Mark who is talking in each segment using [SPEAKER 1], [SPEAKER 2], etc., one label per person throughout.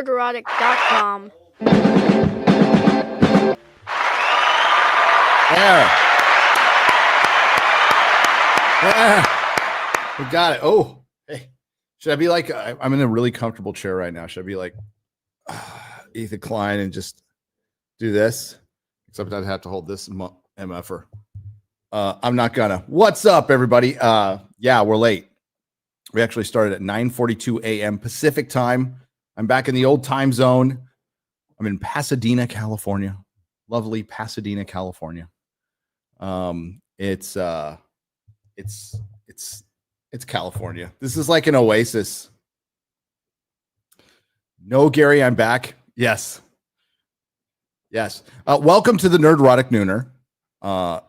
[SPEAKER 1] Nerdrotic.com.
[SPEAKER 2] Yeah. We got it. Oh, hey. Should I be like, I'm in a really comfortable chair right now. Should I be like Ethan Klein and just do this? Except I'd have to hold this MFer. I'm not gonna. What's up, everybody? Yeah, we're late. We actually started at 9:42 a.m. Pacific time. I'm back in the old time zone. I'm in Pasadena, California. Lovely Pasadena, California. It's California. This is like an oasis. No, Gary, I'm back. Yes. Welcome to the Nerdrotic Nooner. I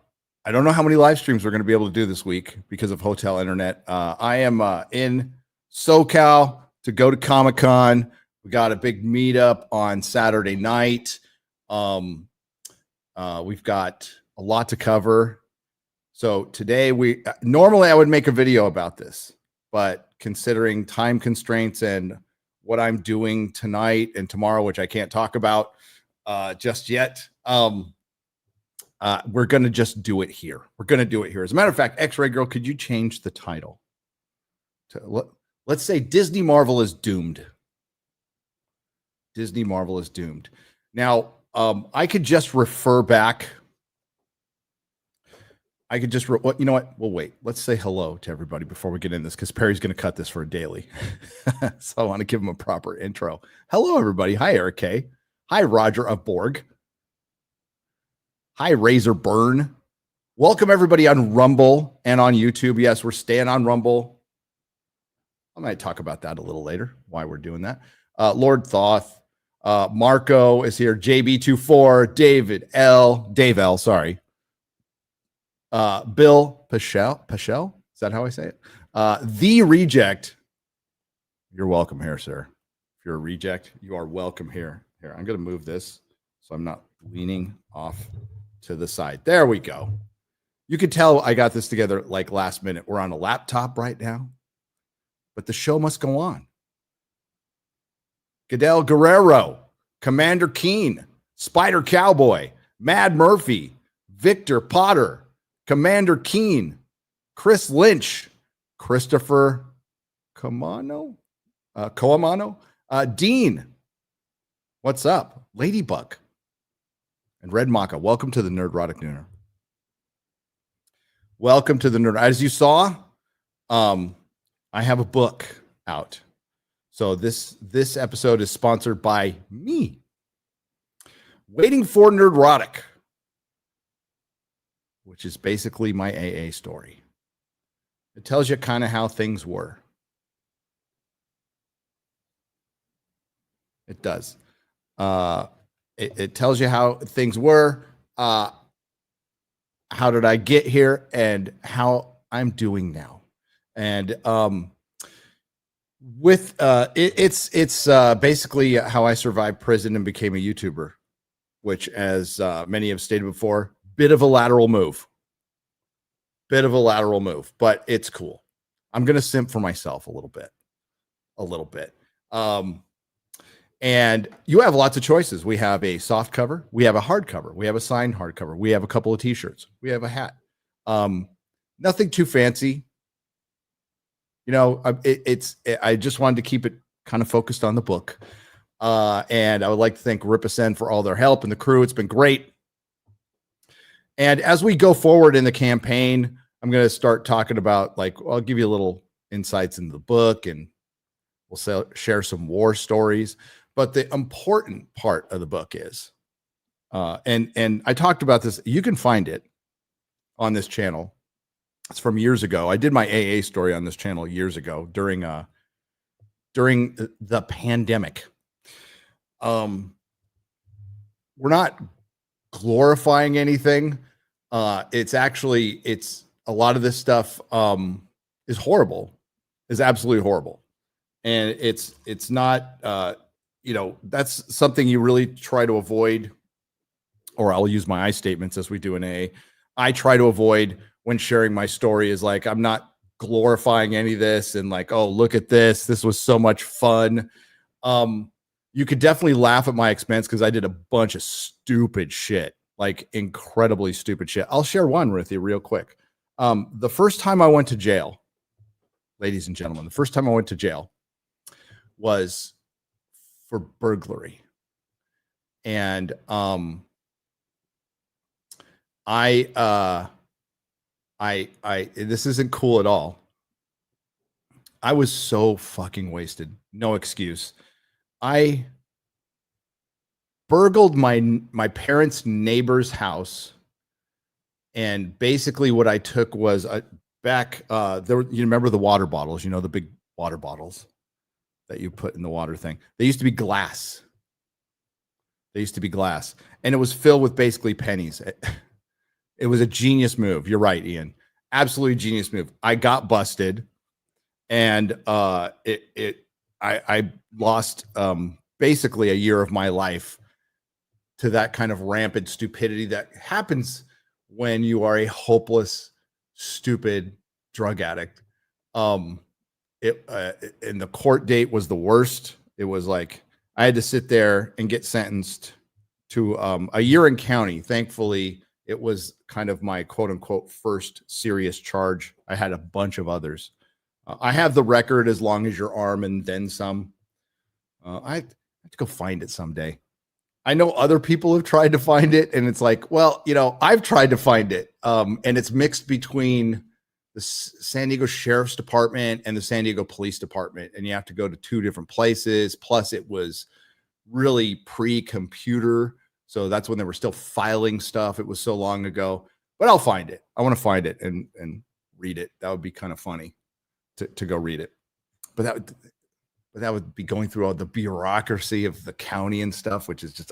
[SPEAKER 2] don't know how many live streams we're going to be able to do this week because of hotel internet. I am in SoCal to go to Comic-Con. We got a big meetup on Saturday night. We've got a lot to cover. So today normally I would make a video about this, but considering time constraints and what I'm doing tonight and tomorrow, which I can't talk about just yet, we're going to just do it here. As a matter of fact, X-Ray Girl, could you change the title to, let's say Disney Marvel is doomed. Disney Marvel is doomed. Now, I could just refer back. I could just, you know what? We'll wait. Let's say hello to everybody before we get in this, because Perry's going to cut this for a daily. So I want to give him a proper intro. Hello, everybody. Hi, Eric K. Hi, Roger of Borg. Hi, Razor Burn. Welcome, everybody, on Rumble and on YouTube. Yes, we're staying on Rumble. I might talk about that a little later, why we're doing that. Lord Thoth. Marco is here. JB24. Dave L. Sorry. Bill Pashel. Is that how I say it? The Reject. You're welcome here, sir. If you're a reject, you are welcome here. Here, I'm going to move this so I'm not leaning off to the side. There we go. You could tell I got this together like last minute. We're on a laptop right now, but the show must go on. Goodell Guerrero, Commander Keen, Spider Cowboy, Mad Murphy, Victor Potter, Commander Keen, Chris Lynch, Christopher Coamano, Dean. What's up? Ladybug. And Red Maka. Welcome to the Nerdrotic Nooner. Welcome to the Nerd. As you saw, I have a book out. So this episode is sponsored by me. Waiting for Nerdrotic, which is basically my AA story. It tells you kind of how things were. It does. It tells you how things were, how did I get here, and how I'm doing now. And it's basically how I survived prison and became a YouTuber, which, as many have stated before, bit of a lateral move, but it's cool. I'm going to simp for myself a little bit. And you have lots of choices. We have a soft cover. We have a hard cover. We have a signed hardcover. We have a couple of T-shirts. We have a hat. Nothing too fancy. You know, I just wanted to keep it kind of focused on the book. And I would like to thank Ripasend for all their help and the crew. It's been great. And as we go forward in the campaign, I'm going to start talking about, I'll give you a little insights into the book, and we'll share some war stories. But the important part of the book is, and I talked about this, you can find it on this channel. It's from years ago. I did my AA story on this channel years ago during the pandemic. We're not glorifying anything. It's a lot of this stuff is horrible, is absolutely horrible. And it's not, that's something you really try to avoid, or I'll use my I statements as we do in AA. I try to avoid when sharing my story is like, I'm not glorifying any of this and like, oh, look at this. This was so much fun. you could definitely laugh at my expense because I did a bunch of stupid shit, like incredibly stupid shit. I'll share one with you real quick. The first time I went to jail, ladies and gentlemen, the first time I went to jail was for burglary. And this isn't cool at all. I was so fucking wasted. No excuse. I burgled my parents' neighbor's house, and basically what I took was back there. You remember the water bottles? You know, the big water bottles that you put in the water thing. They used to be glass. They used to be glass, and it was filled with basically pennies. It was a genius move. You're right, Ian. Absolutely genius move. I got busted, and I lost basically a year of my life to that kind of rampant stupidity that happens when you are a hopeless, stupid drug addict. And the court date was the worst. It was like I had to sit there and get sentenced to a year in county. Thankfully, it was kind of my quote unquote first serious charge. I had a bunch of others. I have the record as long as your arm and then some. I have to go find it someday. I know other people have tried to find it, and it's like, well, you know, I've tried to find it, and it's mixed between the San Diego Sheriff's Department and the San Diego Police Department, and you have to go to two different places. Plus, it was really pre-computer, so that's when they were still filing stuff. It was so long ago, but I'll find it. I want to find it and read it. That would be kind of funny to go read it, but that would be going through all the bureaucracy of the county and stuff, which is just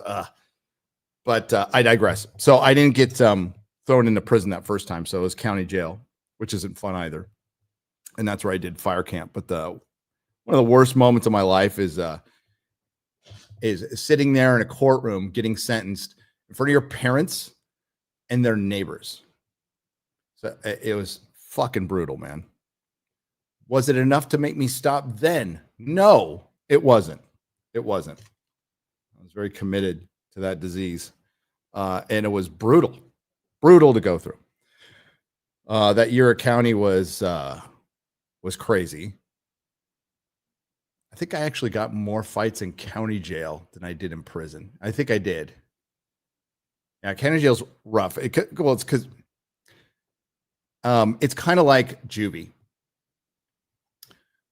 [SPEAKER 2] but I digress. So I didn't get thrown into prison that first time, so it was county jail, which isn't fun either. And that's where I did fire camp. But one of the worst moments of my life is sitting there in a courtroom getting sentenced in front of your parents and their neighbors. So it was fucking brutal, man. Was it enough to make me stop then? No, it wasn't. It wasn't. I was very committed to that disease. And it was brutal to go through. That year at county was crazy. I think I actually got more fights in county jail than I did in prison. I think I did. Yeah, county jail's rough. It's because it's kind of like juvie,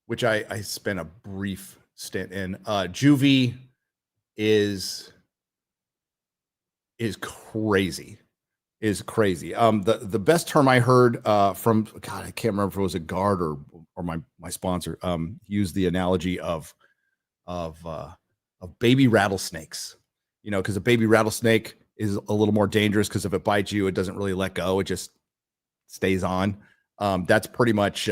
[SPEAKER 2] which I spent a brief stint in. Juvie is crazy. Is crazy. The best term I heard from God, I can't remember if it was a guard or my sponsor, used the analogy of baby rattlesnakes. You know, because a baby rattlesnake is a little more dangerous because if it bites you, it doesn't really let go. It just stays on. That's pretty much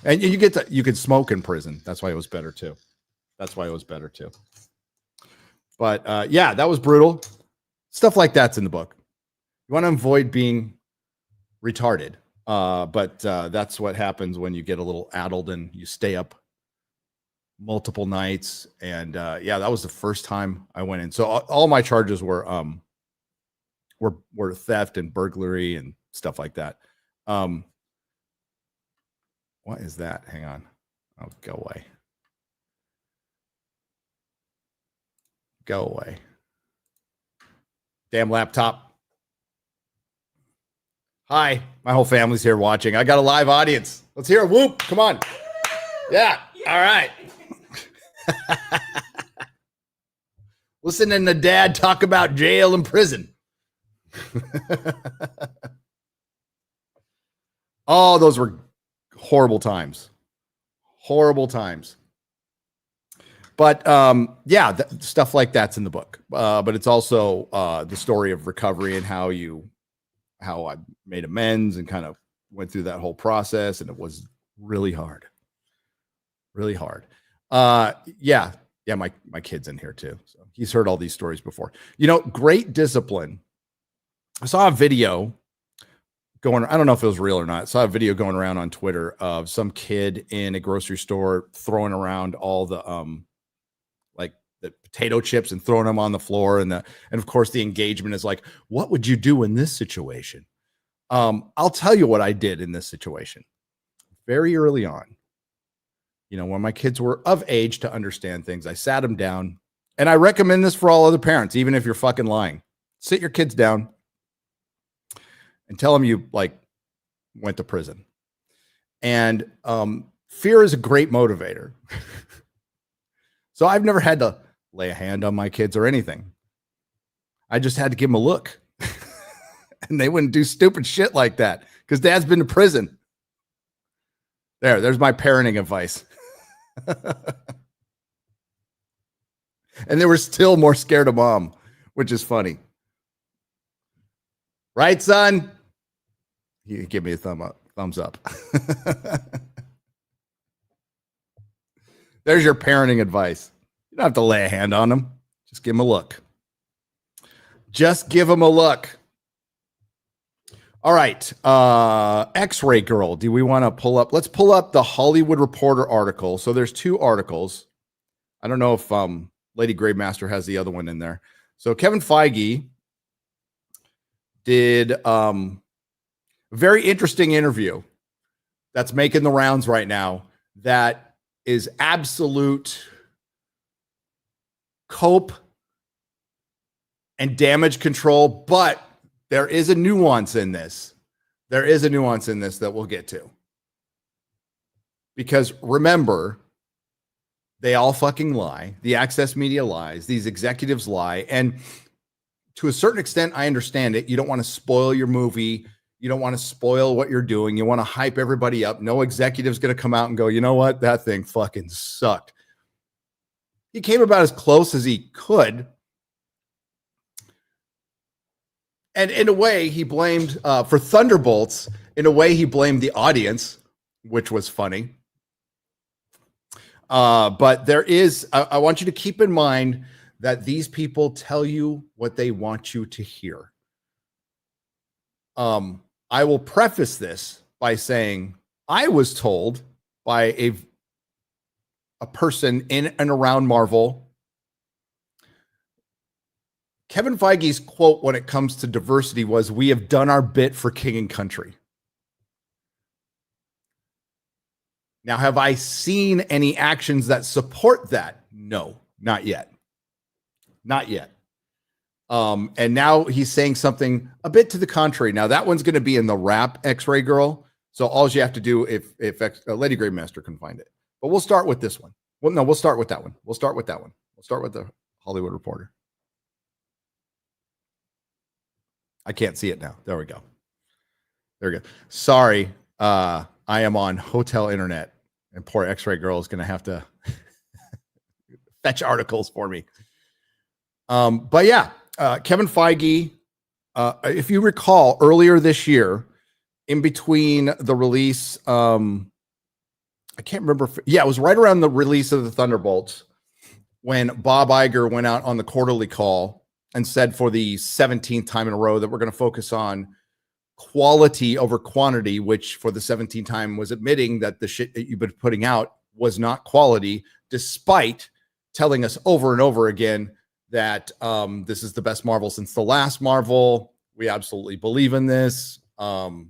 [SPEAKER 2] and you could smoke in prison. That's why it was better too. But yeah, that was brutal. Stuff like that's in the book. You want to avoid being retarded. But that's what happens when you get a little addled and you stay up multiple nights. And yeah, that was the first time I went in. So all my charges were theft and burglary and stuff like that. What is that? Hang on. Oh, go away. Go away. Damn laptop. Hi, my whole family's here watching. I got a live audience. Let's hear a whoop. Come on. Yeah. All right. Listening to Dad talk about jail and prison. Oh, those were horrible times. But yeah, stuff like that's in the book. But it's also the story of recovery and how I made amends and kind of went through that whole process. And it was really hard. Yeah, my kid's in here too. So he's heard all these stories before. You know, great discipline. I saw a video going, I don't know if it was real or not. I saw a video going around on Twitter of some kid in a grocery store throwing around all the the potato chips and throwing them on the floor. And of course the engagement is like, what would you do in this situation? I'll tell you what I did in this situation very early on. You know, when my kids were of age to understand things, I sat them down, and I recommend this for all other parents, even if you're fucking lying. Sit your kids down and tell them you like went to prison. And fear is a great motivator. So I've never had to lay a hand on my kids or anything. I just had to give them a look. And they wouldn't do stupid shit like that because dad's been to prison. There's my parenting advice. And they were still more scared of mom, which is funny. Right, son? You give me a thumbs up. There's your parenting advice. You don't have to lay a hand on them. Just give them a look. Just give them a look. All right. X-Ray Girl. Do we want to pull up? Let's pull up the Hollywood Reporter article. So there's two articles. I don't know if Lady Gravemaster has the other one in there. So Kevin Feige did a very interesting interview that's making the rounds right now that is absolute cope and damage control, but there is a nuance in this. There is a nuance in this that we'll get to. Because remember, they all fucking lie. The Access Media lies. These executives lie. And to a certain extent, I understand it. You don't want to spoil your movie. You don't want to spoil what you're doing. You want to hype everybody up. No executive's going to come out and go, you know what? That thing fucking sucked. He came about as close as he could. And in a way, he blamed, for Thunderbolts, in a way, he blamed the audience, which was funny. But there is, I want you to keep in mind that these people tell you what they want you to hear. I will preface this by saying I was told by a person in and around Marvel, Kevin Feige's quote when it comes to diversity was, "We have done our bit for king and country." Now, have I seen any actions that support that? No, not yet. Not yet. And now he's saying something a bit to the contrary. Now, that one's going to be in the wrap, X-Ray Girl. So all you have to do, if Lady Gravemaster can find it. But we'll start with this one. Well, no, we'll start with that one. We'll start with that one. We'll start with the Hollywood Reporter. I can't see it now. There we go. There we go. Sorry. I am on hotel internet, and poor X-Ray Girl is going to have to fetch articles for me. But yeah, Kevin Feige, if you recall earlier this year, in between the release, I can't remember. It was right around the release of the Thunderbolts when Bob Iger went out on the quarterly call and said for the 17th time in a row that we're going to focus on quality over quantity, which for the 17th time was admitting that the shit that you've been putting out was not quality, despite telling us over and over again that this is the best Marvel since the last Marvel. We absolutely believe in this. There's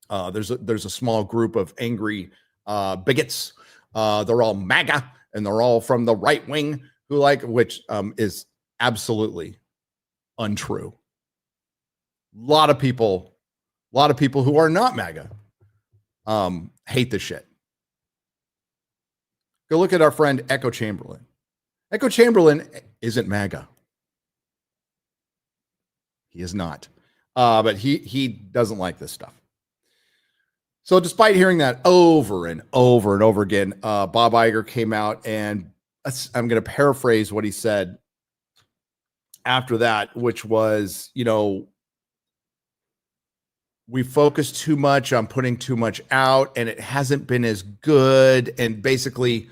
[SPEAKER 2] a small group of angry bigots. They're all MAGA and they're all from the right wing who which is absolutely untrue. A lot of people who are not MAGA hate this shit. Go look at our friend Echo Chamberlain. Echo Chamberlain isn't MAGA. He is not. But he doesn't like this stuff. So despite hearing that over and over and over again, Bob Iger came out and I'm going to paraphrase what he said after that, which was, we focus too much on putting too much out and it hasn't been as good. And basically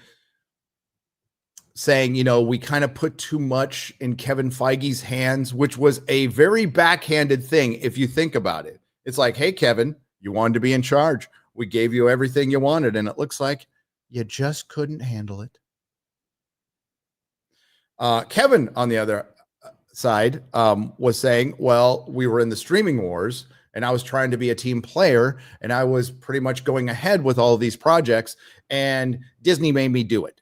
[SPEAKER 2] saying, we kind of put too much in Kevin Feige's hands, which was a very backhanded thing. If you think about it, it's like, hey, Kevin, you wanted to be in charge. We gave you everything you wanted. And it looks like you just couldn't handle it. Kevin, on the other side, was saying, well, we were in the streaming wars and I was trying to be a team player and I was pretty much going ahead with all of these projects and Disney made me do it.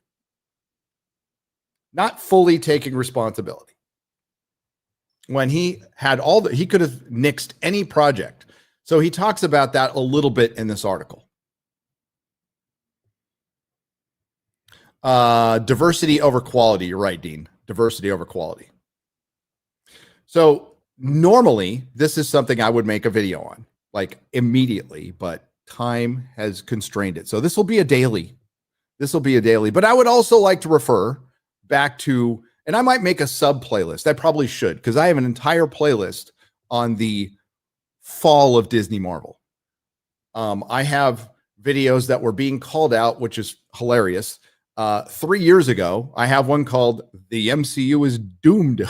[SPEAKER 2] Not fully taking responsibility. When he had he could have nixed any project. So he talks about that a little bit in this article. Diversity over quality. You're right, Dean. Diversity over quality. So normally this is something I would make a video on, like immediately, but time has constrained it. So this will be a daily. But I would also like to refer back to, and I might make a sub playlist. I probably should, because I have an entire playlist on the fall of Disney Marvel. I have videos that were being called out, which is hilarious. 3 years ago, I have one called "The MCU is Doomed."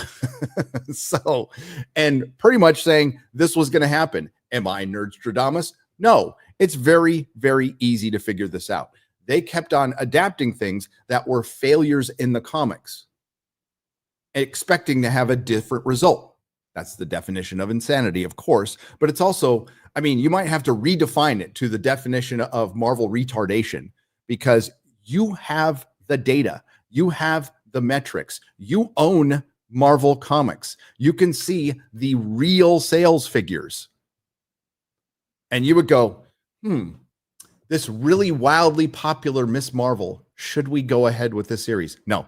[SPEAKER 2] So, and pretty much saying this was going to happen. Am I Nerdstradamus? No, it's very, very easy to figure this out. They kept on adapting things that were failures in the comics, expecting to have a different result. That's the definition of insanity, of course, but it's also, I mean, you might have to redefine it to the definition of Marvel retardation, because you have the data, you have the metrics, you own Marvel Comics. You can see the real sales figures. And you would go, this really wildly popular Miss Marvel, should we go ahead with this series? No.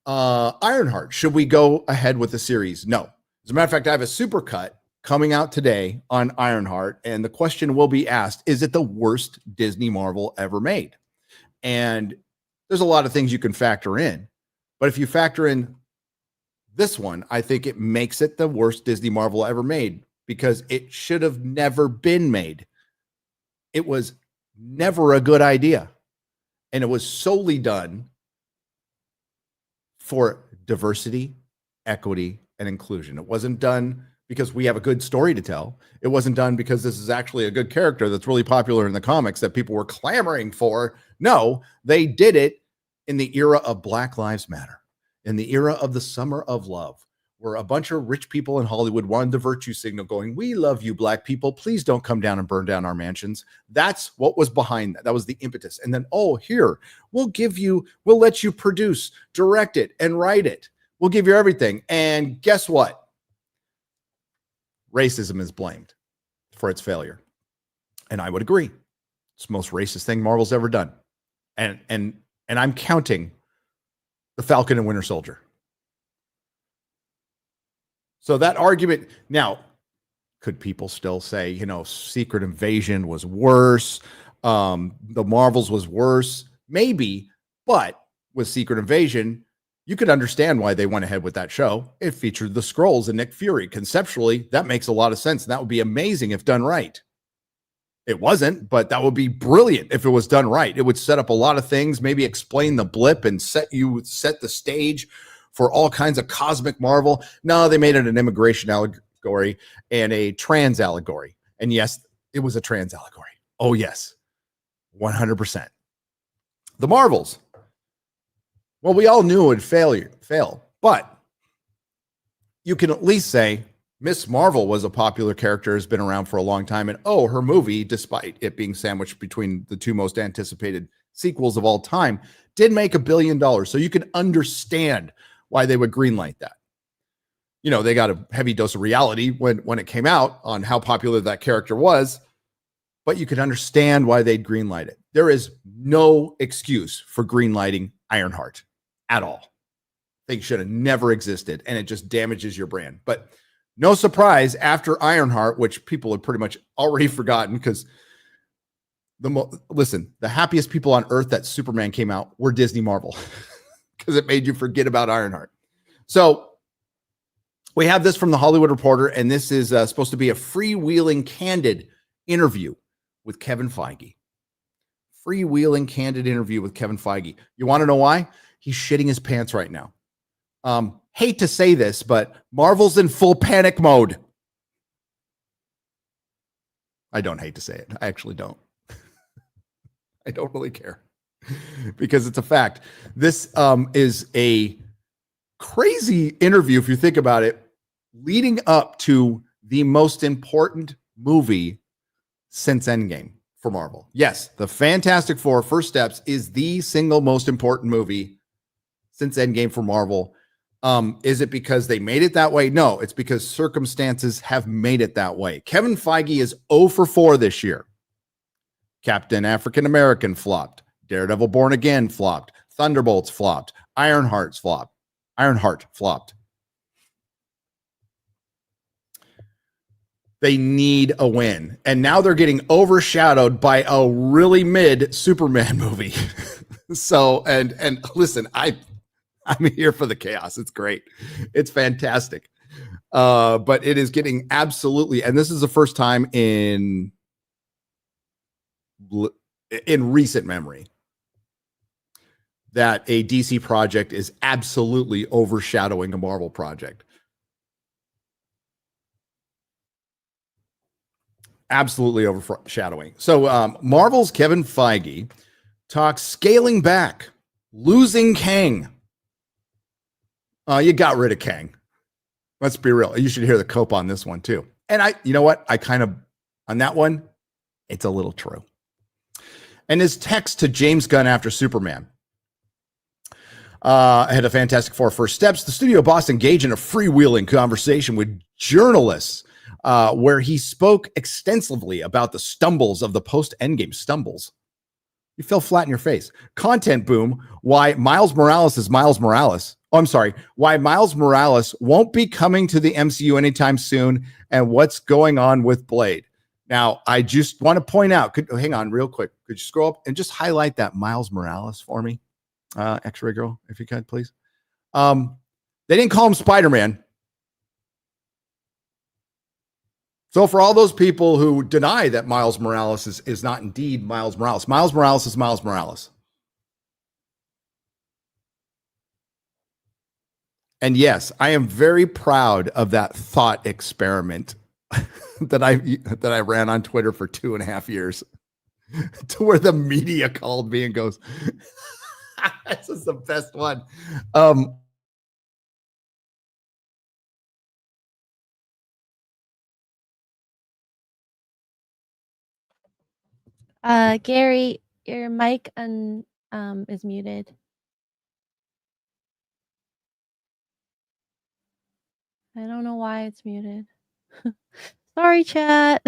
[SPEAKER 2] Ironheart, should we go ahead with the series? No. As a matter of fact, I have a supercut coming out today on Ironheart, and the question will be asked, is it the worst Disney Marvel ever made? And there's a lot of things you can factor in, but if you factor in this one, I think it makes it the worst Disney Marvel ever made, because it should have never been made. It was never a good idea, and it was solely done for diversity, equity, and inclusion. It wasn't done because we have a good story to tell. It wasn't done because this is actually a good character that's really popular in the comics that people were clamoring for. No, they did it in the era of Black Lives Matter, in the era of the Summer of Love, where a bunch of rich people in Hollywood wanted the virtue signal going, we love you, Black people. Please don't come down and burn down our mansions. That's what was behind that. That was the impetus. And then, oh, here, we'll let you produce, direct it, and write it. We'll give you everything. And guess what? Racism is blamed for its failure. And I would agree. It's the most racist thing Marvel's ever done. And I'm counting the Falcon and Winter Soldier. So that argument, now, could people still say, Secret Invasion was worse? The Marvels was worse? Maybe, but with Secret Invasion, you could understand why they went ahead with that show. It featured the Skrulls and Nick Fury. Conceptually, that makes a lot of sense, and that would be amazing if done right. It wasn't, but that would be brilliant if it was done right. It would set up a lot of things, maybe explain the blip and set the stage for all kinds of cosmic Marvel. No, they made it an immigration allegory and a trans allegory. And yes, it was a trans allegory. Oh, yes, 100%. The Marvels. Well, we all knew it would fail, but you can at least say Miss Marvel was a popular character, has been around for a long time, and her movie, despite it being sandwiched between the two most anticipated sequels of all time, did make $1 billion. So you can understand why they would greenlight that. They got a heavy dose of reality when it came out on how popular that character was, but you could understand why they'd greenlight it. There is no excuse for greenlighting Ironheart at all. They should have never existed, and it just damages your brand. But no surprise, after Ironheart, which people had pretty much already forgotten, because the happiest people on earth that Superman came out were Disney Marvel, because it made you forget about Ironheart. So we have this from the Hollywood Reporter, and this is supposed to be a freewheeling, candid interview with Kevin Feige. Freewheeling, candid interview with Kevin Feige. You want to know why? He's shitting his pants right now. Hate to say this, but Marvel's in full panic mode. I don't hate to say it. I actually don't. I don't really care, because it's a fact. This is a crazy interview, if you think about it, leading up to the most important movie since Endgame for Marvel. Yes, the Fantastic Four First Steps is the single most important movie since Endgame for Marvel. Is it because they made it that way? No, it's because circumstances have made it that way. Kevin Feige is 0 for 4 this year. Captain African American flopped. Daredevil Born Again flopped. Thunderbolts flopped. Ironheart flopped. They need a win. And now they're getting overshadowed by a really mid Superman movie. So, and listen, I'm here for the chaos. It's great. It's fantastic. But it is getting absolutely, and this is the first time in recent memory that a DC project is absolutely overshadowing a Marvel project. Absolutely overshadowing. So Marvel's Kevin Feige talks scaling back, losing Kang. You got rid of Kang. Let's be real. You should hear the cope on this one too. And you know what? I kind of, on that one, it's a little true. And his text to James Gunn after Superman. Had a Fantastic Four First Steps. The studio boss engaged in a freewheeling conversation with journalists where he spoke extensively about the stumbles of the post-Endgame stumbles. You fell flat in your face. Content boom, why Miles Morales is Miles Morales. Oh, I'm sorry. Why Miles Morales won't be coming to the MCU anytime soon and what's going on with Blade. Now, I just want to point out, hang on real quick. Could you scroll up and just highlight that Miles Morales for me? X-Ray girl, if you could, please. They didn't call him Spider-Man. So for all those people who deny that Miles Morales is not indeed Miles Morales, Miles Morales is Miles Morales. And yes, I am very proud of that thought experiment that I ran on Twitter for 2.5 years, to where the media called me and goes, "This is the best one."
[SPEAKER 1] Gary, your mic is muted. I don't know why it's muted. Sorry, chat.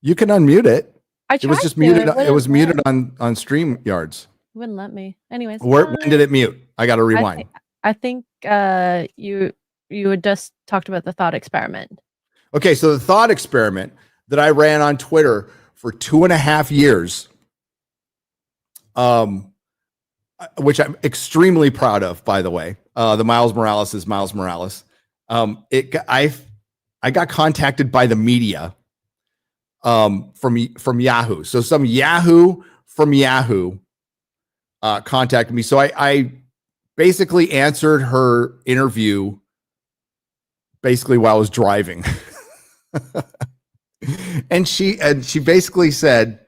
[SPEAKER 2] You can unmute it. It was just muted. It was muted on StreamYards.
[SPEAKER 1] Wouldn't let me. Anyways,
[SPEAKER 2] when did it mute? I got to rewind.
[SPEAKER 1] I think you had just talked about the thought experiment.
[SPEAKER 2] Okay, so the thought experiment that I ran on Twitter for 2.5 years, which I'm extremely proud of, by the way. The Miles Morales is Miles Morales. I got contacted by the media from Yahoo. So some Yahoo from Yahoo contacted me. So I basically answered her interview basically while I was driving. and she basically said,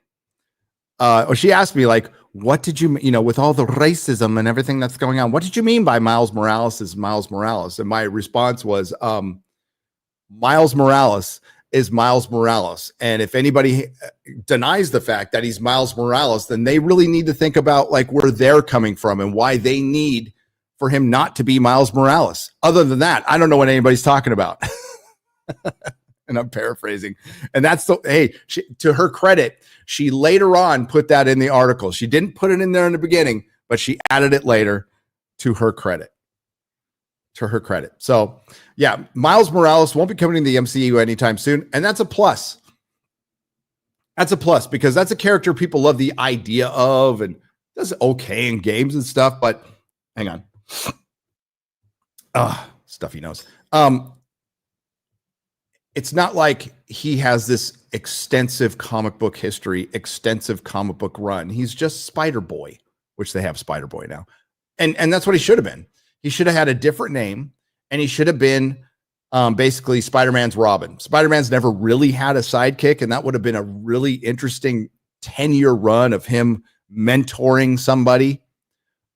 [SPEAKER 2] or she asked me, like, what did you, with all the racism and everything that's going on, what did you mean by Miles Morales is Miles Morales? And my response was, Miles Morales is Miles Morales. And if anybody denies the fact that he's Miles Morales, then they really need to think about like where they're coming from and why they need for him not to be Miles Morales. Other than that, I don't know what anybody's talking about. And I'm paraphrasing. And that's to her credit, she later on put that in the article. She didn't put it in there in the beginning, but she added it later, to her credit. So yeah, Miles Morales won't be coming to the MCU anytime soon. And that's a plus. That's a plus because that's a character people love the idea of and does okay in games and stuff. But hang on. Stuffy nose. It's not like he has this extensive comic book history, extensive comic book run. He's just Spider-Boy, which they have Spider-Boy now. And that's what he should have been. He should have had a different name, and he should have been basically Spider-Man's Robin. Spider-Man's never really had a sidekick, and that would have been a really interesting 10-year run of him mentoring somebody.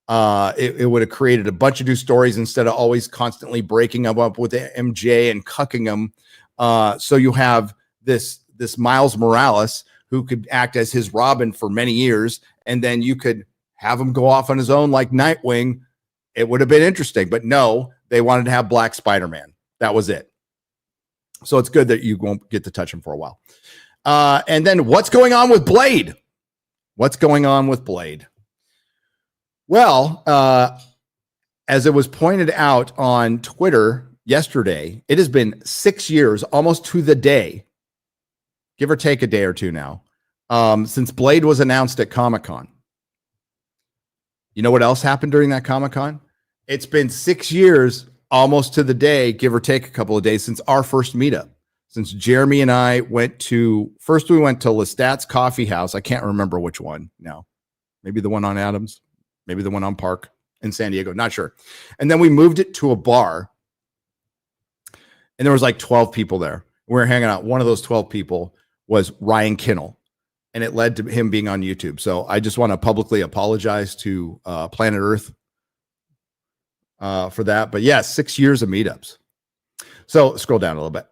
[SPEAKER 2] It would have created a bunch of new stories instead of always constantly breaking them up with MJ and cucking them. So you have this Miles Morales who could act as his Robin for many years, and then you could have him go off on his own like Nightwing. It would have been interesting, but no, they wanted to have Black Spider-Man. That was it. So it's good that you won't get to touch him for a while. And then what's going on with Blade? What's going on with Blade? Well, as it was pointed out on Twitter yesterday, it has been 6 years, almost to the day, give or take a day or two now, since Blade was announced at Comic-Con. You know what else happened during that Comic-Con? It's been 6 years, almost to the day, give or take a couple of days, since our first meetup. Since Jeremy and I went to Lestat's Coffee House. I can't remember which one now. Maybe the one on Adams, maybe the one on Park in San Diego. Not sure. And then we moved it to a bar, and there was like 12 people there. We were hanging out. One of those 12 people was Ryan Kinnell, and it led to him being on YouTube. So I just want to publicly apologize to Planet Earth for that. But yeah, 6 years of meetups. So scroll down a little bit.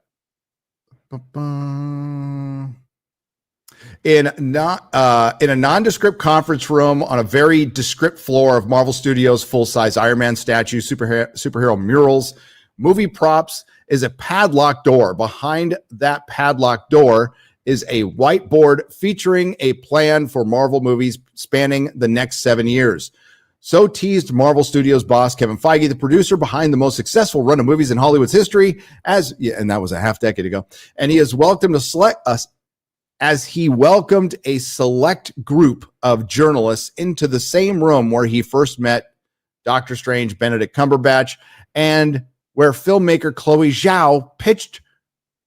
[SPEAKER 2] In a nondescript conference room on a very descript floor of Marvel Studios' full-size Iron Man statue, superhero murals, movie props, is a padlocked door. Behind that padlocked door is a whiteboard featuring a plan for Marvel movies spanning the next 7 years. So teased Marvel Studios boss Kevin Feige, the producer behind the most successful run of movies in Hollywood's history, and that was a half decade ago. And he has welcomed he welcomed a select group of journalists into the same room where he first met Doctor Strange, Benedict Cumberbatch, and where filmmaker Chloe Zhao pitched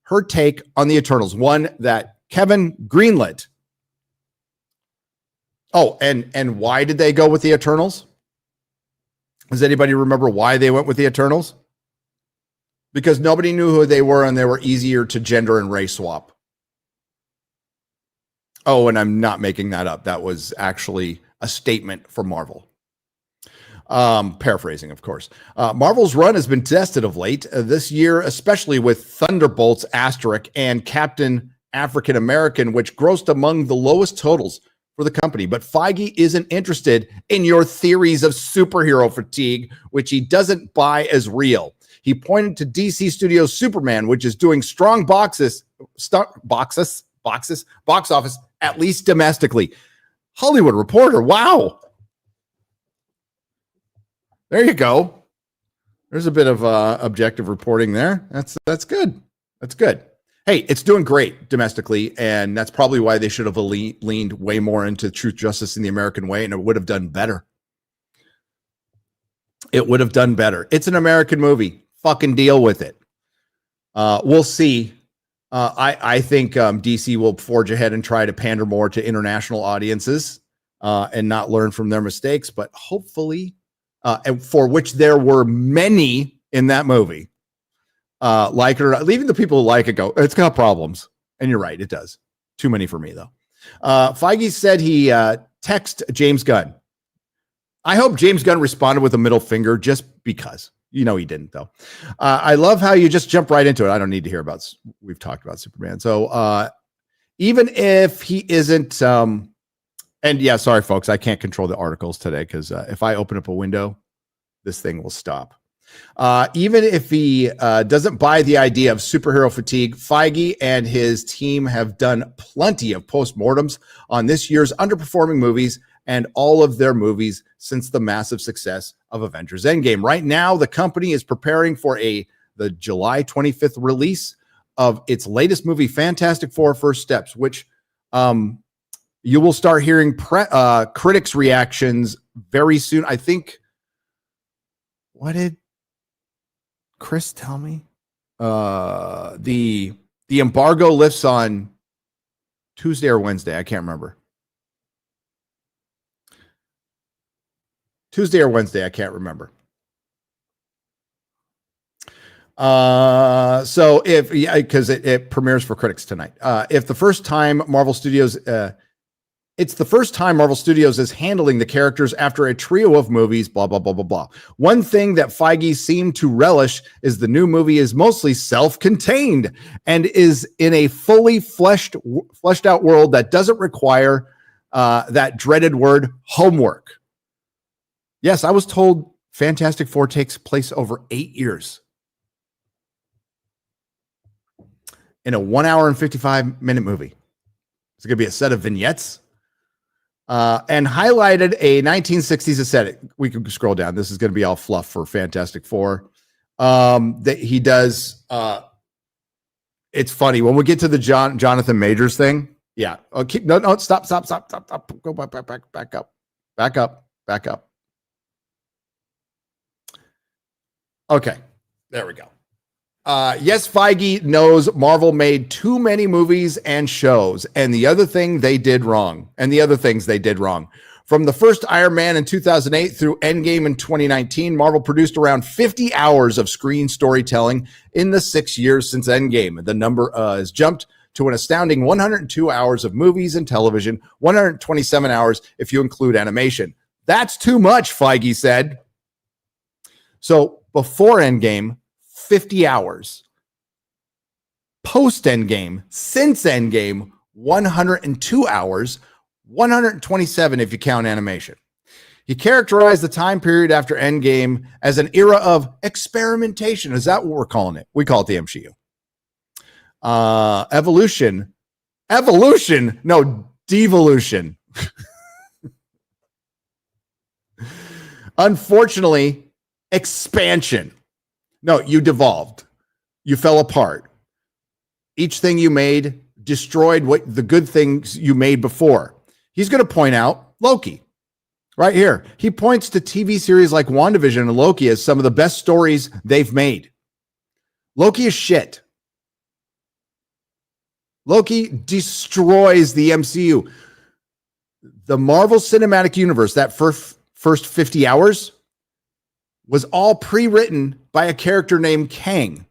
[SPEAKER 2] her take on the Eternals, one that Kevin greenlit. Oh, and why did they go with the Eternals? Does anybody remember why they went with the Eternals? Because nobody knew who they were, and they were easier to gender and race swap. Oh, and I'm not making that up. That was actually a statement from Marvel. Paraphrasing, of course. Marvel's run has been tested of late this year, especially with Thunderbolts Asterisk and Captain African American, which grossed among the lowest totals for the company. But Feige isn't interested in your theories of superhero fatigue, which he doesn't buy as real. He pointed to DC Studios' Superman, which is doing strong box office, at least domestically. Hollywood Reporter, wow. There you go. There's a bit of objective reporting there. That's good. That's good. Hey, it's doing great domestically, and that's probably why they should have leaned way more into truth, justice, in the American way, and it would have done better. It would have done better. It's an American movie. Fucking deal with it. We'll see. I think DC will forge ahead and try to pander more to international audiences and not learn from their mistakes, but hopefully, and for which there were many in that movie. Like it or not, leaving the people who like it go, it's got problems. And you're right, it does. Too many for me, though. Feige said he texted James Gunn. I hope James Gunn responded with a middle finger just because. You know he didn't, though. I love how you just jump right into it. I don't need to hear about, we've talked about Superman. So even if he isn't, and yeah, sorry, folks, I can't control the articles today because if I open up a window, this thing will stop. Even if he doesn't buy the idea of superhero fatigue, Feige and his team have done plenty of postmortems on this year's underperforming movies and all of their movies since the massive success of Avengers Endgame. Right now, the company is preparing for the July 25th release of its latest movie, Fantastic Four: First Steps, which you will start hearing critics' reactions very soon. I think, what did Chris tell me? The embargo lifts on Tuesday or Wednesday. I can't remember. Tuesday or Wednesday, I can't remember. So because it premieres for critics tonight. If the first time Marvel Studios It's the first time Marvel Studios is handling the characters after a trio of movies, blah, blah, blah, blah, blah. One thing that Feige seemed to relish is the new movie is mostly self-contained and is in a fully fleshed out world that doesn't require that dreaded word homework. Yes, I was told Fantastic Four takes place over 8 years in a 1 hour and 55-minute movie. It's going to be a set of vignettes and highlighted a 1960s aesthetic. We can scroll down. This is going to be all fluff for Fantastic Four. That he does. It's funny when we get to the Jonathan Majors thing. Yeah. Okay. No, stop. Go back up. Okay. There we go. Yes, Feige knows Marvel made too many movies and shows, and the other things they did wrong. From the first Iron Man in 2008 through Endgame in 2019, Marvel produced around 50 hours of screen storytelling in the 6 years since Endgame. The number has jumped to an astounding 102 hours of movies and television, 127 hours if you include animation. That's too much, Feige said. So before Endgame, 50 hours. Post Endgame, since Endgame, 102 hours, 127 if you count animation. He characterized the time period after Endgame as an era of experimentation. Is that what we're calling it? We call it the MCU. Evolution. No, devolution. Unfortunately, expansion. No, you devolved. You fell apart. Each thing you made destroyed what the good things you made before. He's going to point out Loki right here. He points to TV series like WandaVision and Loki as some of the best stories they've made. Loki is shit. Loki destroys the MCU. The Marvel Cinematic Universe, that first 50 hours, was all pre-written by a character named Kang.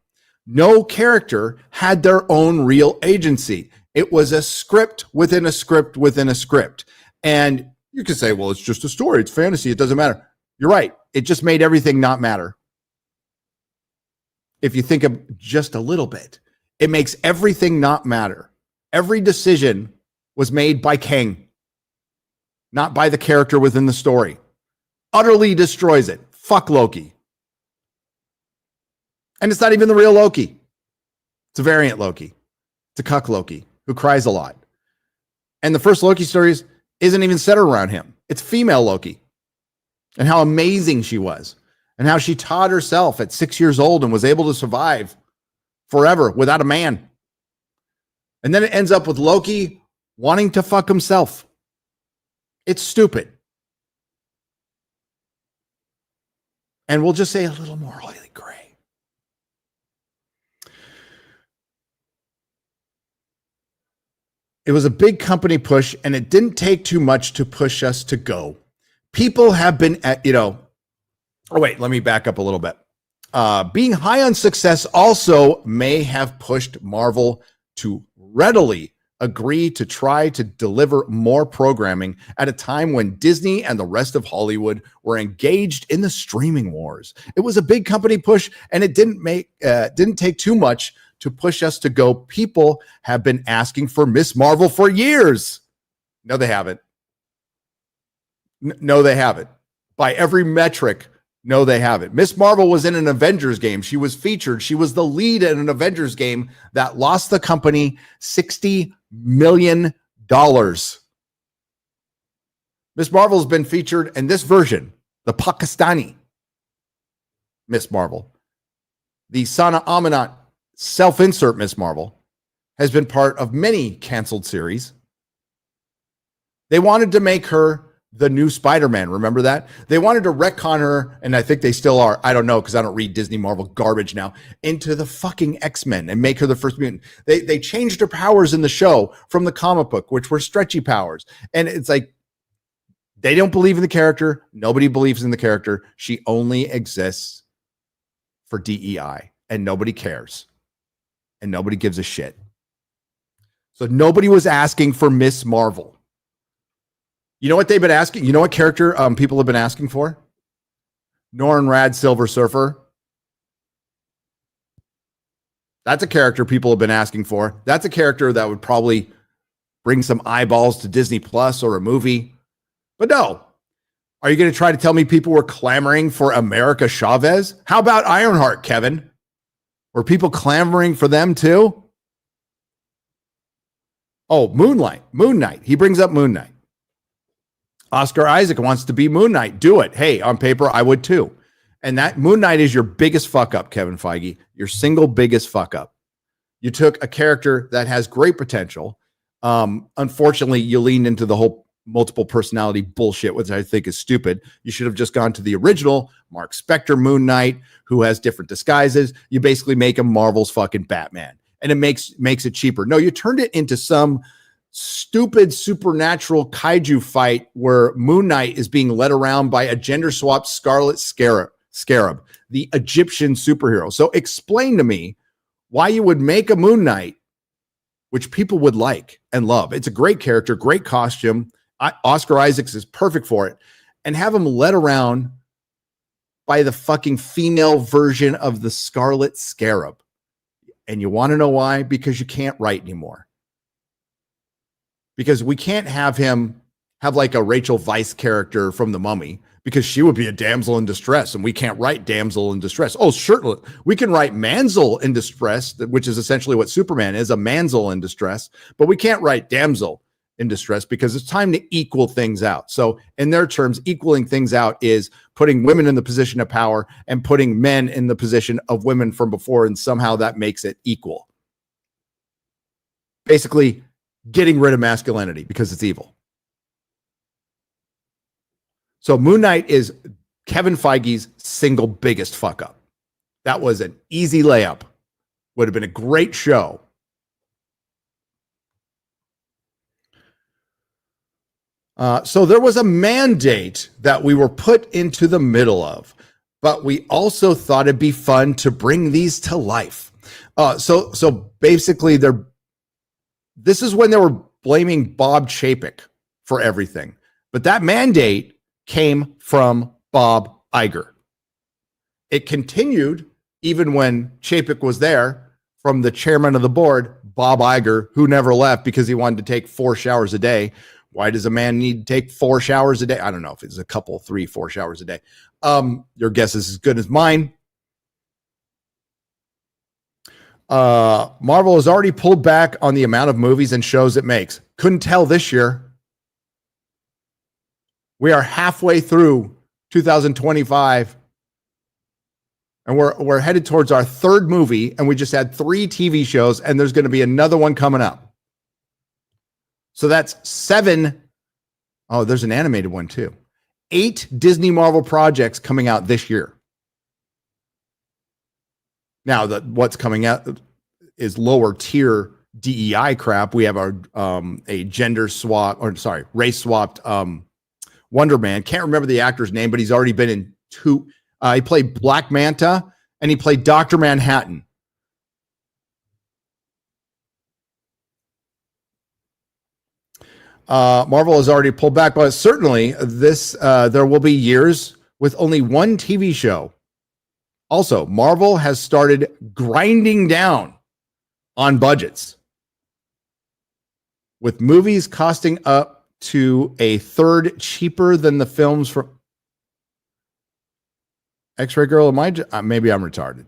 [SPEAKER 2] No character had their own real agency. It was a script within a script within a script. And you could say, well, it's just a story. It's fantasy. It doesn't matter. You're right. It just made everything not matter. If you think of just a little bit, it makes everything not matter. Every decision was made by Kang, not by the character within the story. Utterly destroys it. Fuck Loki. And it's not even the real Loki. It's a variant Loki. It's a cuck Loki who cries a lot. And the first Loki stories isn't even set around him. It's female Loki. And how amazing she was. And how she taught herself at 6 years old and was able to survive forever without a man. And then it ends up with Loki wanting to fuck himself. It's stupid. And we'll just say a little morally gray. It was a big company push, and it didn't take too much to push us to go. People have been oh wait, let me back up a little bit. Being high on success also may have pushed Marvel to readily agree to try to deliver more programming at a time when Disney and the rest of Hollywood were engaged in the streaming wars. It was a big company push, and it didn't take too much to push us to go. People have been asking for Miss Marvel for years. No, they haven't. No, they haven't. By every metric, no, they haven't. Miss Marvel was in an Avengers game. She was featured. She was the lead in an Avengers game that lost the company $60 million. Miss Marvel has been featured in this version, the Pakistani Miss Marvel. The Sana Amanat self-insert Miss Marvel has been part of many canceled series. They wanted to make her the new Spider-Man. Remember that? They wanted to retcon her, and I think they still are. I don't know, because I don't read Disney Marvel garbage now, into the fucking X-Men and make her the first mutant. They changed her powers in the show from the comic book, which were stretchy powers. And it's like, they don't believe in the character. Nobody believes in the character. She only exists for DEI, and nobody cares. And nobody gives a shit. So nobody was asking for Miss Marvel. You know what they've been asking? You know what character people have been asking for? Norrin Rad Silver Surfer. That's a character people have been asking for. That's a character that would probably bring some eyeballs to Disney Plus or a movie. But no. Are you going to try to tell me people were clamoring for America Chavez? How about Ironheart, Kevin? Were people clamoring for them too? Oh, Moon Knight. He brings up Moon Knight. Oscar Isaac wants to be Moon Knight. Do it. Hey, on paper, I would too. And that Moon Knight is your biggest fuck up, Kevin Feige. Your single biggest fuck up. You took a character that has great potential. Unfortunately, you leaned into the whole multiple personality bullshit, which I think is stupid. You should have just gone to the original Mark Spector Moon Knight, who has different disguises. You basically make him Marvel's fucking Batman, and it makes it cheaper. No, you turned it into some stupid supernatural kaiju fight where Moon Knight is being led around by a gender swapped Scarlet Scarab, the Egyptian superhero. So explain to me why you would make a Moon Knight, which people would like and love. It's a great character, great costume. Oscar Isaacs is perfect for it, and have him led around by the fucking female version of the Scarlet Scarab. And you want to know why? Because you can't write anymore. Because we can't have him have like a Rachel Weisz character from The Mummy, because she would be a damsel in distress, and we can't write damsel in distress. Oh, sure, we can write Manzel in distress, which is essentially what Superman is, a Manzel in distress, but we can't write damsel in distress because it's time to equal things out. So in their terms, equaling things out is putting women in the position of power and putting men in the position of women from before, and somehow that makes it equal. Basically, getting rid of masculinity because it's evil. So Moon Knight is Kevin Feige's single biggest fuck up. That was an easy layup. Would have been a great show. So there was a mandate that we were put into the middle of, but we also thought it'd be fun to bring these to life. So basically, this is when they were blaming Bob Chapek for everything, but that mandate came from Bob Iger. It continued even when Chapek was there, from the chairman of the board, Bob Iger, who never left because he wanted to take 4 showers a day. Why does a man need to take 4 showers a day? I don't know if it's a couple, 3, 4 showers a day. Your guess is as good as mine. Marvel has already pulled back on the amount of movies and shows it makes. Couldn't tell this year. We are halfway through 2025, and we're headed towards our 3rd movie, and we just had 3 TV shows, and there's going to be another one coming up. So that's 7. Oh, there's an animated one too. 8 Disney Marvel projects coming out this year. Now, what's coming out is lower tier DEI crap. We have a gender swap, race swapped Wonder Man. Can't remember the actor's name, but he's already been in 2. He played Black Manta and he played Dr. Manhattan. Marvel has already pulled back, but certainly there will be years with only 1 TV show. Also, Marvel has started grinding down on budgets, with movies costing up to a third cheaper than the films from X-Ray Girl. Maybe I'm retarded,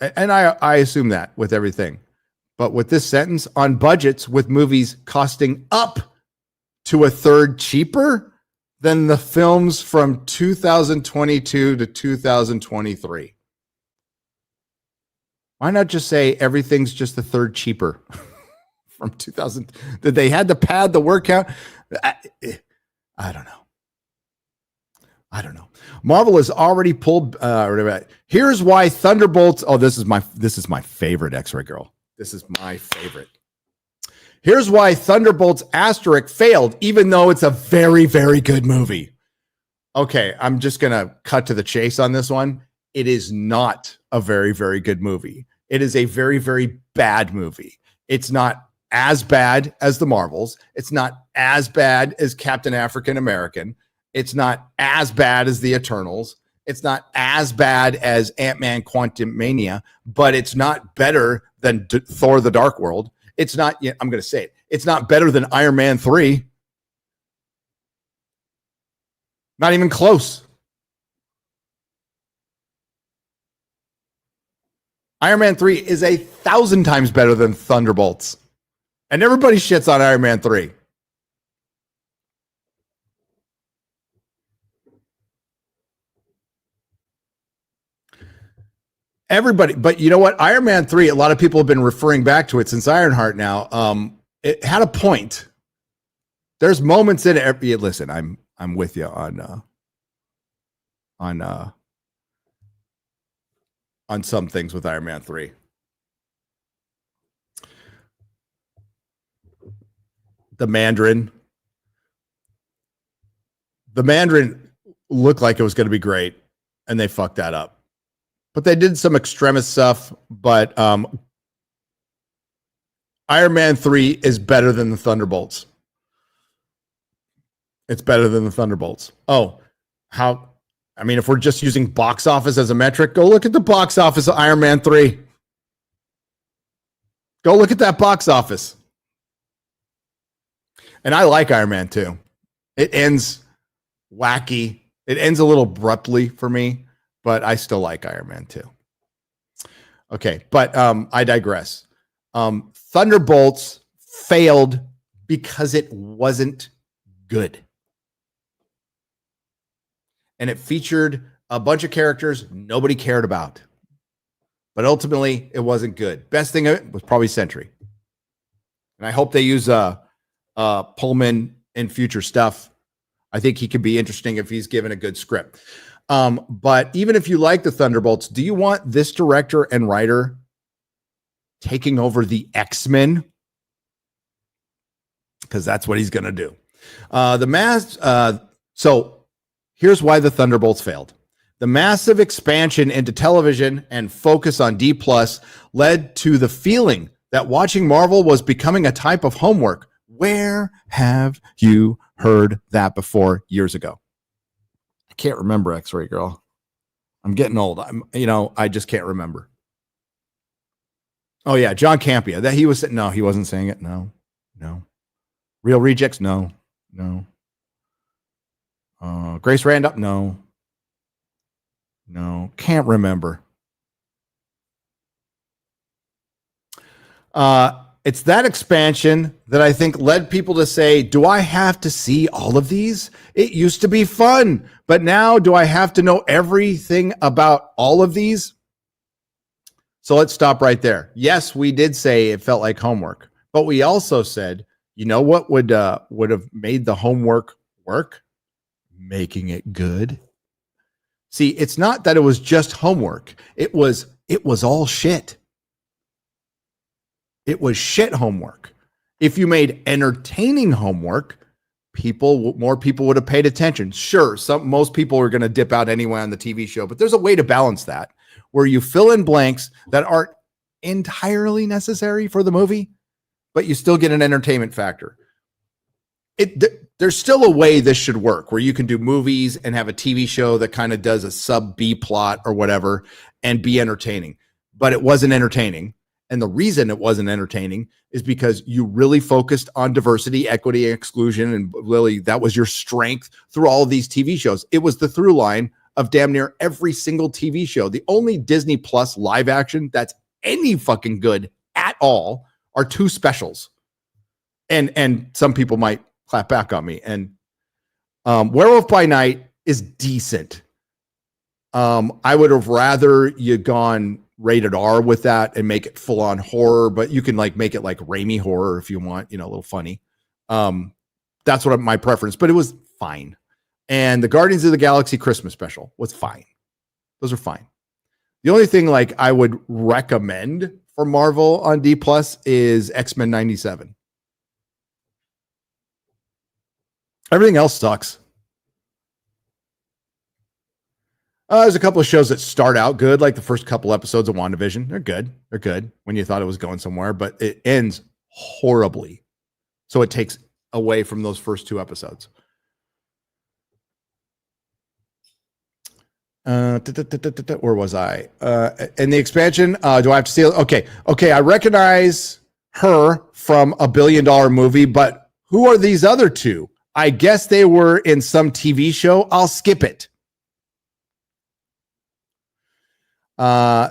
[SPEAKER 2] and I assume that with everything, but with this sentence, on budgets with movies costing up to a third cheaper than the films from 2022 to 2023. Why not just say everything's just a third cheaper from 2000? That they had to pad the word count? I don't know. Marvel has already pulled. Here's why Thunderbolts. Oh, this is my favorite X-Ray Girl. This is my favorite. Here's why Thunderbolts Asterisk failed, even though it's a very, very good movie. Okay, I'm just going to cut to the chase on this one. It is not a very, very good movie. It is a very, very bad movie. It's not as bad as the Marvels. It's not as bad as Captain African American. It's not as bad as the Eternals. It's not as bad as Ant-Man Quantumania, but it's not better than Thor the Dark World. It's not, I'm going to say it, it's not better than Iron Man 3. Not even close. Iron Man 3 is 1,000 times better than Thunderbolts. And everybody shits on Iron Man 3. Everybody, but you know what? Iron Man 3, a lot of people have been referring back to it since Ironheart now. It had a point. There's moments in it. Listen, I'm with you on some things with Iron Man 3. The Mandarin looked like it was going to be great, and they fucked that up. But they did some extremist stuff. But Iron Man 3 is better than the Thunderbolts. It's better than the Thunderbolts. Oh, how? I mean, if we're just using box office as a metric, go look at the box office of Iron Man 3. Go look at that box office. And I like Iron Man 2. It ends wacky. It ends a little abruptly for me, but I still like Iron Man 2. Okay, but I digress. Thunderbolts failed because it wasn't good. And it featured a bunch of characters nobody cared about. But ultimately, it wasn't good. Best thing of it was probably Sentry. And I hope they use Pullman in future stuff. I think he could be interesting if he's given a good script. But even if you like the Thunderbolts, do you want this director and writer taking over the X-Men? Because that's what he's going to do. So here's why the Thunderbolts failed. The massive expansion into television and focus on D+ led to the feeling that watching Marvel was becoming a type of homework. Where have you heard that before years ago? I can't remember, X-Ray Girl. I'm getting old. I just can't remember. Oh yeah, John Campea. That he was no, he wasn't saying it. No. Real Rejects, no. Grace Randolph, no. Can't remember. It's that expansion that I think led people to say, do I have to see all of these? It used to be fun, but now do I have to know everything about all of these? So let's stop right there. Yes, we did say it felt like homework, but we also said, you know what would have made the homework work? Making it good. See, it's not that it was just homework. It was all shit. It was shit homework. If you made entertaining homework, more people would have paid attention. Sure, most people are going to dip out anyway on the TV show, but there's a way to balance that where you fill in blanks that aren't entirely necessary for the movie, but you still get an entertainment factor. There's still a way this should work where you can do movies and have a TV show that kind of does a sub B plot or whatever and be entertaining, but it wasn't entertaining. And the reason it wasn't entertaining is because you really focused on diversity, equity, and exclusion. And Lily, that was your strength through all of these TV shows. It was the through line of damn near every single TV show. The only Disney Plus live action that's any fucking good at all are two specials. And some people might clap back on me. And Werewolf by Night is decent. I would have rather you gone rated R with that and make it full on horror, but you can make it like Raimi horror if you want, a little funny. That's what my preference, but it was fine. And the Guardians of the Galaxy Christmas special was fine. Those are fine. The only thing I would recommend for Marvel on D+ is X-Men 97. Everything else sucks. There's a couple of shows that start out good, like the first couple episodes of WandaVision. They're good when you thought it was going somewhere, but it ends horribly. So it takes away from those first 2 episodes. Where was I? In the expansion, do I have to see it? Okay. I recognize her from a $1 billion movie, but who are these other 2? I guess they were in some TV show. I'll skip it.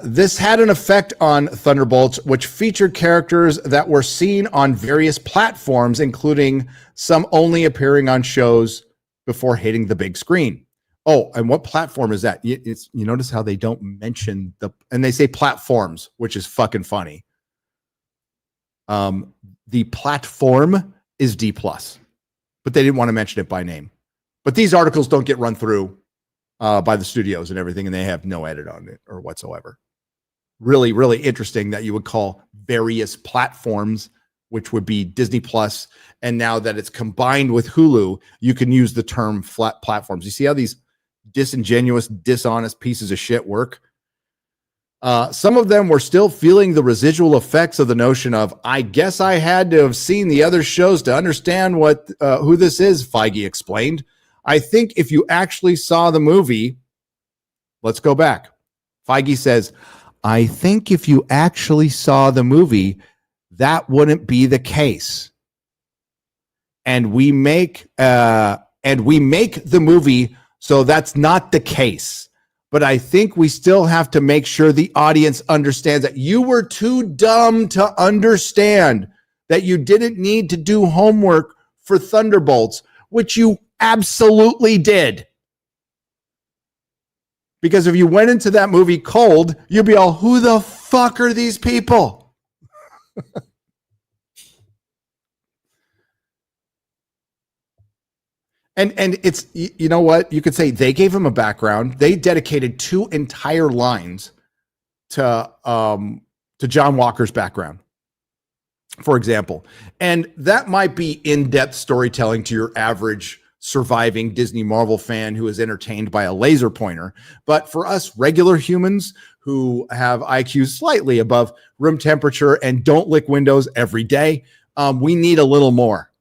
[SPEAKER 2] This had an effect on Thunderbolts, which featured characters that were seen on various platforms, including some only appearing on shows before hitting the big screen. Oh, and what platform is that? You notice how they don't mention and they say platforms, which is fucking funny. The platform is D+, but they didn't want to mention it by name. But these articles don't get run through by the studios and everything, and they have no edit on it or whatsoever. Really, really interesting that you would call various platforms, which would be Disney+, and now that it's combined with Hulu, you can use the term flat platforms. You see how these disingenuous, dishonest pieces of shit work? Some of them were still feeling the residual effects of the notion of, I guess I had to have seen the other shows to understand who this is, Feige explained. I think if you actually saw the movie, let's go back. Feige says, I think if you actually saw the movie, that wouldn't be the case. And we make the movie so that's not the case. But I think we still have to make sure the audience understands that you were too dumb to understand that you didn't need to do homework for Thunderbolts, which you absolutely did. Because if you went into that movie cold, you'd be all, who the fuck are these people? And it's, you know what? You could say they gave him a background. They dedicated 2 entire lines to John Walker's background, for example. And that might be in-depth storytelling to your average surviving Disney Marvel fan who is entertained by a laser pointer. But for us regular humans who have IQs slightly above room temperature and don't lick windows every day, we need a little more.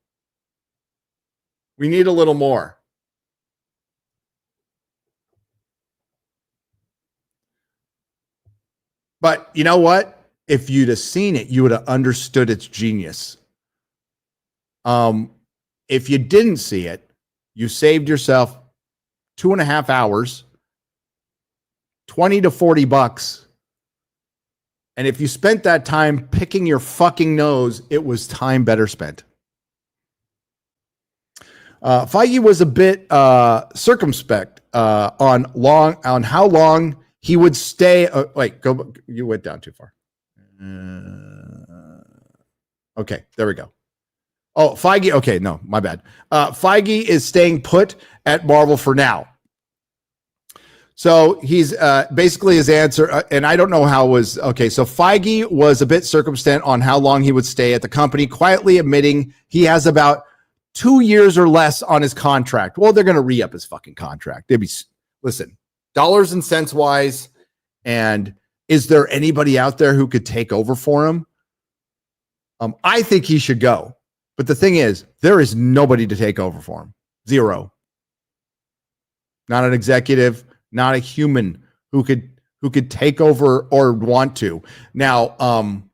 [SPEAKER 2] We need a little more. But you know what? If you'd have seen it, you would have understood its genius. If you didn't see it, you saved yourself 2.5 hours, $20 to $40. And if you spent that time picking your fucking nose, it was time better spent. Feige was a bit circumspect on how long he would stay. You went down too far. Okay, there we go. Oh, Feige. Okay, no, my bad. Feige is staying put at Marvel for now. So he's basically his answer, and I don't know how it was. Okay, so Feige was a bit circumspect on how long he would stay at the company, quietly admitting he has about 2 years or less on his contract. Well, they're going to re-up his fucking contract. Listen, dollars and cents wise, and is there anybody out there who could take over for him? I think he should go. But the thing is, there is nobody to take over for him. Zero. Not an executive, not a human who could take over or want to. Now,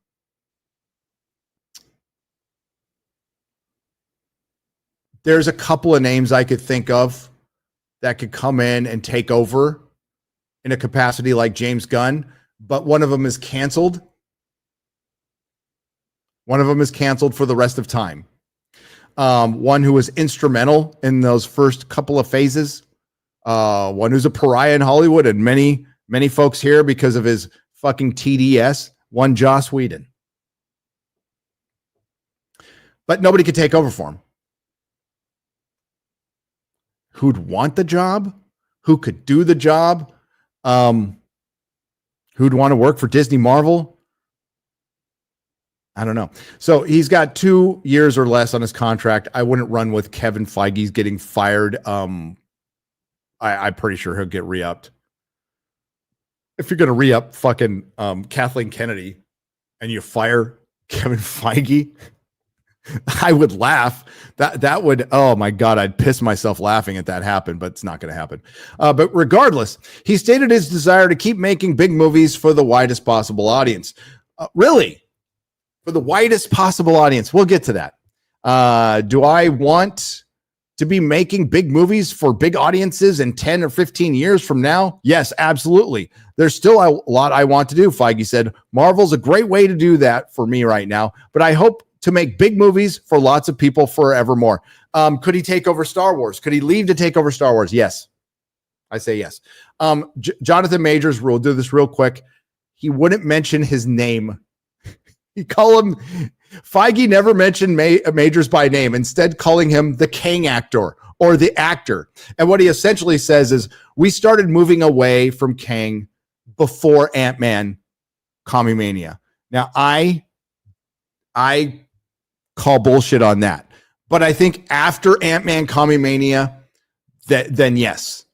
[SPEAKER 2] there's a couple of names I could think of that could come in and take over in a capacity like James Gunn, but one of them is canceled. One of them is canceled for the rest of time. One who was instrumental in those first couple of phases. One who's a pariah in Hollywood and many, many folks here because of his fucking TDS. One Joss Whedon. But nobody could take over for him. Who'd want the job? Who could do the job? Who'd want to work for Disney Marvel? I don't know. So he's got 2 years or less on his contract. I wouldn't run with Kevin Feige's getting fired. I'm pretty sure he'll get re-upped. If you're going to re-up fucking Kathleen Kennedy and you fire Kevin Feige, I would laugh. That would, oh my God, I'd piss myself laughing at that happen, but it's not going to happen. But regardless, he stated his desire to keep making big movies for the widest possible audience. Really? For the widest possible audience. We'll get to that. Do I want to be making big movies for big audiences in 10 or 15 years from now? Yes, absolutely. There's still a lot I want to do, Feige said. Marvel's a great way to do that for me right now, but I hope to make big movies for lots of people forevermore. Could he take over Star Wars? Could he leave to take over Star Wars? Yes. I say yes. Jonathan Majors, we'll do this real quick. He wouldn't mention his name. He call him, Feige never mentioned Majors by name, instead calling him the Kang actor or the actor. And what he essentially says is, we started moving away from Kang before Ant-Man Commie-Mania. Now, I call bullshit on that. But I think after Ant-Man Commie-Mania, then yes.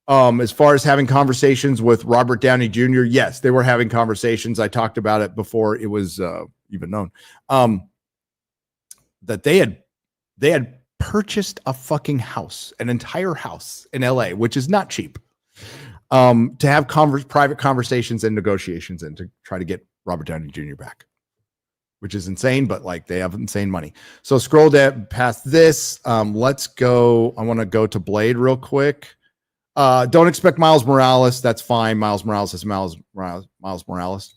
[SPEAKER 2] As far as having conversations with Robert Downey Jr., yes, they were having conversations. I talked about it before it was even known. That they had purchased a fucking house, an entire house in LA, which is not cheap. To have private conversations and negotiations and to try to get Robert Downey Jr. back, which is insane, but like they have insane money. So scroll down past this. Let's go. I want to go to Blade real quick. Don't expect Miles Morales. That's fine. Miles Morales is Miles Morales.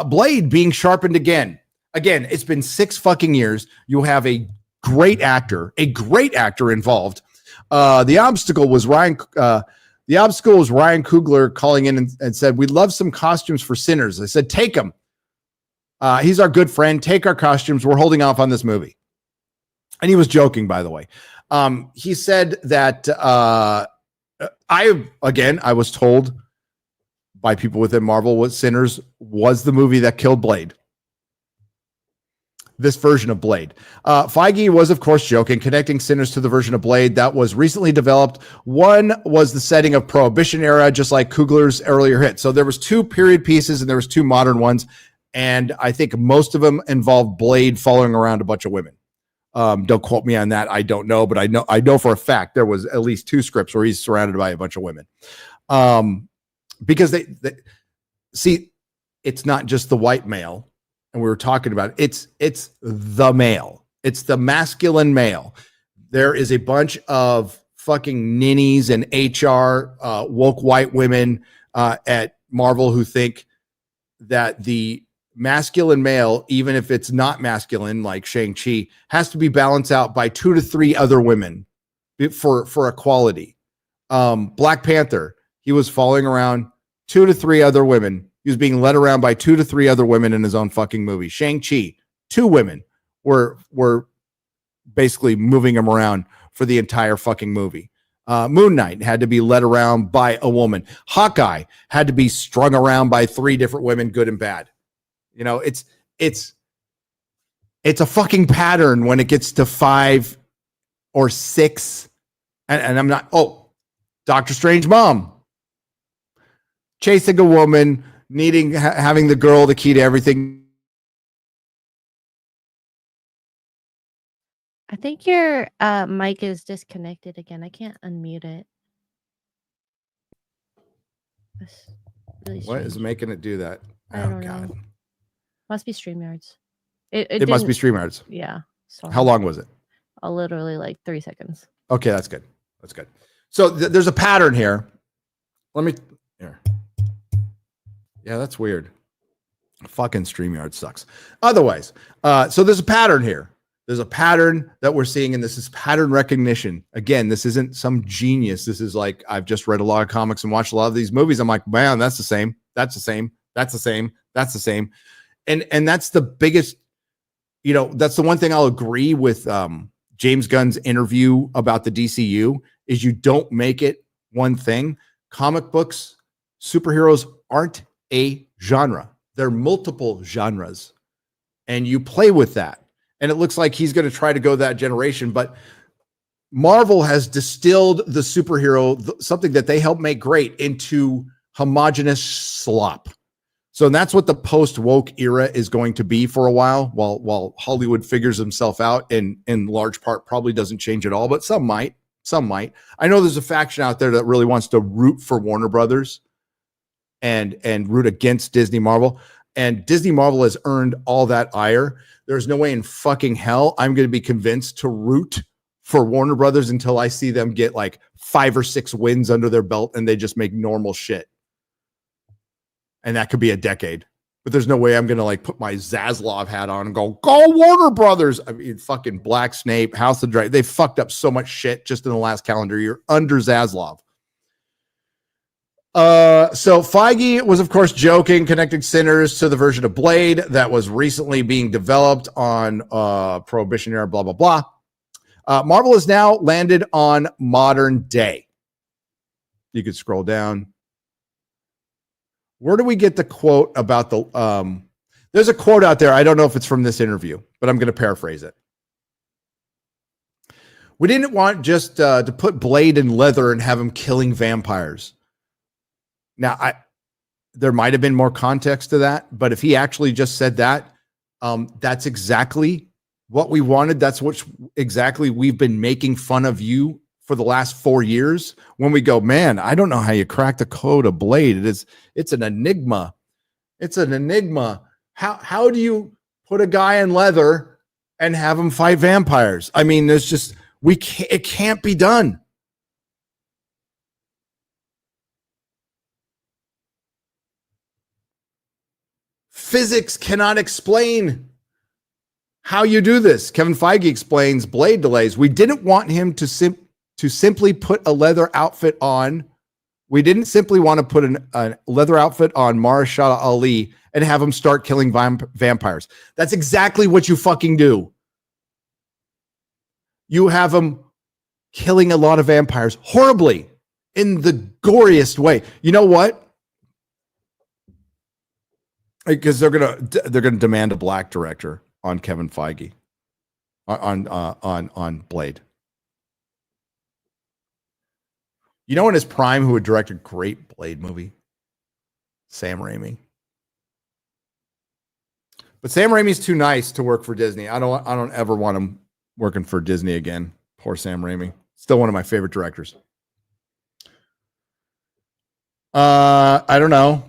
[SPEAKER 2] Blade being sharpened again. Again, it's been 6 fucking years. You have a great actor involved. The obstacle was Ryan Coogler calling in and said, "We'd love some costumes for Sinners." I said, "Take them. He's our good friend. Take our costumes. We're holding off on this movie." And he was joking, by the way. He said that I was told by people within Marvel what Sinners was the movie that killed Blade. This version of Blade. Feige was, of course, joking, connecting Sinners to the version of Blade that was recently developed. One was the setting of Prohibition era, just like Coogler's earlier hit. So there was 2 period pieces and there was 2 modern ones. And I think most of them involved Blade following around a bunch of women. Don't quote me on that. I don't know, but I know for a fact there was at least 2 scripts where he's surrounded by a bunch of women. Because they see, it's not just the white male. And we were talking about it. It's the male. It's the masculine male. There is a bunch of fucking ninnies and HR woke white women at Marvel who think that the masculine male, even if it's not masculine, like Shang-Chi, has to be balanced out by 2 to 3 other women for equality. Black Panther, he was following around 2 to 3 other women. He was being led around by 2 to 3 other women in his own fucking movie. Shang-Chi, 2 women were basically moving him around for the entire fucking movie. Moon Knight had to be led around by a woman. Hawkeye had to be strung around by 3 different women, good and bad. You know, it's a fucking pattern when it gets to 5 or 6. And I'm not, Doctor Strange mom chasing a woman, having the girl the key to everything.
[SPEAKER 1] I think your mic is disconnected again. I can't unmute it. That's really
[SPEAKER 2] What
[SPEAKER 1] strange.
[SPEAKER 2] is making it do that?
[SPEAKER 1] I don't know. Must be StreamYards. It
[SPEAKER 2] must be StreamYards.
[SPEAKER 1] Yeah. Sorry.
[SPEAKER 2] How long was it?
[SPEAKER 1] Literally like 3 seconds.
[SPEAKER 2] Okay, that's good. That's good. So there's a pattern here. Here. Yeah, that's weird. Fucking StreamYard sucks. Otherwise, so there's a pattern here. There's a pattern that we're seeing, and this is pattern recognition. Again, this isn't some genius. This is like, I've just read a lot of comics and watched a lot of these movies. I'm like, man, that's the same. That's the same. That's the same. That's the same. And that's the biggest, that's the one thing I'll agree with James Gunn's interview about the DCU is you don't make it one thing. Comic books, superheroes aren't a genre. They're multiple genres. And you play with that. And it looks like he's going to try to go that generation. But Marvel has distilled the superhero, something that they helped make great, into homogenous slop. So that's what the post-woke era is going to be for a while Hollywood figures himself out, and in large part probably doesn't change at all, but some might. I know there's a faction out there that really wants to root for Warner Brothers and root against Disney Marvel. And Disney Marvel has earned all that ire. There's no way in fucking hell I'm going to be convinced to root for Warner Brothers until I see them get like 5 or 6 wins under their belt and they just make normal shit. And that could be a decade. But there's no way I'm going to like put my Zaslav hat on and go Warner Brothers. I mean, fucking Black Snake, House of Dragon. They fucked up so much shit just in the last calendar year under Zaslav. So Feige was, of course, joking, connecting sinners to the version of Blade that was recently being developed on Prohibition era, blah, blah, blah. Marvel has now landed on modern day. You could scroll down. Where do we get the quote about the there's a quote out there. I don't know if it's from this interview, but I'm going to paraphrase it. We didn't want just to put Blade in leather and have him killing vampires. Now, there might have been more context to that, but if he actually just said that, that's exactly what we wanted. That's what exactly we've been making fun of you for the last 4 years. When we go, man, I don't know how you crack the code of Blade. It's an enigma. It's an enigma. How do you put a guy in leather and have him fight vampires? I mean, there's just it can't be done. Physics cannot explain how you do this. Kevin Feige explains Blade delays. We didn't want him to simply put a leather outfit on. We didn't simply want to put a leather outfit on Mahershala Ali and have him start killing vampires. That's exactly what you fucking do. You have him killing a lot of vampires horribly in the goriest way. You know what? Because they're gonna demand a black director on Kevin Feige on Blade. You know, in his prime, who would direct a great Blade movie? Sam Raimi. But Sam Raimi's too nice to work for Disney. I don't ever want him working for Disney again. Poor Sam Raimi. Still one of my favorite directors. I don't know.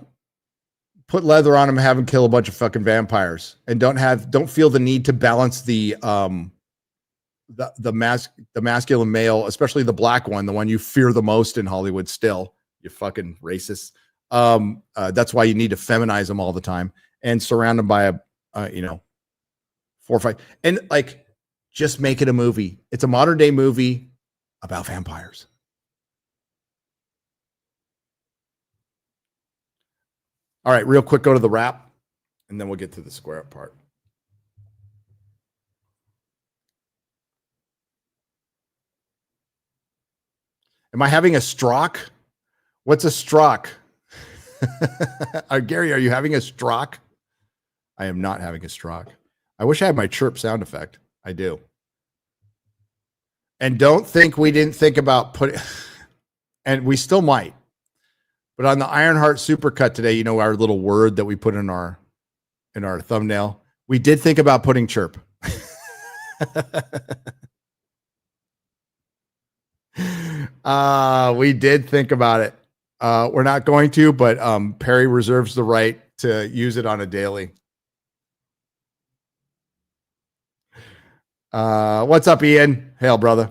[SPEAKER 2] Put leather on him and have him kill a bunch of fucking vampires, and don't feel the need to balance the masculine male, especially the black one, the one you fear the most in Hollywood still, you fucking racist. That's why you need to feminize them all the time and surround them by a 4 or 5, and like just make it a movie. It's a modern day movie about vampires. All right, real quick, go to the wrap, and then we'll get to the square up part. Am I having a stroke? What's a stroke? Gary, are you having a stroke? I am not having a stroke. I wish I had my chirp sound effect. I do. And don't think we didn't think about putting, and we still might. But on the Ironheart Supercut today, you know, our little word that we put in our thumbnail, we did think about putting chirp. We did think about it. We're not going to, but Perry reserves the right to use it on a daily. What's up, Ian? Hail, brother.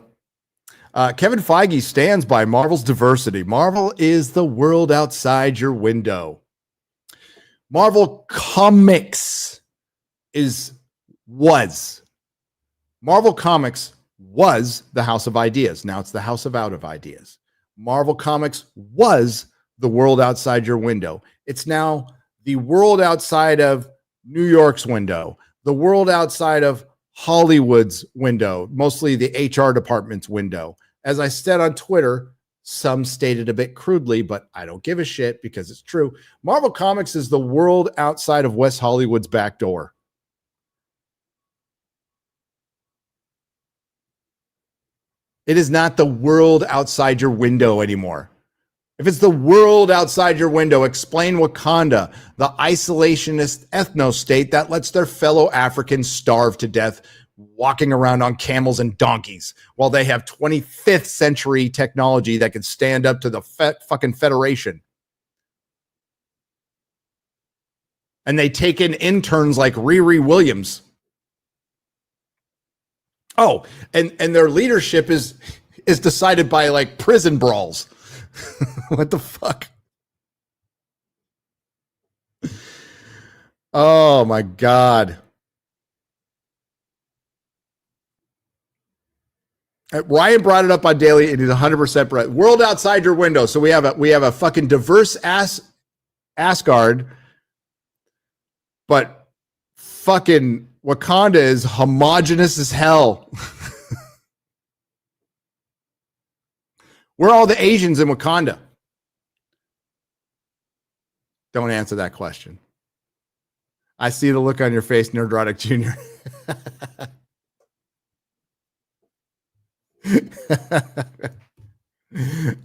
[SPEAKER 2] Kevin Feige stands by Marvel's diversity. Marvel is the world outside your window. Marvel Comics Marvel Comics was the House of Ideas. Now it's the House of Out of Ideas. Marvel Comics was the world outside your window. It's now the world outside of New York's window, the world outside of Hollywood's window, mostly the HR department's window. As I said on Twitter, some stated a bit crudely, but I don't give a shit because it's true. Marvel Comics is the world outside of West Hollywood's back door. It is not the world outside your window anymore. If it's the world outside your window, explain Wakanda, the isolationist ethno-state that lets their fellow Africans starve to death walking around on camels and donkeys while they have 25th century technology that can stand up to the fucking Federation. And they take in interns like Riri Williams. Oh, and their leadership is decided by like prison brawls. What the fuck? Oh my God. Ryan brought it up on Daily, and he's 100% right. World outside your window. So we have a fucking diverse Asgard, but fucking Wakanda is homogenous as hell. Where are all the Asians in Wakanda? Don't answer that question. I see the look on your face, Nerdrotic Jr.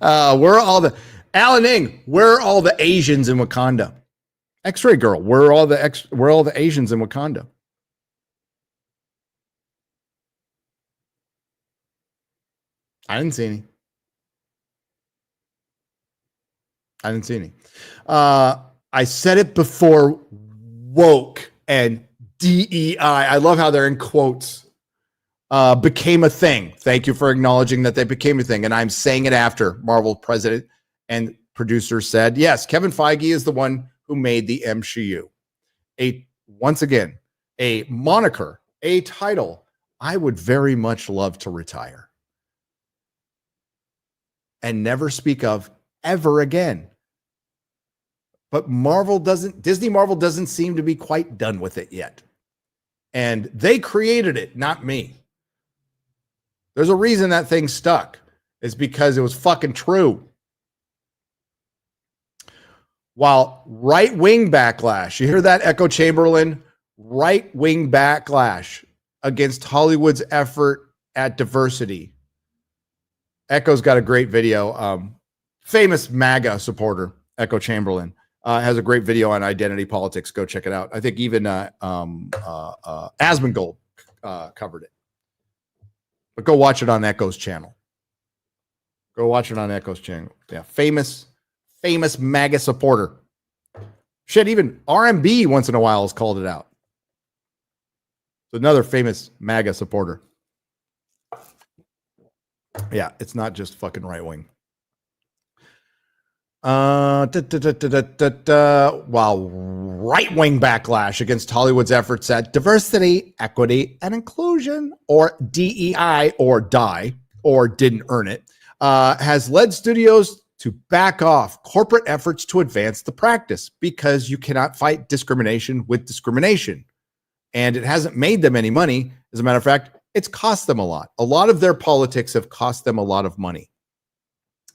[SPEAKER 2] Where are all the Alan Ing? Where are all the Asians in Wakanda? X-Ray Girl. Where are all the Asians in Wakanda? I didn't see any. I said it before. Woke and DEI. I love how they're in quotes. Became a thing. Thank you for acknowledging that they became a thing. And I'm saying it after Marvel president and producer said, yes, Kevin Feige is the one who made the MCU. Once again, a moniker, a title I would very much love to retire and never speak of ever again. But Disney Marvel doesn't seem to be quite done with it yet. And they created it, not me. There's a reason that thing stuck. It's because it was fucking true. While right-wing backlash, you hear that, Echo Chamberlain? Right-wing backlash against Hollywood's effort at diversity. Echo's got a great video. Famous MAGA supporter, Echo Chamberlain, has a great video on identity politics. Go check it out. I think even Asmongold covered it. But go watch it on Echo's channel. Yeah, famous MAGA supporter. Shit, even RMB once in a while has called it out. It's another famous MAGA supporter. Yeah, it's not just fucking right wing. While right-wing backlash against Hollywood's efforts at diversity, equity, and inclusion, or DEI, or die, or didn't earn it, has led studios to back off corporate efforts to advance the practice because you cannot fight discrimination with discrimination. And it hasn't made them any money. As a matter of fact, it's cost them a lot. A lot of their politics have cost them a lot of money.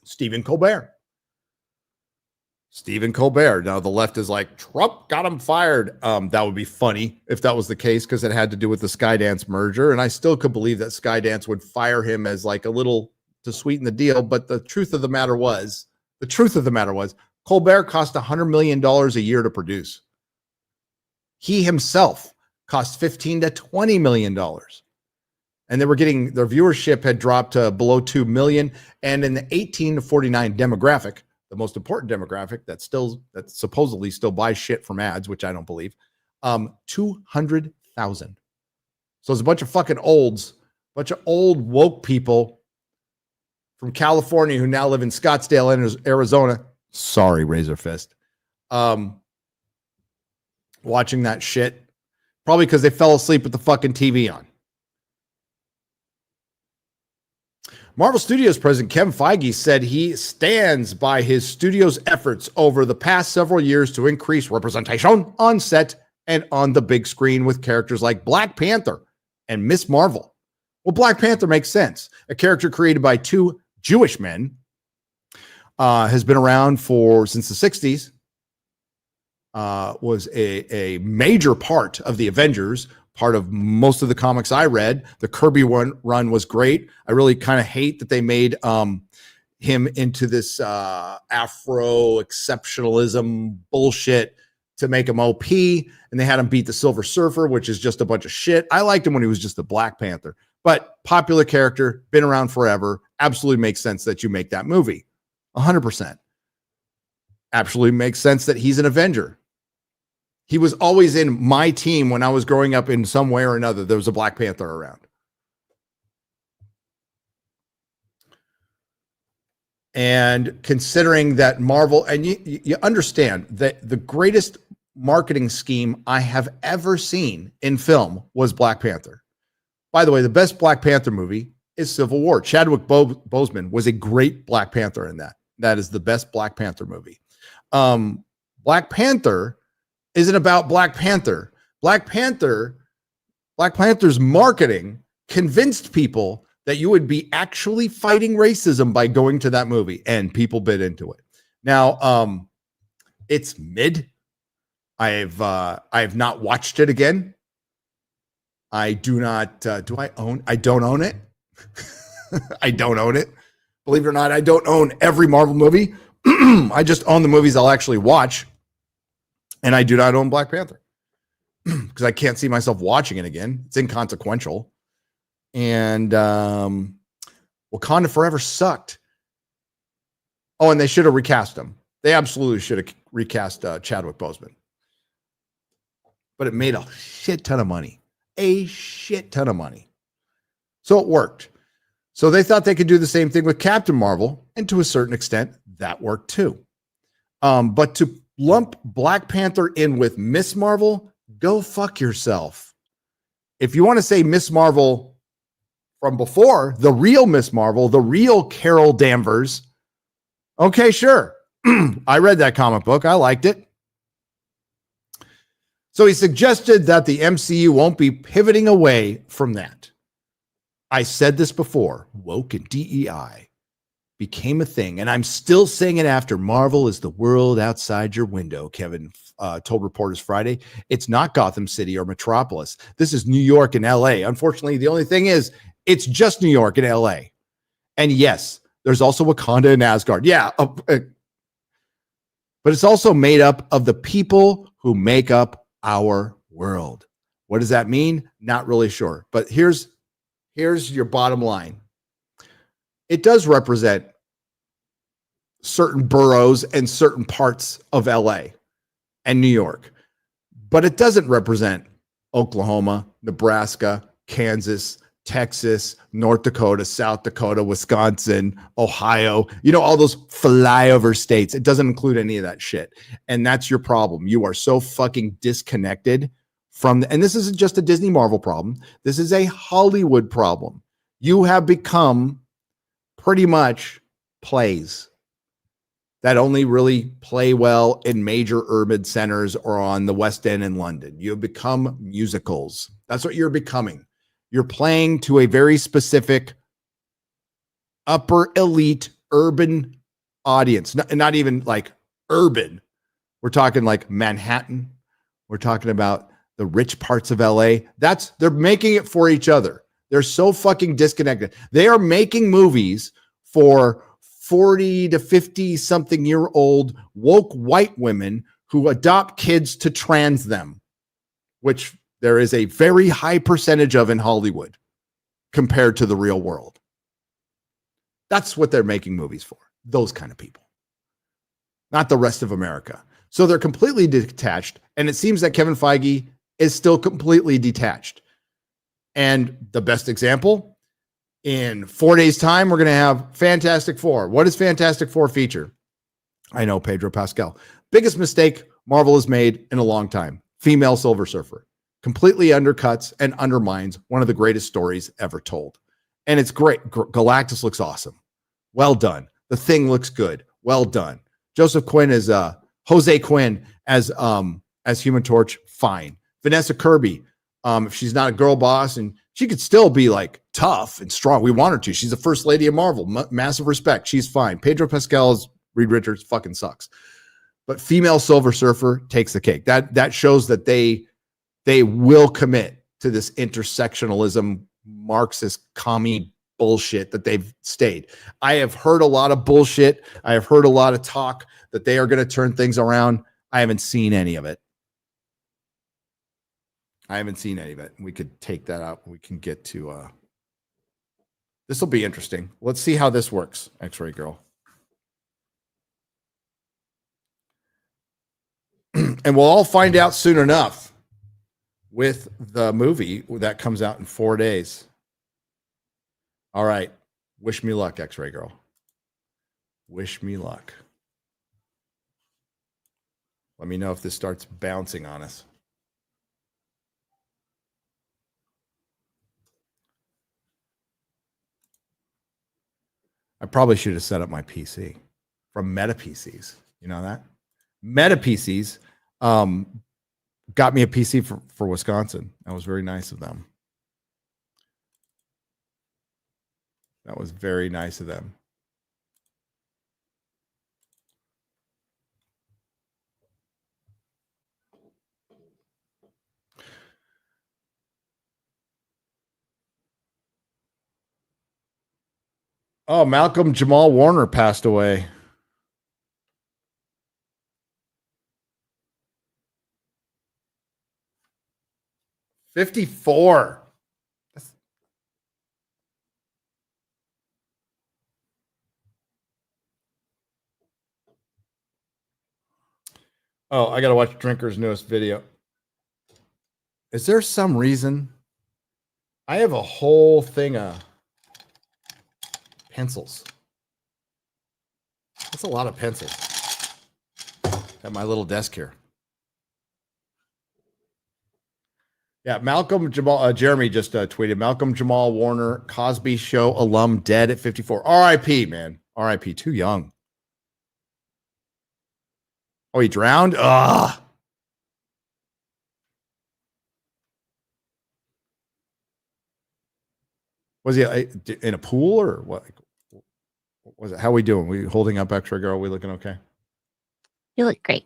[SPEAKER 2] Stephen Colbert. Now the left is like, Trump got him fired. That would be funny if that was the case, because it had to do with the Skydance merger. And I still could believe that Skydance would fire him as like a little to sweeten the deal. But the truth of the matter was, Colbert cost $100 million a year to produce. He himself cost $15 to $20 million. And they were getting, their viewership had dropped to below 2 million. And in the 18 to 49 demographic, the most important demographic that supposedly still buys shit from ads, which I don't believe, 200,000. So it's a bunch of fucking old woke people from California who now live in Scottsdale, Arizona. Sorry, Razor Fist. Watching that shit, probably because they fell asleep with the fucking TV on. Marvel Studios president Kevin Feige said he stands by his studio's efforts over the past several years to increase representation on set and on the big screen with characters like Black Panther and Miss Marvel. Well, Black Panther makes sense. A character created by two Jewish men has been around since the 60s, was a major part of the Avengers, part of most of the comics I read. The Kirby run was great. I really kind of hate that they made him into this Afro exceptionalism bullshit to make him OP, and they had him beat the Silver Surfer, which is just a bunch of shit. I liked him when he was just the Black Panther, but popular character, been around forever, absolutely makes sense that you make that movie. 100%. Absolutely makes sense that he's an Avenger. He was always in my team when I was growing up in some way or another. There was a Black Panther around. And considering that Marvel, and you understand that the greatest marketing scheme I have ever seen in film was Black Panther. By the way, the best Black Panther movie is Civil War. Chadwick Boseman was a great Black Panther in that. That is the best Black Panther movie. Black Panther isn't about Black Panther. Black Panther's marketing convinced people that you would be actually fighting racism by going to that movie, and people bit into it. Now, it's mid. I have not watched it again. I do not. Do I own? I don't own it. I don't own it. Believe it or not, I don't own every Marvel movie. I just own the movies I'll actually watch, and I do not own Black Panther because I can't see myself watching it again. It's inconsequential. And Wakanda Forever sucked. Oh, and they should have recast him. They absolutely should have recast Chadwick Boseman. But it made a shit ton of money. A shit ton of money. So it worked. So they thought they could do the same thing with Captain Marvel, and to a certain extent, that worked too. But to lump Black Panther in with Miss Marvel, go fuck yourself. If you want to say Miss Marvel from before, the real Miss Marvel, the real Carol Danvers, okay, sure. I read that comic book. I liked it. So he suggested that the MCU won't be pivoting away from that. I said this before, woke and DEI became a thing, and I'm still saying it after. Marvel is the world outside your window, Kevin told reporters Friday. It's not Gotham City or Metropolis. This is New York and LA. Unfortunately, the only thing is it's just New York and LA. And yes, there's also Wakanda and Asgard. Yeah. But it's also made up of the people who make up our world. What does that mean? Not really sure. But here's your bottom line. It does represent certain boroughs and certain parts of LA and New York, but it doesn't represent Oklahoma, Nebraska, Kansas, Texas, North Dakota, South Dakota, Wisconsin, Ohio, all those flyover states. It doesn't include any of that shit. And that's your problem. You are so fucking disconnected from and this isn't just a Disney Marvel problem. This is a Hollywood problem. You have become pretty much plays that only really play well in major urban centers or on the West End in London. You have become musicals. That's what you're becoming. You're playing to a very specific upper elite urban audience, not even like urban. We're talking like Manhattan. We're talking about the rich parts of LA. They're making it for each other. They're so fucking disconnected. They are making movies for 40 to 50 something year old woke white women who adopt kids to trans them, which there is a very high percentage of in Hollywood compared to the real world. That's what they're making movies for. Those kind of people, not the rest of America. So they're completely detached. And it seems that Kevin Feige is still completely detached. And the best example, in 4 days' time, we're going to have Fantastic Four. What does Fantastic Four feature? I know, Pedro Pascal. Biggest mistake Marvel has made in a long time. Female Silver Surfer. Completely undercuts and undermines one of the greatest stories ever told. And it's great. Galactus looks awesome. Well done. The Thing looks good. Well done. Joseph Quinn is Jose Quinn as Human Torch. Fine. Vanessa Kirby. If she's not a girl boss, and she could still be like tough and strong. We want her to. She's the first lady of Marvel. Massive respect. She's fine. Pedro Pascal's Reed Richards fucking sucks. But female Silver Surfer takes the cake. That shows that they will commit to this intersectionalism, Marxist, commie bullshit that they've stayed. I have heard a lot of bullshit. I have heard a lot of talk that they are going to turn things around. I haven't seen any of it. We could take that out. We can get to this will be interesting. Let's see how this works, X-Ray Girl. And we'll all find out soon enough with the movie that comes out in 4 days. All right. Wish me luck, X-Ray Girl. Wish me luck. Let me know if this starts bouncing on us. I probably should have set up my PC from Meta PCs. You know that? Meta PCs got me a PC for Wisconsin. That was very nice of them. That was very nice of them. Oh, Malcolm Jamal Warner passed away. $54. Oh, I got to watch Drinker's newest video. Is there some reason? I have a whole thing of pencils. That's a lot of pencils at my little desk here. Yeah, Malcolm Jamal, Jeremy just tweeted, Malcolm Jamal Warner, Cosby Show alum, dead at 54. R.I.P., man. R.I.P., too young. Oh, he drowned? Ugh. Was he in a pool or what? What was it? How we doing? We holding up, X-Ray Girl? We looking okay?
[SPEAKER 1] You look great.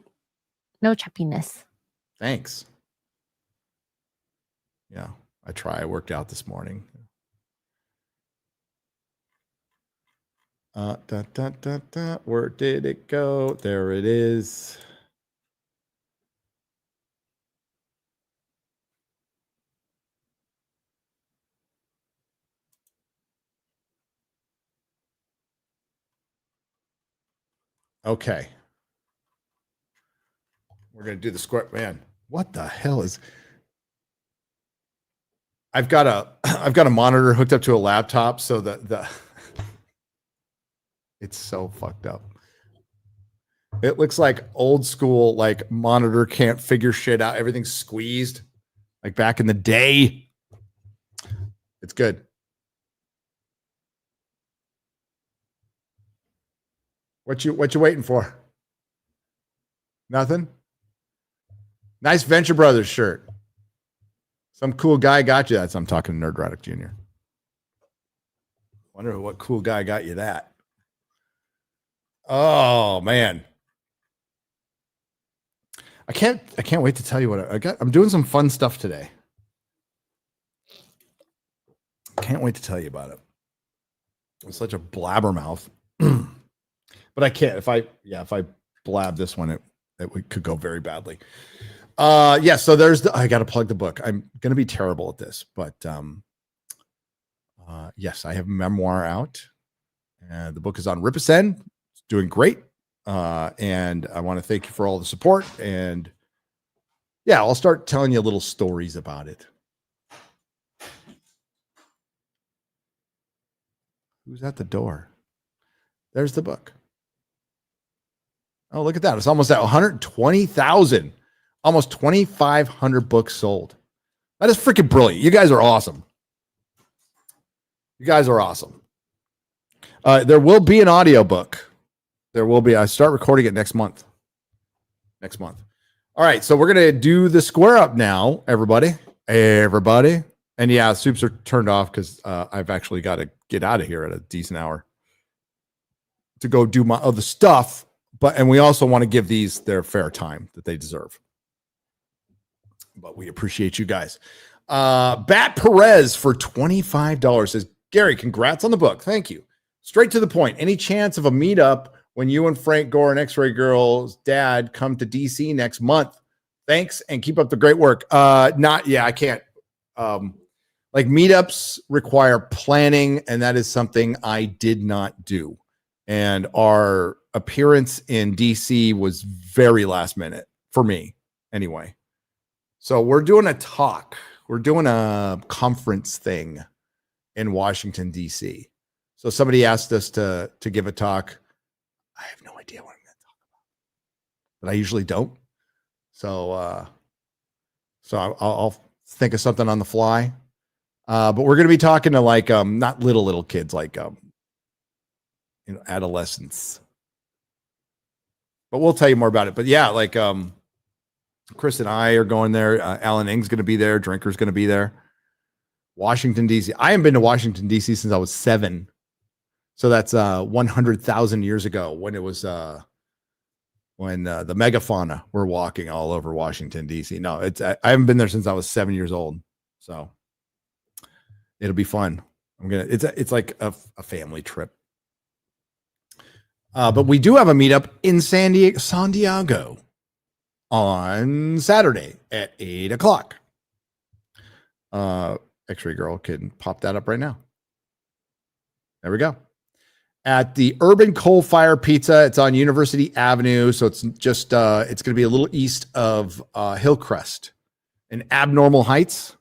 [SPEAKER 1] No chuppiness.
[SPEAKER 2] Thanks. Yeah, I try. I worked out this morning. Where did it go? There it is. Okay. We're going to do the square. Man, what the hell is... I've got a monitor hooked up to a laptop, so the it's so fucked up. It looks like old school, like monitor can't figure shit out. Everything's squeezed, like back in the day. It's good. What you waiting for? Nothing? Nice Venture Brothers shirt. Some cool guy got you that. So I'm talking to Nerdrotic Jr. Wonder what cool guy got you that. Oh man. I can't wait to tell you what I got. I'm doing some fun stuff today. Can't wait to tell you about it. I'm such a blabbermouth. But I can't. If I blab this one, it could go very badly. Yeah, so I got to plug the book. I'm going to be terrible at this, but yes, I have a memoir out. And the book is on Ripicen. It's doing great. And I want to thank you for all the support. And yeah, I'll start telling you little stories about it. Who's at the door? There's the book. Oh, look at that. It's almost at 120,000. Almost 2,500 books sold. That is freaking brilliant. You guys are awesome. You guys are awesome. There will be an audiobook. There will be. I start recording it next month. Next month. All right. So we're going to do the square up now, everybody. Everybody. And yeah, soups are turned off because I've actually got to get out of here at a decent hour to go do my other stuff. And we also want to give these their fair time that they deserve. But we appreciate you guys. Bat Perez for $25 says, Gary, congrats on the book. Thank you. Straight to the point. Any chance of a meetup when you and Frank Gore and X-Ray Girl's dad come to DC next month? Thanks and keep up the great work. I can't. Like meetups require planning, and that is something I did not do. And our appearance in DC was very last minute for me anyway. So we're doing a talk. We're doing a conference thing in Washington, D.C. So somebody asked us to give a talk. I have no idea what I'm going to talk about, but I usually don't. So I'll think of something on the fly. But we're going to be talking to like not little kids, like adolescents. But we'll tell you more about it. But yeah, like Chris and I are going there. Alan Ng's going to be there. Drinker's going to be there. Washington, D.C. I haven't been to Washington, D.C. since I was 7. So that's 100,000 years ago when it was when the megafauna were walking all over Washington, D.C. No, I haven't been there since I was 7 years old. So it'll be fun. It's like a family trip. But we do have a meetup in San Diego on Saturday at 8 o'clock. X-Ray Girl can pop that up right now. There we go. At the Urban Coal Fire Pizza. It's on University Avenue. So it's just, it's going to be a little east of Hillcrest in Abnormal Heights.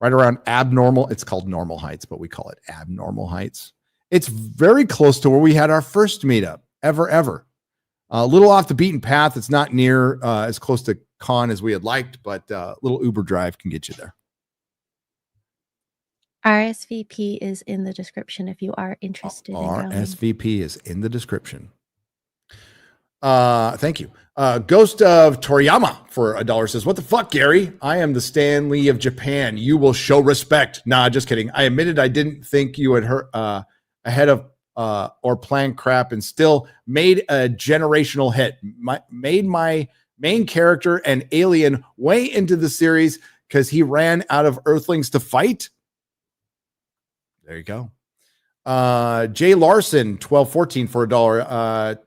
[SPEAKER 2] Right around Abnormal. It's called Normal Heights, but we call it Abnormal Heights. It's very close to where we had our first meetup ever. A little off the beaten path. It's not near as close to Con as we had liked, but a little Uber drive can get you there.
[SPEAKER 1] RSVP is in the description if you are interested.
[SPEAKER 2] RSVP is in the description. Thank you. Ghost of Toriyama for $1 says, "What the fuck, Gary? I am the Stan Lee of Japan. You will show respect." Nah, just kidding. I admitted I didn't think you had heard ahead of or planned crap, and still made a generational hit. Made my main character an alien way into the series because he ran out of Earthlings to fight. There you go. Jay Larson, 1214 for $1.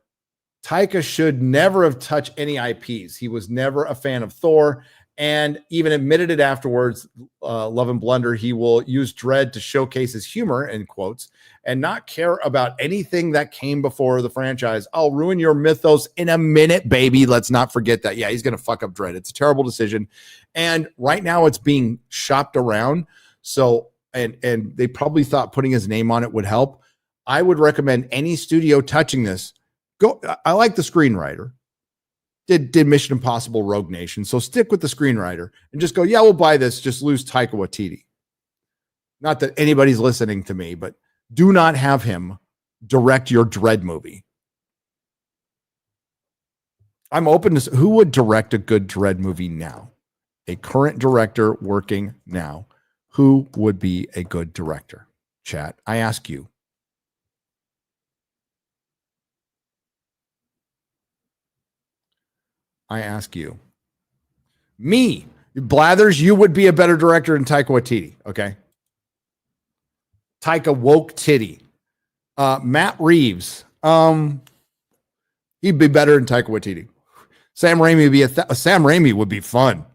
[SPEAKER 2] Taika should never have touched any IPs. He was never a fan of Thor, and even admitted it afterwards. Love and Blunder. He will use Dredd to showcase his humor, in quotes, and not care about anything that came before the franchise. I'll ruin your mythos in a minute, baby. Let's not forget that. Yeah, he's going to fuck up Dredd. It's a terrible decision. And right now it's being shopped around. So, and they probably thought putting his name on it would help. I would recommend any studio touching this. Go. I like the screenwriter. Did Mission Impossible Rogue Nation. So stick with the screenwriter and just go, yeah, we'll buy this. Just lose Taika Waititi. Not that anybody's listening to me, but do not have him direct your Dredd movie. I'm open to who would direct a good Dredd movie now. A current director working now. Who would be a good director? Chat, I ask you. I ask you. Me, Blathers, you would be a better director than Taika Waititi, okay? Taika woke titty. Matt Reeves, he'd be better than Taika Waititi. Sam Raimi would be Sam Raimi would be fun.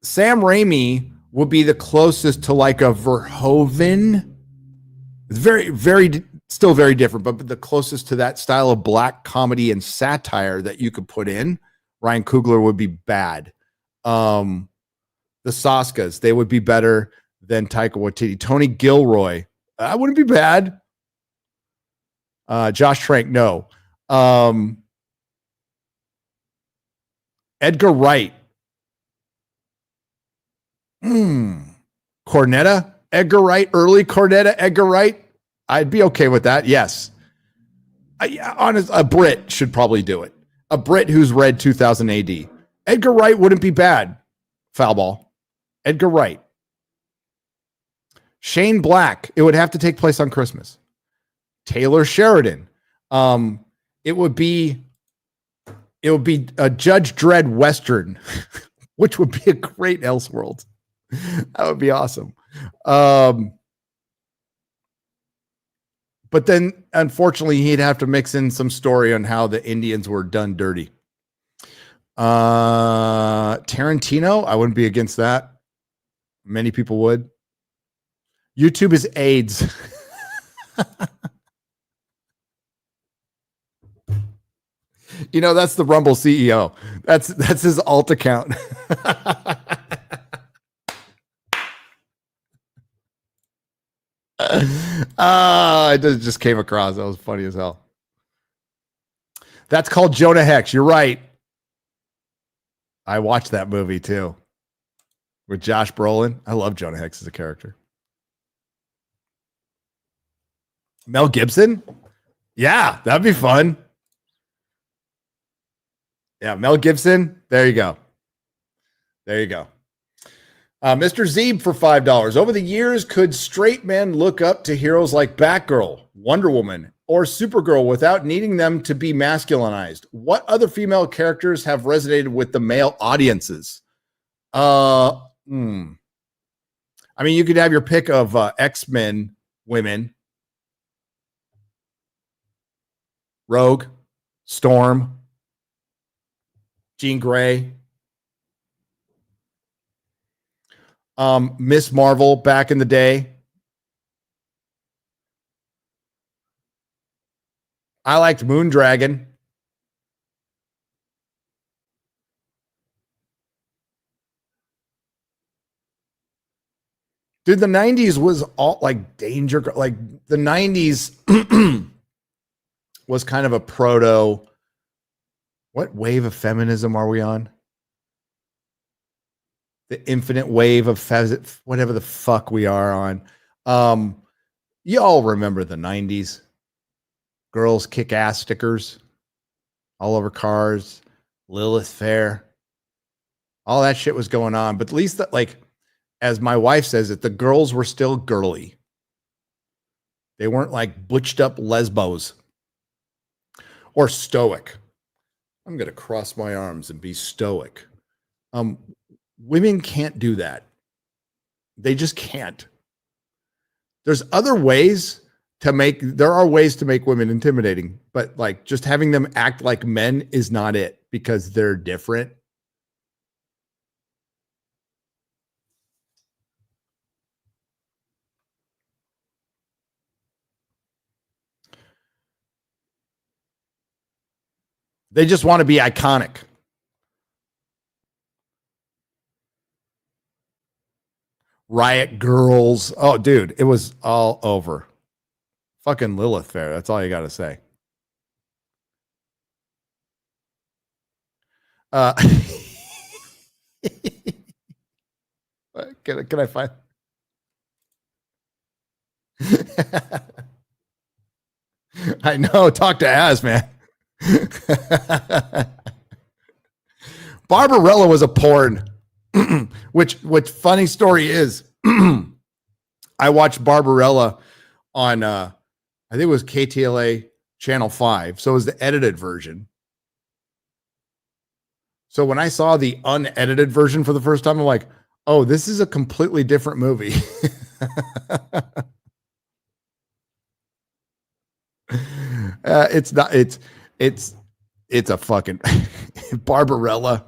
[SPEAKER 2] Sam Raimi would be the closest to like a Verhoeven. It's very still very different, but the closest to that style of black comedy and satire that you could put in. Ryan Coogler would be bad. The Saskas, they would be better than Taika Waititi. Tony Gilroy, that wouldn't be bad. Josh Trank, no. Edgar Wright. Cornetta, Edgar Wright, early Cornetta, Edgar Wright. I'd be okay with that. Yes. A Brit should probably do it. A Brit who's read 2000 AD. Edgar Wright wouldn't be bad. Foul ball. Edgar Wright. Shane Black. It would have to take place on Christmas. Taylor Sheridan. It would be a Judge Dredd Western, which would be a great Elseworld. That would be awesome. But then, unfortunately, he'd have to mix in some story on how the Indians were done dirty. Tarantino, I wouldn't be against that. Many people would. YouTube is AIDS. You know, that's the Rumble CEO. That's his alt account. It just came across. That was funny as hell. That's called Jonah Hex. You're right. I watched that movie too with Josh Brolin. I love Jonah Hex as a character. Mel Gibson? Yeah, that'd be fun. Yeah, Mel Gibson. There you go. There you go. Mr. Zeeb for $5. Over the years, could straight men look up to heroes like Batgirl, Wonder Woman, or Supergirl without needing them to be masculinized? What other female characters have resonated with the male audiences? I mean, you could have your pick of X-Men women. Rogue, Storm, Jean Grey, Miss Marvel back in the day. I liked Moondragon. Dude, the 90s was all like danger. Like the 90s was kind of a proto. What wave of feminism are we on? The infinite wave of whatever the fuck we are on. You all remember the 90s. Girls kick ass stickers all over cars. Lilith Fair. All that shit was going on. But at least that, like, as my wife says it, the girls were still girly. They weren't like butched up lesbos or stoic. I'm going to cross my arms and be stoic. Women can't do that. They just can't. There are ways to make women intimidating, but like just having them act like men is not it because they're different. They just want to be iconic. Riot Girls. Oh, dude, it was all over. Fucking Lilith Fair. That's all you got to say. Can I find? I know. Talk to Az, man. Barbarella was a porn. Which funny story is I watched Barbarella on I think it was KTLA channel 5, so it was the edited version. So when I saw the unedited version for the first time, I'm like, oh, this is a completely different movie. It's not, it's a fucking Barbarella.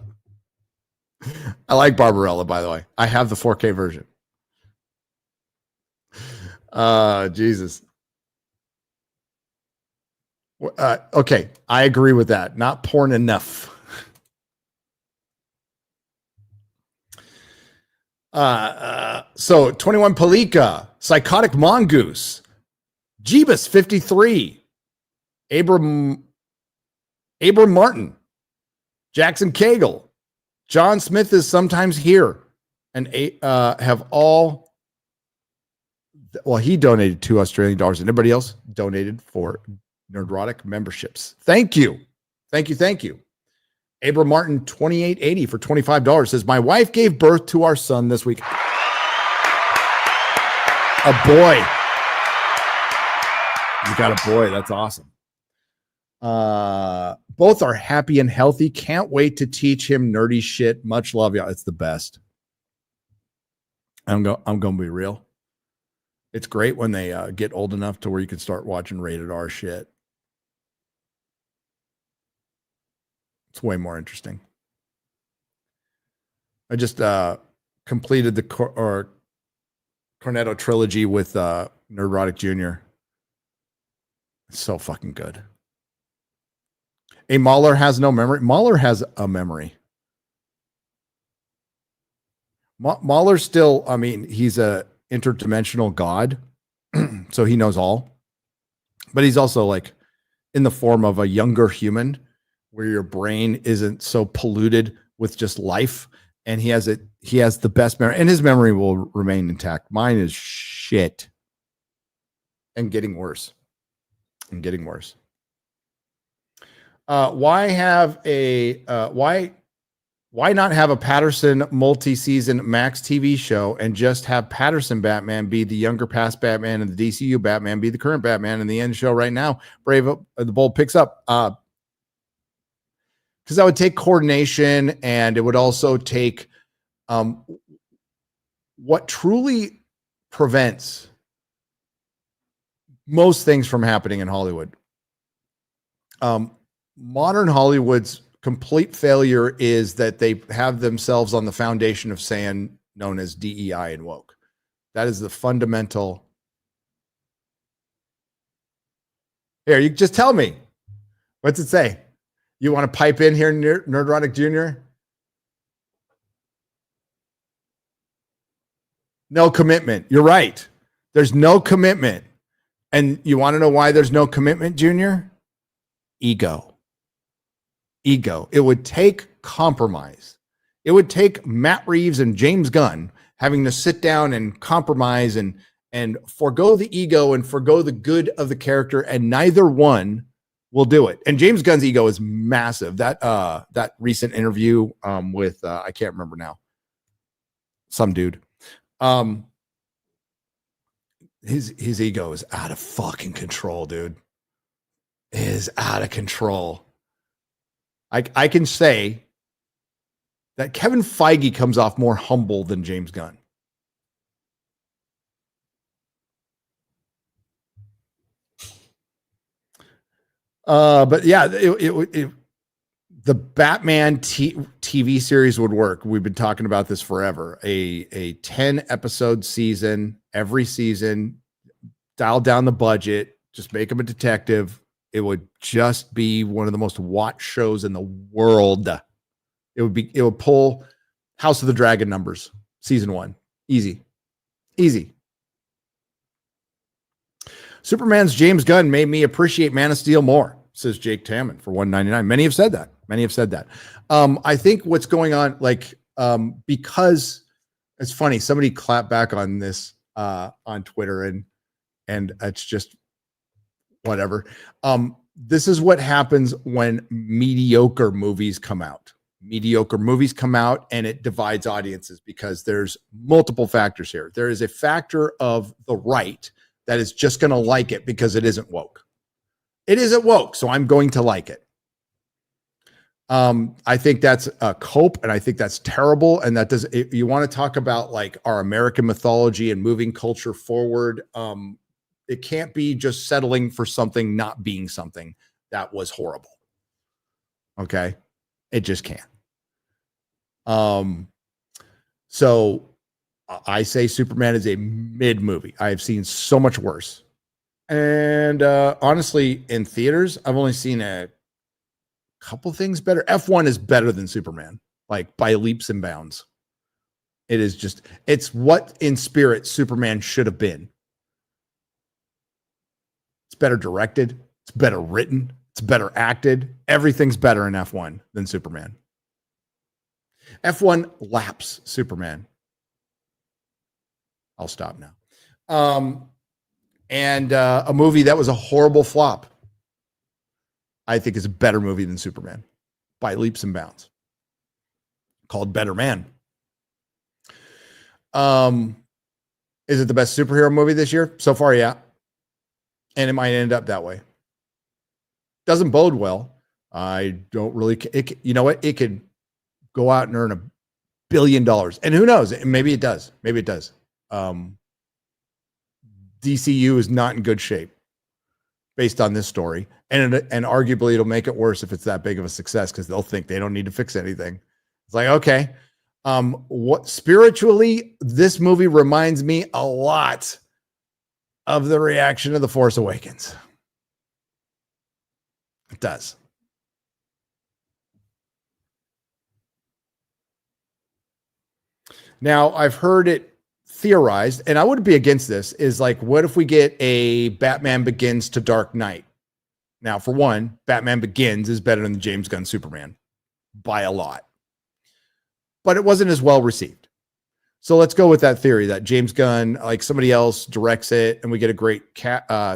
[SPEAKER 2] I like Barbarella, by the way. I have the 4K version. Jesus. Okay, I agree with that. Not porn enough. So 21 Palika, Psychotic Mongoose, Jeebus 53, Abram Martin, Jackson Cagle, John Smith is sometimes here, and have all. Well, he donated $2 Australian. Anybody else donated for Nerdrotic memberships? Thank you. Abram Martin, $28.80 for $25 says, my wife gave birth to our son this week. A boy. You got a boy. That's awesome. Both are happy and healthy. Can't wait to teach him nerdy shit. Much love, y'all. It's the best. I'm going to be real. It's great when they get old enough to where you can start watching rated R shit. It's way more interesting. I just completed the Cornetto trilogy with Nerdrotic Jr. It's so fucking good. A Mahler has no memory. Mahler has a memory. Mahler still, I mean, he's a interdimensional god, so he knows all. But he's also like in the form of a younger human where your brain isn't so polluted with just life. And he has the best memory, and his memory will remain intact. Mine is shit and getting worse. Why not have a Patterson multi-season Max TV show and just have Patterson Batman be the younger past Batman and the DCU Batman be the current Batman in the end show right now? Brave the Bold picks up. Because that would take coordination, and it would also take what truly prevents most things from happening in Hollywood. Modern Hollywood's complete failure is that they have themselves on the foundation of sand known as DEI and woke. That is the fundamental. Here, you just tell me. What's it say? You want to pipe in here, Nerdrotic Jr.? No commitment. You're right. There's no commitment. And you want to know why there's no commitment, Junior? Ego. It would take compromise. It would take Matt Reeves and James Gunn having to sit down and compromise and forego the ego and forego the good of the character, and neither one will do it. And James Gunn's ego is massive. That recent interview with I can't remember now, some dude. His ego is out of fucking control, dude. It is out of control. I can say that Kevin Feige comes off more humble than James Gunn. But yeah, the Batman TV series would work. We've been talking about this forever. A 10 episode season, every season, dial down the budget, just make him a detective. It would just be one of the most watched shows in the world. It would pull House of the Dragon numbers, season 1. Easy. Superman's James Gunn made me appreciate Man of Steel more, says Jake Tammon for $1.99. Many have said that. I think what's going on, because it's funny, somebody clapped back on this on Twitter, and it's just whatever. This is what happens when mediocre movies come out. And it divides audiences because there's multiple factors here. There is a factor of the right that is just going to like it because it isn't woke. It isn't woke, so I'm going to like it. I think that's a cope, and I think that's terrible. And that does. You want to talk about like our American mythology and moving culture forward? It can't be just settling for something not being something that was horrible. Okay, it just can't. So I say Superman is a mid movie. I have seen so much worse. And honestly, in theaters, I've only seen a couple things better. F1 is better than Superman, like by leaps and bounds. It's what in spirit Superman should have been. It's better directed. It's better written. It's better acted. Everything's better in F1 than Superman. F1 laps Superman. I'll stop now. And a movie that was a horrible flop, I think is a better movie than Superman by leaps and bounds, called Better Man. Is it the best superhero movie this year? So far, yeah. And it might end up that way. Doesn't bode well. I don't really, you know what? It could go out and earn $1 billion. And who knows? Maybe it does. Maybe it does. DCU is not in good shape based on this story. And arguably it'll make it worse if it's that big of a success, because they'll think they don't need to fix anything. It's like, okay. What spiritually, this movie reminds me a lot of the reaction of The Force Awakens. It does. Now, I've heard it theorized, and I wouldn't be against this, is like, what if we get a Batman Begins to Dark Knight? Now, for one, Batman Begins is better than the James Gunn Superman by a lot, but it wasn't as well received. So let's go with that theory that James Gunn, like somebody else directs it and we get a great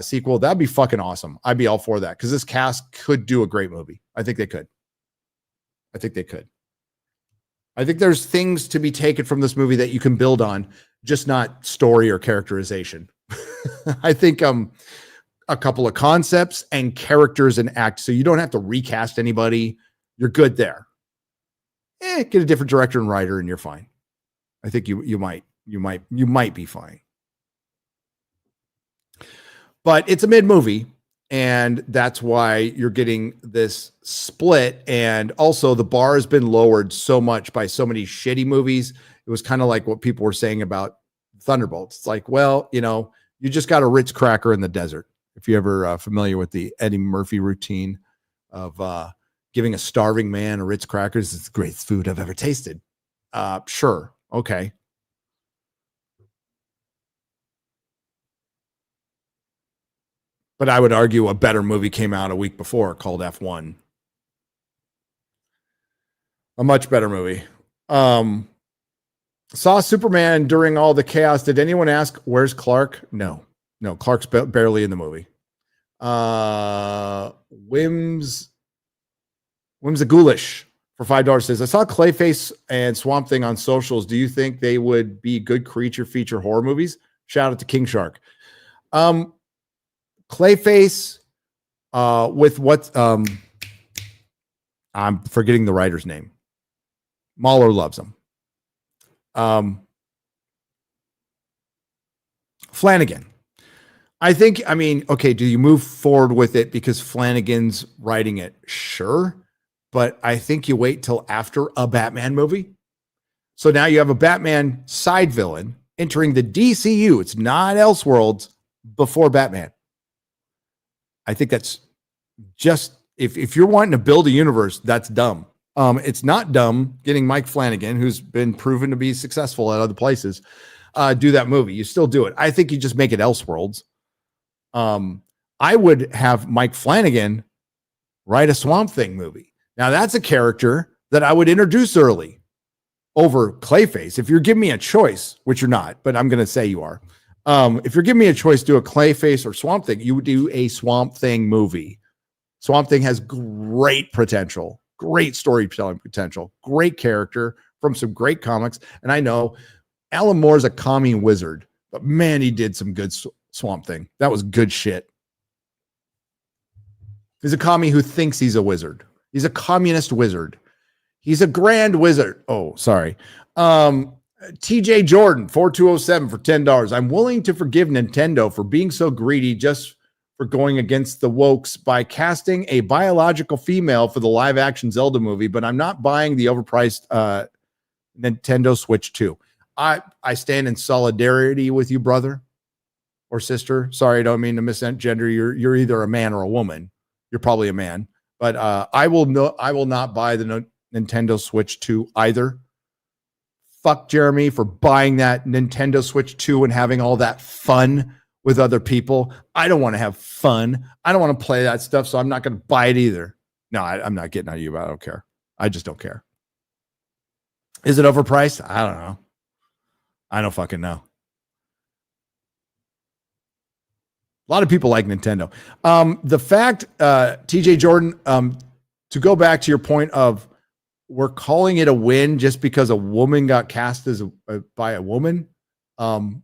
[SPEAKER 2] sequel. That'd be fucking awesome. I'd be all for that, because this cast could do a great movie. I think they could. I think there's things to be taken from this movie that you can build on, just not story or characterization. I think a couple of concepts and characters and acts, so you don't have to recast anybody. You're good there. Get a different director and writer and you're fine. I think you might be fine. But it's a mid movie, and that's why you're getting this split. And also the bar has been lowered so much by so many shitty movies. It was kind of like what people were saying about Thunderbolts. It's like, well, you just got a Ritz cracker in the desert. If you're ever familiar with the Eddie Murphy routine of giving a starving man a Ritz crackers, it's the greatest food I've ever tasted. Sure. Okay. But I would argue a better movie came out a week before called F1. A much better movie. Saw Superman during all the chaos. Did anyone ask, where's Clark? No, Clark's barely in the movie. Whimsagoulish for $5 says, I saw Clayface and Swamp Thing on socials. Do you think they would be good creature feature horror movies? Shout out to King Shark. Clayface with what I'm forgetting the writer's name. Mahler loves him. Flanagan. Okay, do you move forward with it because Flanagan's writing it? Sure. But I think you wait till after a Batman movie. So now you have a Batman side villain entering the DCU. It's not Elseworlds before Batman. I think that's just, if you're wanting to build a universe, that's dumb. It's not dumb getting Mike Flanagan, who's been proven to be successful at other places, do that movie. You still do it. I think you just make it Elseworlds. I would have Mike Flanagan write a Swamp Thing movie. Now that's a character that I would introduce early over Clayface. If you're giving me a choice, which you're not, but I'm going to say you are. If you're giving me a choice, do a Clayface or Swamp Thing, you would do a Swamp Thing movie. Swamp Thing has great potential, great storytelling potential, great character from some great comics. And I know Alan Moore's a commie wizard, but man, he did some good Swamp Thing. That was good shit. He's a commie who thinks he's a wizard. He's a communist wizard. He's a grand wizard. Oh, sorry. TJ Jordan, 4207 for $10. I'm willing to forgive Nintendo for being so greedy just for going against the wokes by casting a biological female for the live action Zelda movie, but I'm not buying the overpriced Nintendo Switch 2. I stand in solidarity with you, brother or sister. Sorry, I don't mean to misgender. You're either a man or a woman. You're probably a man, but I will not buy the Nintendo Switch 2 either. Fuck Jeremy for buying that Nintendo Switch 2 and having all that fun with other people. I don't want to have fun. I don't want to play that stuff, so I'm not going to buy it either. No, I'm not getting at you, but I don't care. I just don't care. Is it overpriced? I don't know. I don't fucking know. A lot of people like Nintendo. The fact, TJ Jordan, to go back to your point of we're calling it a win just because a woman got cast as by a woman. Wow.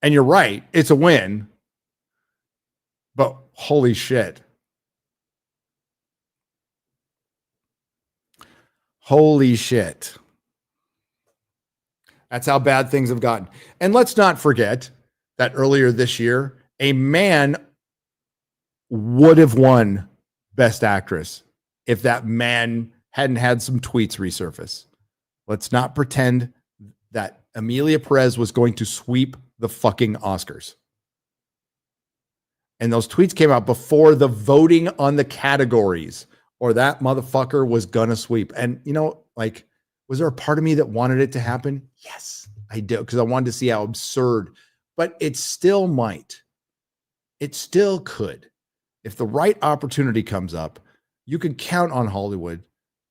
[SPEAKER 2] And you're right. It's a win, but holy shit. Holy shit. That's how bad things have gotten. And let's not forget that earlier this year, a man would have won Best Actress if that man hadn't had some tweets resurface. Let's not pretend that Emilia Perez was going to sweep the fucking Oscars. And those tweets came out before the voting on the categories, or that motherfucker was gonna sweep. And you know, like, was there a part of me that wanted it to happen? Yes, I do, because I wanted to see how absurd, but it still might. It still could. If the right opportunity comes up, you can count on Hollywood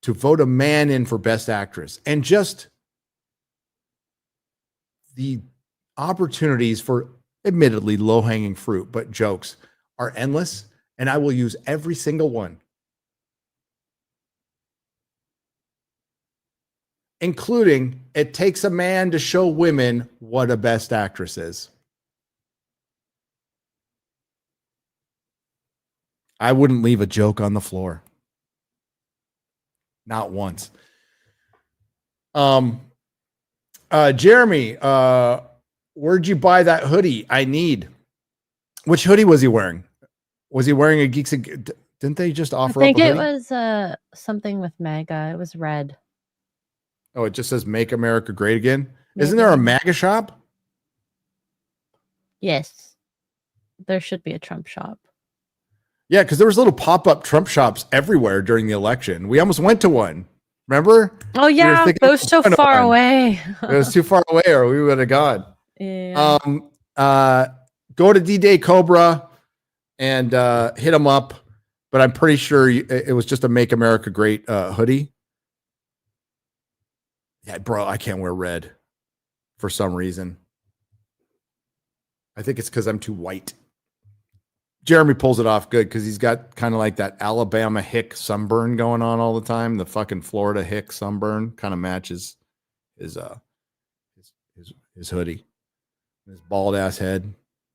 [SPEAKER 2] to vote a man in for Best Actress. And just the opportunities for admittedly low-hanging fruit, but jokes are endless, and I will use every single one. Including, it takes a man to show women what a Best Actress is. I wouldn't leave a joke on the floor. Not once. Jeremy, where'd you buy that hoodie? I need. Which hoodie was he wearing? Was he wearing a Geeks? Didn't they just offer up a hoodie?
[SPEAKER 1] I think it was something with MAGA. It was red.
[SPEAKER 2] Oh, it just says "Make America Great Again." Maybe. Isn't there a MAGA shop?
[SPEAKER 1] Yes, there should be a Trump shop.
[SPEAKER 2] Yeah, because there was little pop-up Trump shops everywhere during the election. We almost went to one. Remember?
[SPEAKER 1] Oh yeah, it was so far away.
[SPEAKER 2] It was too far away, or we would have gone.
[SPEAKER 1] Yeah.
[SPEAKER 2] Go to D-Day Cobra and hit them up. But I'm pretty sure it was just a "Make America Great" hoodie. Yeah, bro, I can't wear red for some reason. I think it's because I'm too white. Jeremy pulls it off good because he's got kind of like that Alabama hick sunburn going on all the time. The fucking Florida hick sunburn kind of matches his hoodie, his bald ass head.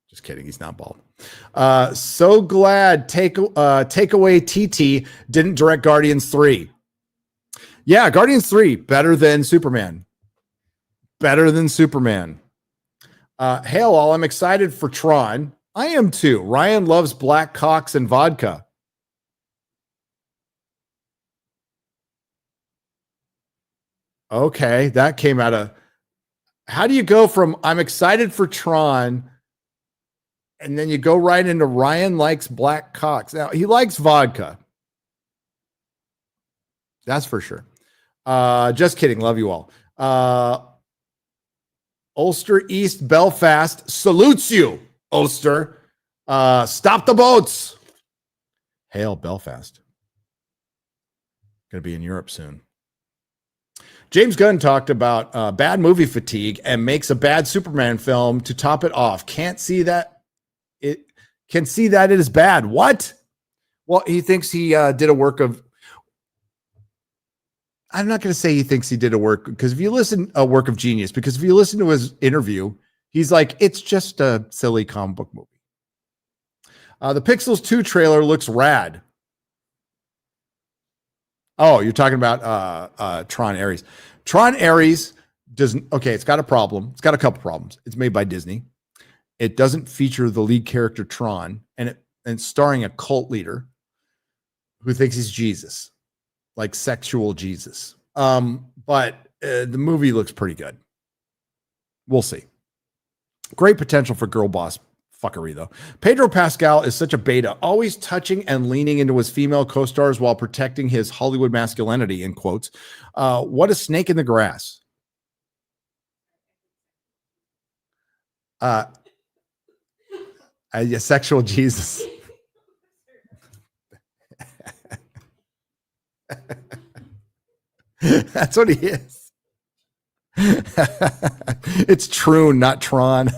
[SPEAKER 2] Just kidding, he's not bald. So glad Takeaway TT didn't direct Guardians 3. Yeah, Guardians 3 better than Superman. Better than Superman. Hail all! I'm excited for Tron. I am too. Ryan loves black cocks and vodka. Okay, that came out of. How do you go from I'm excited for Tron, and then you go right into Ryan likes black cocks? Now, he likes vodka. That's for sure. Just kidding. Love you all. Ulster East Belfast salutes you, Ulster. Stop the boats. Hail Belfast. Going to be in Europe soon. James Gunn talked about bad movie fatigue and makes a bad Superman film to top it off. Can see that it is bad. What? Well, he thinks he did a work of. I'm not going to say he thinks he did a work because if you listen a work of genius, because if you listen to his interview, he's like, it's just a silly comic book movie. The Pixels 2 trailer looks rad. Oh, you're talking about Tron Ares. Tron Ares doesn't. Okay, it's got a problem. It's got a couple problems. It's made by Disney. It doesn't feature the lead character Tron, and starring a cult leader who thinks he's Jesus, like sexual Jesus. But the movie looks pretty good. We'll see. Great potential for girl boss fuckery, though. Pedro Pascal is such a beta, always touching and leaning into his female co-stars while protecting his Hollywood masculinity, in quotes. What a snake in the grass. A sexual Jesus. That's what he is. It's Troon, not Tron.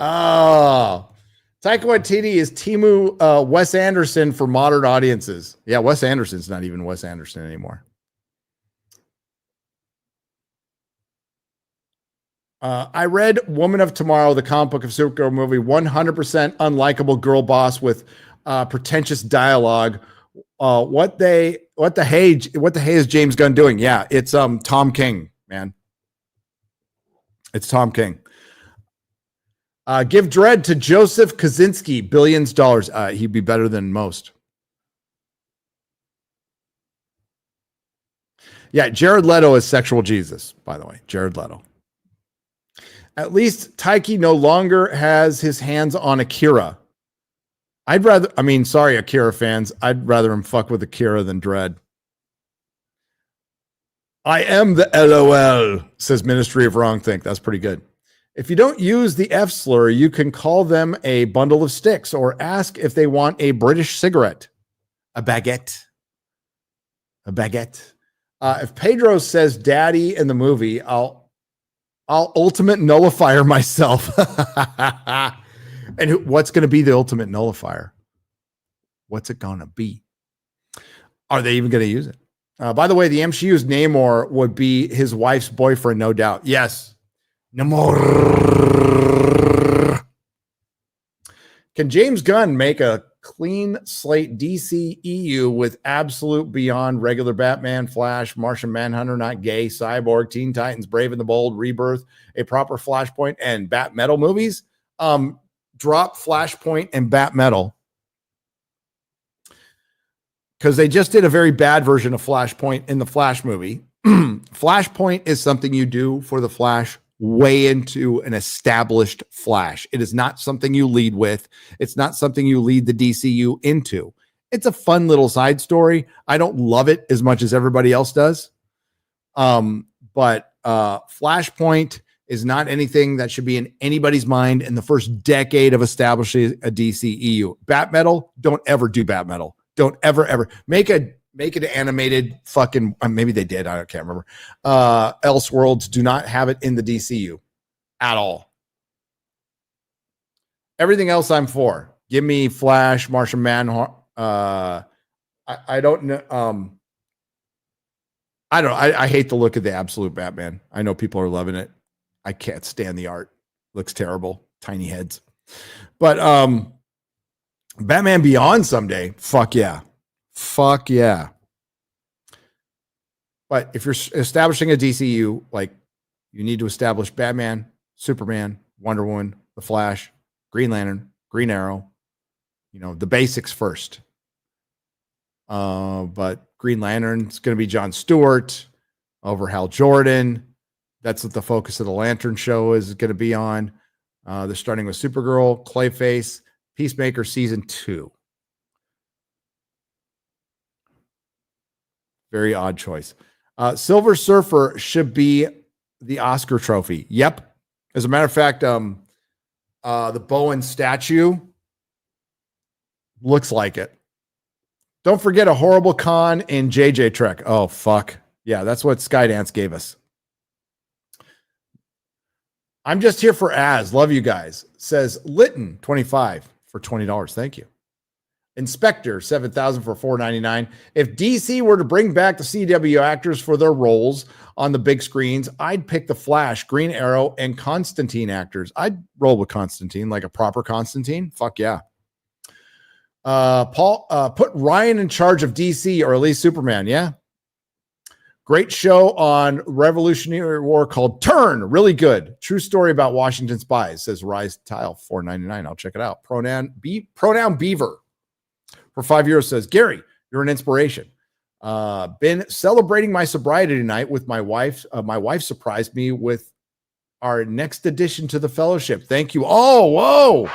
[SPEAKER 2] Oh, Taika Waititi is Timu Wes Anderson for modern audiences. Yeah, Wes Anderson's not even Wes Anderson anymore. I read Woman of Tomorrow, the comic book of Supergirl movie, 100% unlikable girl boss with pretentious dialogue. What the hey is James Gunn doing? Yeah, it's Tom King, man. It's Tom King. Give Dredd to Joseph Kaczynski, billions dollars. He'd be better than most. Yeah, Jared Leto is sexual Jesus, by the way. Jared Leto. At least Taiki no longer has his hands on Akira. Sorry, Akira fans. I'd rather him fuck with Akira than Dredd. I am the LOL, says Ministry of Wrong Think. That's pretty good. If you don't use the F slur, you can call them a bundle of sticks or ask if they want a British cigarette. A baguette. A baguette. If Pedro says daddy in the movie, I'll ultimate nullifier myself. And what's going to be the ultimate nullifier? What's it going to be? Are they even going to use it? By the way, the MCU's Namor would be his wife's boyfriend, no doubt. Yes. Namor. Can James Gunn make a clean slate DCEU with absolute beyond regular Batman, Flash, Martian Manhunter, not gay, Cyborg, Teen Titans, Brave and the Bold, Rebirth, a proper Flashpoint, and Bat Metal movies? Drop Flashpoint and Bat Metal, because they just did a very bad version of Flashpoint in the Flash movie. Flashpoint is something you do for the Flash way into an established Flash. It is not something you lead with. It's not something you lead the DCU into. It's a fun little side story. I don't love it as much as everybody else does. But Flashpoint is not anything that should be in anybody's mind in the first decade of establishing a DCEU. Bat Metal, don't ever do Bat Metal. Don't ever make an animated fucking, maybe they did, I can't remember. Elseworlds, do not have it in the DCU at all. Everything else I'm for. Give me Flash, Martian Manhunter. I don't know. I hate the look of the Absolute Batman. I know people are loving it. I can't stand the art. Looks terrible. Tiny heads. But Batman Beyond someday. Fuck yeah. Fuck yeah. But if you're establishing a DCU, like, you need to establish Batman, Superman, Wonder Woman, The Flash, Green Lantern, Green Arrow, the basics first. But Green Lantern's going to be Jon Stewart over Hal Jordan. That's what the focus of the Lantern show is going to be on. They're starting with Supergirl, Clayface, Peacemaker season 2. Very odd choice. Silver Surfer should be the Oscar trophy. Yep. As a matter of fact, the Bowen statue looks like it. Don't forget a horrible con in JJ Trek. Oh, fuck. Yeah, that's what Skydance gave us. I'm just here for Az. Love you guys. Says Litton 25 for $20. Thank you. Inspector 7,000 for $4.99. If DC were to bring back the CW actors for their roles on the big screens, I'd pick the Flash, Green Arrow, and Constantine actors. I'd roll with Constantine, like a proper Constantine. Fuck yeah. Paul, put Ryan in charge of DC, or at least Superman. Yeah. Great show on Revolutionary War called Turn. Really good. True story about Washington spies, says Rise Tile $4.99. I'll check it out. Pronoun Beaver for €5 says, Gary, you're an inspiration. Been celebrating my sobriety tonight with my wife. My wife surprised me with our next addition to the fellowship. Thank you. Oh, whoa.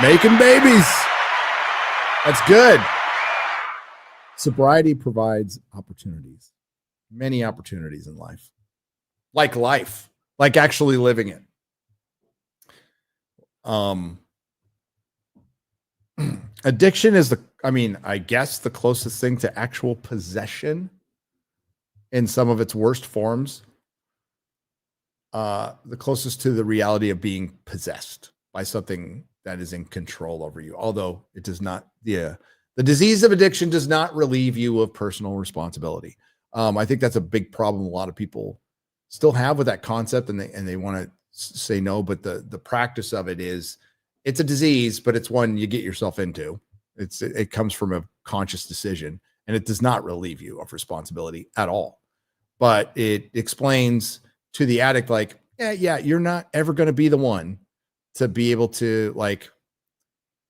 [SPEAKER 2] Making babies. That's good. Sobriety provides opportunities, many opportunities in life, like actually living it. Addiction is I guess the closest thing to actual possession in some of its worst forms. The closest to the reality of being possessed by something that is in control over you. Although it does not, the disease of addiction does not relieve you of personal responsibility. I think that's a big problem a lot of people still have with that concept, and they want to say no, but the practice of it is It's a disease, but it's one you get yourself into. It comes from a conscious decision, and it does not relieve you of responsibility at all. But it explains to the addict, like, yeah, you're not ever going to be the one to be able to like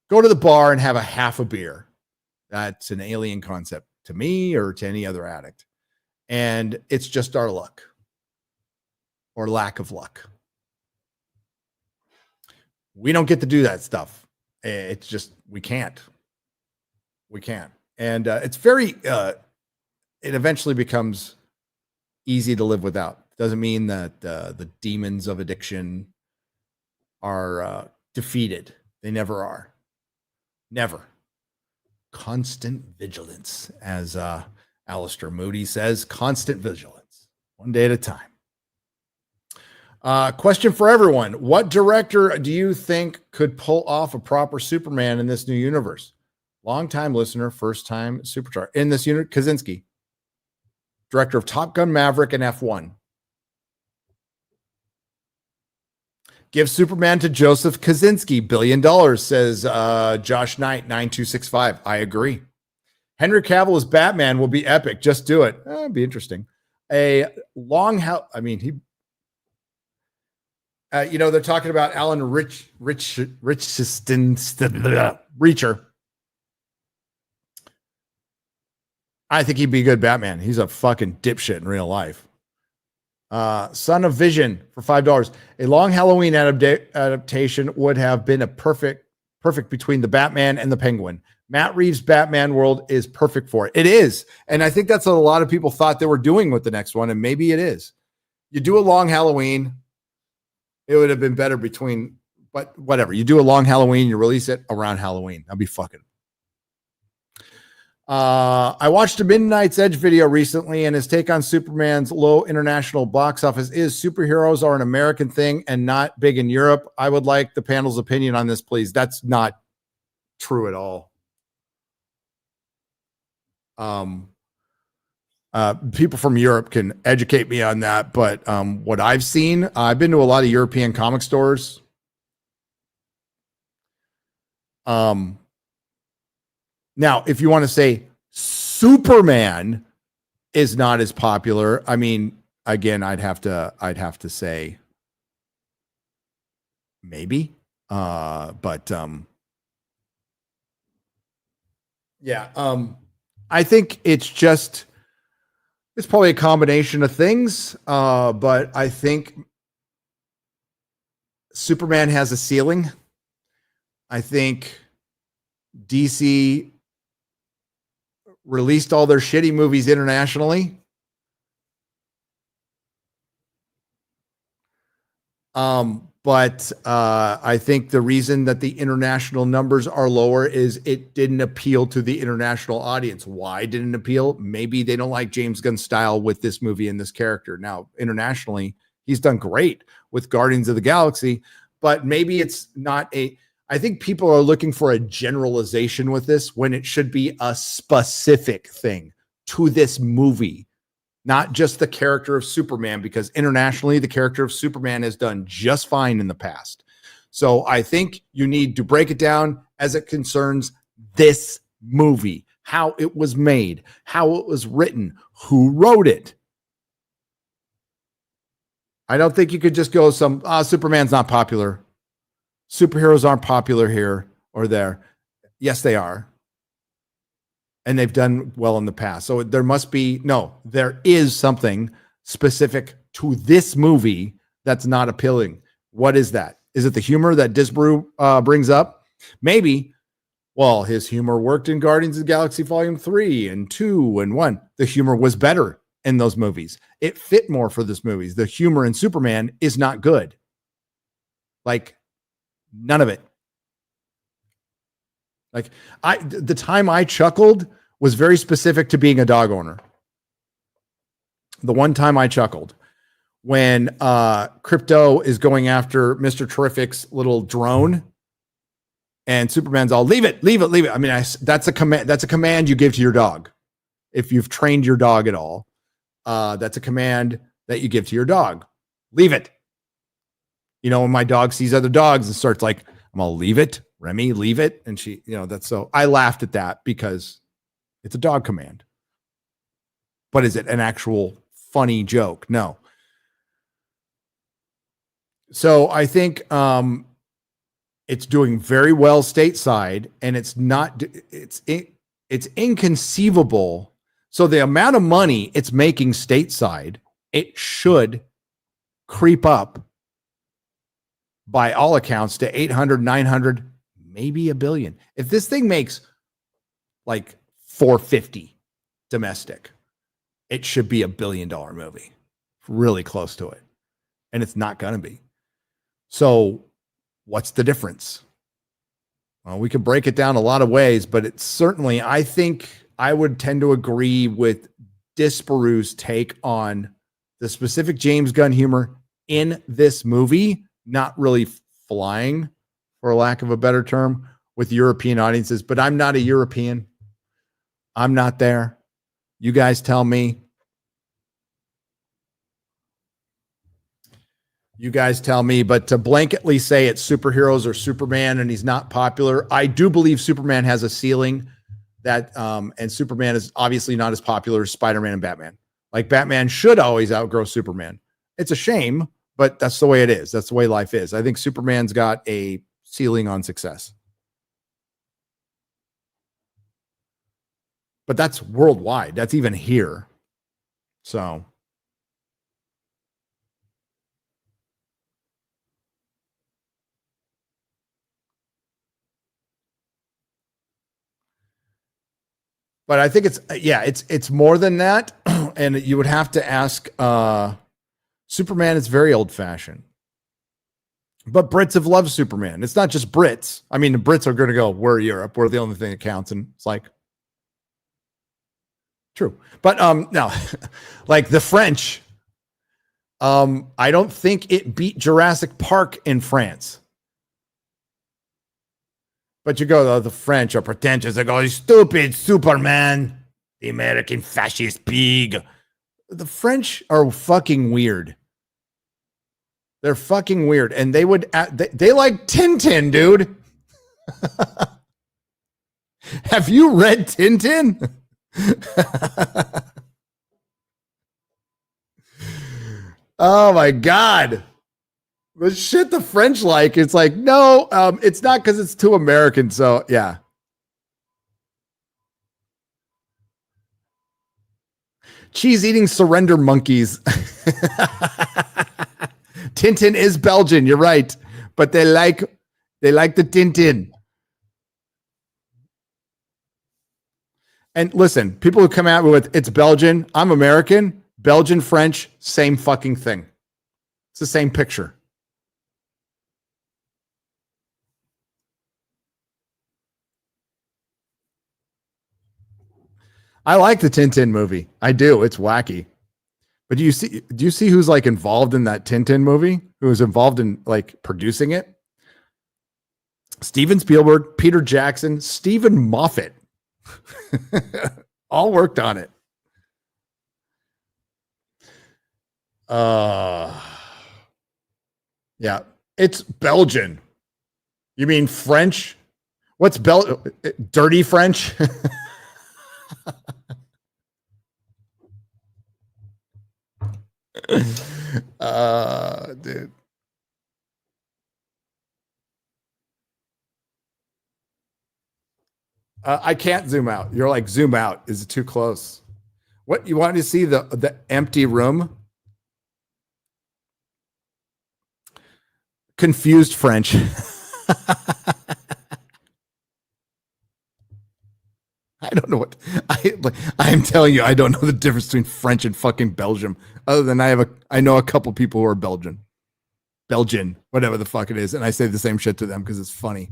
[SPEAKER 2] go to the bar and have a half a beer. That's an alien concept to me or to any other addict. And it's just our luck or lack of luck. We don't get to do that stuff. It's just, we can't. And it's very, it eventually becomes easy to live without. Doesn't mean that the demons of addiction are defeated. They never are. Never. Constant vigilance, as Alistair Moody says, constant vigilance, one day at a time. Question for everyone. What director do you think could pull off a proper Superman in this new universe? Long-time listener, first-time superstar. In this unit, Kaczynski, director of Top Gun Maverick and F1. Give Superman to Joseph Kaczynski, $1 billion, says Josh Knight, 9265. I agree. Henry Cavill as Batman will be epic. Just do it. It'd be interesting. They're talking about Alan Richardson, Reacher. I think he'd be a good Batman. He's a fucking dipshit in real life. Son of Vision for $5. A Long Halloween adaptation would have been a perfect between the Batman and the Penguin. Matt Reeves' Batman world is perfect for it. It is. And I think that's what a lot of people thought they were doing with the next one. And maybe it is. You do a Long Halloween. It would have been better between, but whatever. You do a Long Halloween, you release it around Halloween. That'd be fucking. I watched a Midnight's Edge video recently, and his take on Superman's low international box office is superheroes are an American thing and not big in Europe. I would like the panel's opinion on this, please. That's not true at all. People from Europe can educate me on that, but what I've seen, I've been to a lot of European comic stores. Now, if you want to say Superman is not as popular, I mean, again, I'd have to say maybe, but I think it's probably a combination of things, but I think Superman has a ceiling. I think DC released all their shitty movies internationally. But I think the reason that the international numbers are lower is it didn't appeal to the international audience. Why didn't it appeal? Maybe they don't like James Gunn's style with this movie and this character. Now, internationally, he's done great with Guardians of the Galaxy, but maybe it's not I think people are looking for a generalization with this when it should be a specific thing to this movie, not just the character of Superman, because internationally, the character of Superman has done just fine in the past. So I think you need to break it down as it concerns this movie, how it was made, how it was written, who wrote it. I don't think you could just go Superman's not popular. Superheroes aren't popular here or there. Yes, they are. And they've done well in the past. So there is something specific to this movie that's not appealing. What is that? Is it the humor that Disbrew brings up? Maybe. Well, his humor worked in Guardians of the Galaxy Volume 3 and 2 and 1. The humor was better in those movies. It fit more for this movie. The humor in Superman is not good. Like, none of it. Like the time I chuckled was very specific to being a dog owner. The one time I chuckled when Crypto is going after Mr. Terrific's little drone and Superman's all leave it. I mean, that's a command. That's a command you give to your dog. If you've trained your dog at all, that's a command that you give to your dog. Leave it. You know, when my dog sees other dogs and starts like, I'm gonna leave it, Remy, leave it. And she, that's so I laughed at that because it's a dog command. But is it an actual funny joke? No. So I think it's doing very well stateside, and it's inconceivable. So the amount of money it's making stateside, it should creep up by all accounts to 800, 900, maybe $1 billion. If this thing makes like 450 domestic, it should be $1 billion movie, really close to it. And it's not going to be. So what's the difference? Well, we can break it down a lot of ways, but it's certainly, I think I would tend to agree with Disparu's take on the specific James Gunn humor in this movie, not really flying, for lack of a better term, with European audiences. But I'm not a European. I'm not there. You guys tell me. But to blanketly say it's superheroes or Superman and he's not popular, I do believe Superman has a ceiling that, and Superman is obviously not as popular as Spider-Man and Batman. Like Batman should always outgrow Superman. It's a shame, but that's the way it is. That's the way life is. I think Superman's got a ceiling on success. But that's worldwide. That's even here. So. But I think it's more than that. And you would have to ask, Superman is very old fashioned, but Brits have loved Superman. It's not just Brits. I mean, the Brits are going to go, we're Europe. We're the only thing that counts. And it's like, true. But, no, like the French, I don't think it beat Jurassic Park in France. But you go, the French are pretentious. They go, stupid Superman, the American fascist pig. The French are fucking weird. They're fucking weird. And they would, they like Tintin, dude. Have you read Tintin? Oh my God. The shit the French like, it's like, no, it's not because it's too American. So, yeah. Cheese-eating surrender monkeys. Tintin is Belgian, you're right. But they like the Tintin. And listen, people who come at me with, it's Belgian, I'm American, Belgian, French, same fucking thing. It's the same picture. I like the Tintin movie. I do. It's wacky. But do you see who's like involved in that Tintin movie? Who is involved in like producing it? Steven Spielberg, Peter Jackson, Stephen Moffat. All worked on it. Yeah. It's Belgian. You mean French? What's dirty French? Dude. I can't zoom out. You're like, zoom out. Is it too close? What, you wanted to see the empty room? Confused French. I don't know what I am telling you. I don't know the difference between French and fucking Belgium. Other than I know a couple people who are Belgian, whatever the fuck it is, and I say the same shit to them because it's funny.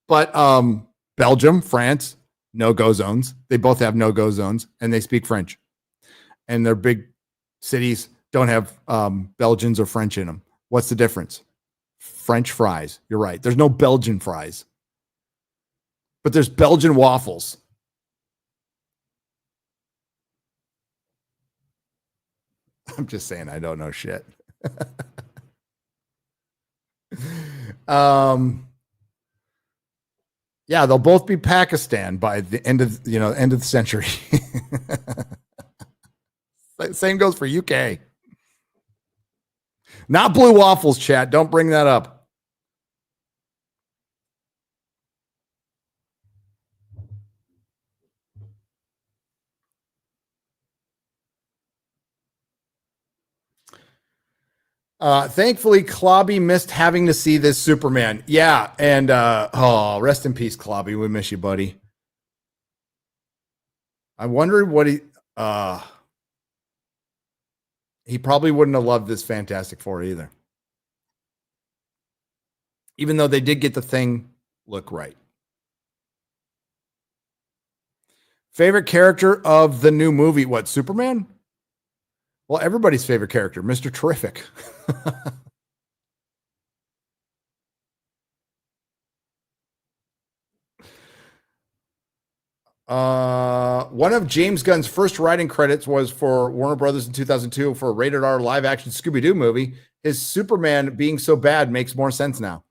[SPEAKER 2] But Belgium, France, no-go zones. They both have no-go zones, and they speak French. And their big cities don't have Belgians or French in them. What's the difference? French fries. You're right. There's no Belgian fries. But there's Belgian waffles. I'm just saying I don't know shit. Yeah, they'll both be Pakistan by the end of end of the century. Same goes for UK. Not blue waffles, chat. Don't bring that up. Thankfully, Clobby missed having to see this Superman. Yeah, and rest in peace, Clobby. We miss you, buddy. I wondered what he probably wouldn't have loved this Fantastic Four either. Even though they did get the thing look right. Favorite character of the new movie? What, Superman? Well, everybody's favorite character, Mr. Terrific. One of James Gunn's first writing credits was for Warner Brothers in 2002 for a rated R live action Scooby-Doo movie. His Superman being so bad makes more sense now.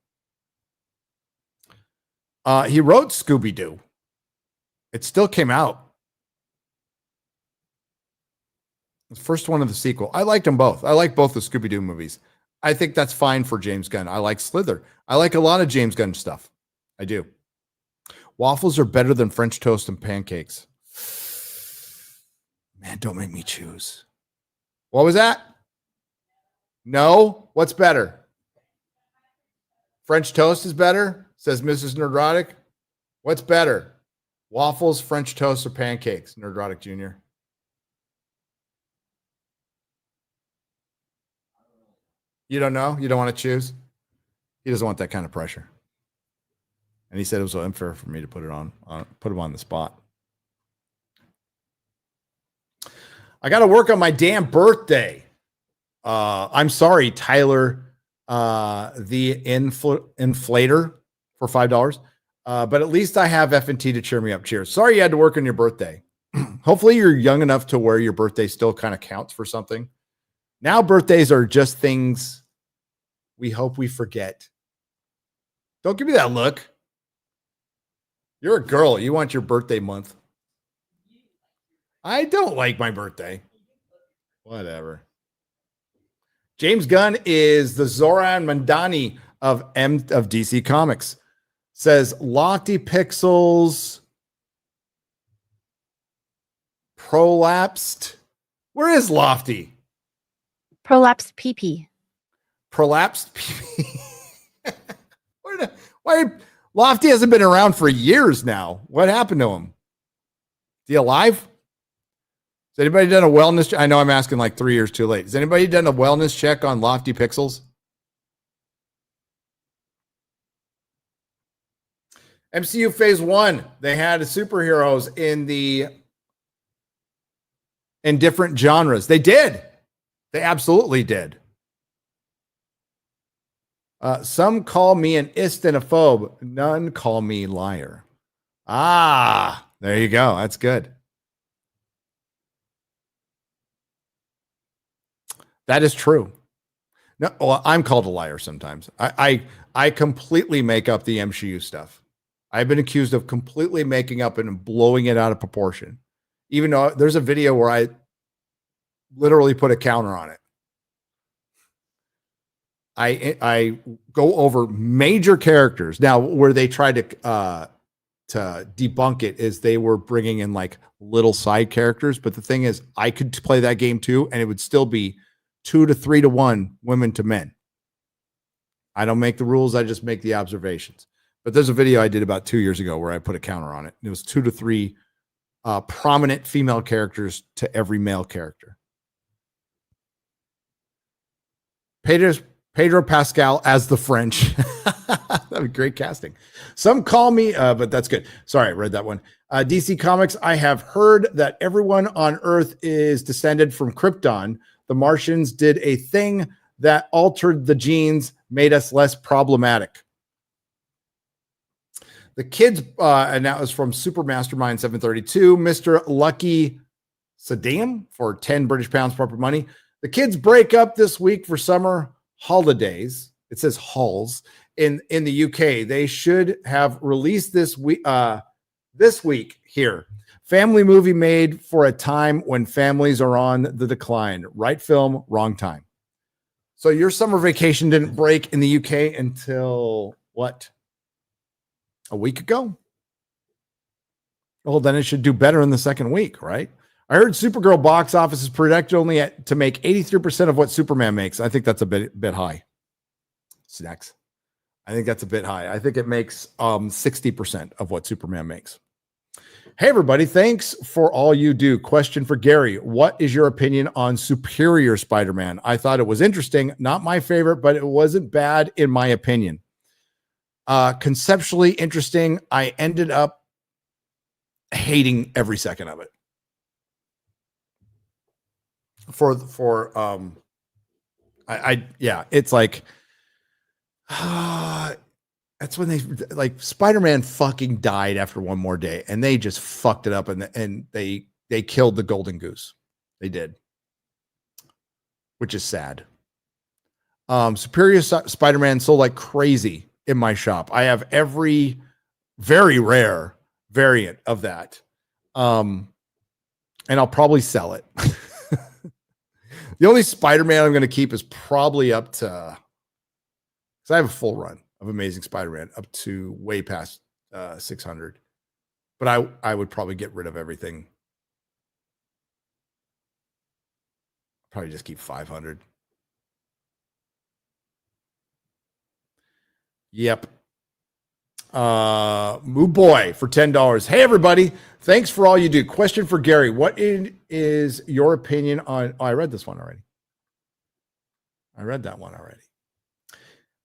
[SPEAKER 2] He wrote Scooby-Doo. It still came out. The first one of the sequel. I liked them both. I like both the Scooby-Doo movies. I think that's fine for James Gunn. I like Slither. I like a lot of James Gunn stuff. I do. Waffles are better than French toast and pancakes. Man, don't make me choose. What was that? No? What's better? French toast is better, says Mrs. Nerdrotic. What's better? Waffles, French toast, or pancakes? Nerdrotic Jr. You don't know? You don't want to choose? He doesn't want that kind of pressure. And he said it was unfair for me to put him on the spot. I got to work on my damn birthday. I'm sorry, Tyler, the inflator for $5. But at least I have FNT to cheer me up. Cheers. Sorry you had to work on your birthday. Hopefully you're young enough to where your birthday still kind of counts for something. Now birthdays are just things we hope we forget. Don't give me that look. You're a girl. You want your birthday month. I don't like my birthday. Whatever. James Gunn is the Zoran Mandani of DC Comics. Says Lofty Pixels prolapsed. Where is Lofty?
[SPEAKER 1] Prolapsed PP.
[SPEAKER 2] Prolapsed PP. Why Lofty hasn't been around for years now. What happened to him? Is he alive? Has anybody done a wellness check? I know I'm asking like 3 years too late. Has anybody done a wellness check on Lofty Pixels? MCU Phase 1. They had superheroes in different genres. They did. They absolutely did. Some call me an istanophobe. None call me liar. Ah, there you go. That's good. That is true. No, well, I'm called a liar sometimes. I completely make up the MCU stuff. I've been accused of completely making up and blowing it out of proportion. Even though there's a video where I literally put a counter on it. I go over major characters. Now, where they tried to debunk it is they were bringing in like little side characters. But the thing is, I could play that game too, and it would still be 2 to 3 to 1 women to men. I don't make the rules. I just make the observations. But there's a video I did about 2 years ago where I put a counter on it. It was 2 to 3 prominent female characters to every male character. Pedro Pascal as the French. That'd be great casting. Some call me, but that's good. Sorry, I read that one. DC Comics, I have heard that everyone on Earth is descended from Krypton. The Martians did a thing that altered the genes, made us less problematic. The kids, and that was from Super Mastermind 732, Mr. Lucky Saddam for 10 British pounds proper money. The kids break up this week for summer holidays. It says halls in the UK. They should have released this week here. Family movie made for a time when families are on the decline. Right film, wrong time. So your summer vacation didn't break in the UK until what? A week ago? Well, then it should do better in the second week, right? I heard Supergirl box office is projected only to make 83% of what Superman makes. I think that's a bit high. Snacks. I think that's a bit high. I think it makes 60% of what Superman makes. Hey, everybody. Thanks for all you do. Question for Gary. What is your opinion on Superior Spider-Man? I thought it was interesting. Not my favorite, but it wasn't bad in my opinion. Conceptually interesting. I ended up hating every second of it. It's like, that's when they like Spider-Man fucking died after one more day and they just fucked it up and they killed the golden goose. They did, which is sad. Superior Spider-Man sold like crazy in my shop. I have every very rare variant of that. And I'll probably sell it. The only Spider-Man I'm going to keep is probably up to, because I have a full run of Amazing Spider-Man up to way past 600. But I would probably get rid of everything. Probably just keep 500. Yep. Moo Boy for $10. Hey, everybody. Thanks for all you do. Question for Gary. What is your opinion on... Oh, I read this one already. I read that one already.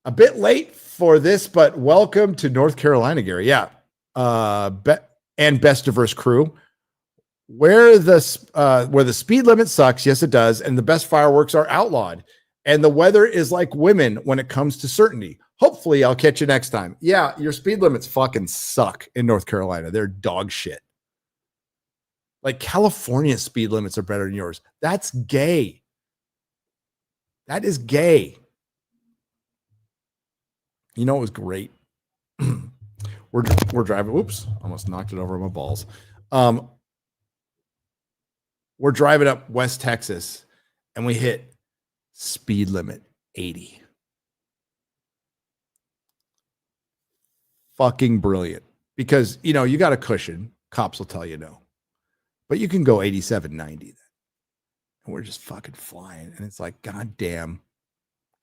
[SPEAKER 2] A bit late for this, but welcome to North Carolina, Gary. Yeah. And best diverse crew. Where the speed limit sucks, yes, it does, and the best fireworks are outlawed. And the weather is like women when it comes to certainty. Hopefully, I'll catch you next time. Yeah, your speed limits fucking suck in North Carolina. They're dog shit. Like California speed limits are better than yours. That's gay. That is gay. You know, it was great. We're driving. Whoops, almost knocked it over my balls. We're driving up West Texas and we hit speed limit 80. Fucking brilliant. Because, you know, you got a cushion. Cops will tell you no. But you can go 87, 90 then. And we're just fucking flying. And it's like, God damn.